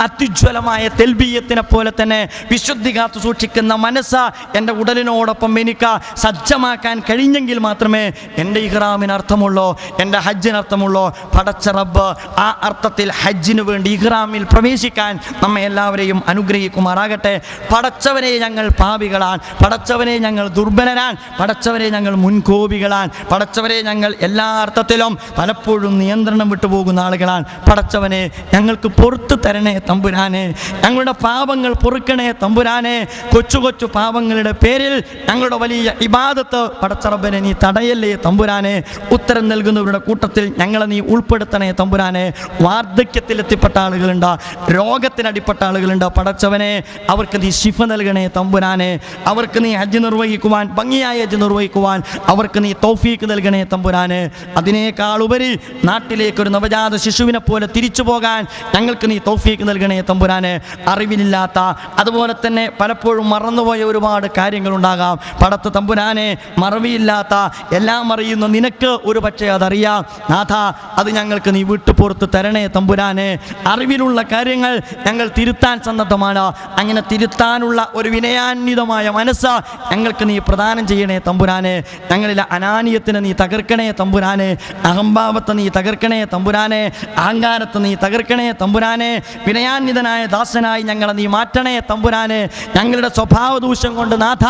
അത്യുജ്വലമായ തെൽബിയത്തിനെ പോലെ തന്നെ വിശുദ്ധി കാത്തു സൂക്ഷിക്കുന്ന മനസ്സ് എൻ്റെ ഉടലിനോടൊപ്പം എനിക്ക് സജ്ജമാക്കാൻ കഴിഞ്ഞെങ്കിൽ മാത്രമേ എൻ്റെ ഇഹ്റാമിന് അർത്ഥമുള്ളൂ, എൻ്റെ ഹജ്ജിന് അർത്ഥമുള്ളൂ. പടച്ച റബ്ബ് ആ അർത്ഥത്തിൽ ഹജ്ജിന് വേണ്ടി ഇഹ്റാമിൽ പ്രവേശിക്കാൻ നമ്മെ എല്ലാവരെയും അനുഗ്രഹിക്കുമാറാകട്ടെ. പടച്ചവനെ ഞങ്ങൾ പാപികളാണ്, പടച്ചവനെ ഞങ്ങൾ ദുർബലരാണ്, പടച്ചവനെ ഞങ്ങൾ മുൻകോപികളാണ്, പടച്ചവനെ ഞങ്ങൾ എല്ലാ അർത്ഥത്തിലും പലപ്പോഴും നിയന്ത്രണം വിട്ടുപോകുന്ന ആളുകളാണ്. പടച്ചവനെ ഞങ്ങൾക്ക് പുറത്തു തരണേ തമ്പുരാനെ, ഞങ്ങളുടെ പാപങ്ങൾ പൊറുക്കണേ തമ്പുരാനെ. കൊച്ചു കൊച്ചു പാപങ്ങളുടെ പേരിൽ ഞങ്ങളുടെ വലിയ ഇബാദത്ത് പടച്ചറബനെ നീ തടയല്ലേ തമ്പുരാനെ. ഉത്തരം നൽകുന്നവരുടെ കൂട്ടത്തിൽ ഞങ്ങളെ നീ ഉൾപ്പെടുത്തണേ തമ്പുരാനെ. വാർദ്ധക്യത്തിലെത്തിപ്പെട്ട ആളുകളുണ്ട്, രോഗത്തിനടിപ്പെട്ട ആളുകളുണ്ട്, പടച്ചവനെ അവർക്ക് നീ ശിഫ നൽകണേ തമ്പുരാനെ. അവർക്ക് നീ ഹജ്ജ് നിർവഹിക്കുവാൻ, ഭംഗിയായ ഹജ്ജ് നിർവഹിക്കുവാൻ അവർക്ക് നീ തൗഫീക്ക് നൽകണേ തമ്പുരാനെ. അതിനേക്കാളുപരി നാട്ടിലേക്കൊരു നവജാത ശിശുവിനെ പോലെ തിരിച്ചു പോകാൻ ഞങ്ങൾക്ക് നീ തൗഫീക്ക് നൽകണേ തമ്പുരാനെ. അറിവിലില്ലാത്ത, അതുപോലെ തന്നെ പലപ്പോഴും മറന്നുപോയ ഒരുപാട് കാര്യങ്ങളുണ്ടാകാം. പടത്ത് തമ്പുരാനെ, മറവിയില്ലാത്ത, എല്ലാം അറിയുന്ന നിനക്ക് ഒരു പക്ഷേ അതറിയാം നാഥ. അത് ഞങ്ങൾക്ക് നീ വിട്ടുപുറത്ത് തരണേ തമ്പുരാനെ. അറിവിലുള്ള കാര്യങ്ങൾ ഞങ്ങൾ തിരുത്താൻ സന്നദ്ധമാണ്. അങ്ങനെ തിരുത്താനുള്ള ഒരു വിനയാന്വിതമായ മനസ്സ് ഞങ്ങൾക്ക് നീ പ്രദാനം ചെയ്യണേ തമ്പുരാനെ. ഞങ്ങളിലെ അനാനിയത്തിനെ നീ തകർക്കണേ തമ്പുരാനെ. അഹംഭാവത്തെ നീ തകർക്കണേ തമ്പുരാനെ. അഹങ്കാരത്തെ നീ തകർക്കണേ തമ്പുരാനെ. വിനയാന്വിതനായ ദാസനായി ഞങ്ങളെ നീ മാറ്റണേ തമ്പുരാനെ. ഞങ്ങളുടെ സ്വഭാവ ദൂഷ്യം കൊണ്ട് നാഥ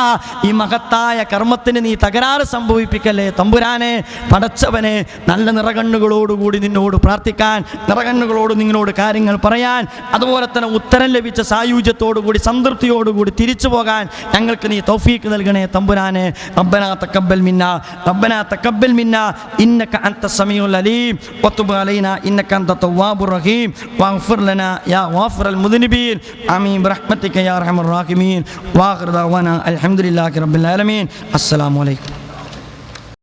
ഈ മഹത്തായ കർമ്മത്തിന് നീ തകരാറ് സംഭവിപ്പിക്കല്ലേ തമ്പുരാനെ. പടച്ചവനെ, നല്ല നിറകണ്ണുകളോടുകൂടി നിന്നോട് പ്രാർത്ഥിക്കാൻ, നിറകണ്ണുകളോട് നിങ്ങളോട് കാര്യങ്ങൾ പറയാൻ, അതുപോലെ തന്നെ ഉത്തരം ലഭിച്ച സായുജ്യത്തോടുകൂടി സംതൃപ്തിയോടുകൂടി തിരിച്ചു പോകാൻ ഞങ്ങൾക്ക് നീ തൗഫീക്ക് നൽകണേ തമ്പുരാനെ. റബ്ബനാ തഖബ്ബൽ മിന്നാ, റബ്ബനാ തഖബ്ബൽ മിന്നാ ഇന്നക അൻത സമീഉൽ അലീം വതുബ് അലൈനാ ഇന്നക അൻത തവ്വാബുർ റഹീം വഗ്ഫിർ ലനാ യാ ഗാഫിറൽ മുദ്നിബീൻ ആമീൻ ബിറഹ്മതിക യാ അർഹമർ റാഹിമീൻ. വാഖിറു ദഅവാനാ അൽഹംദുലില്ലാഹി റബ്ബിൽ ആലമീൻ. അസ്സലാമു അലൈക്കും.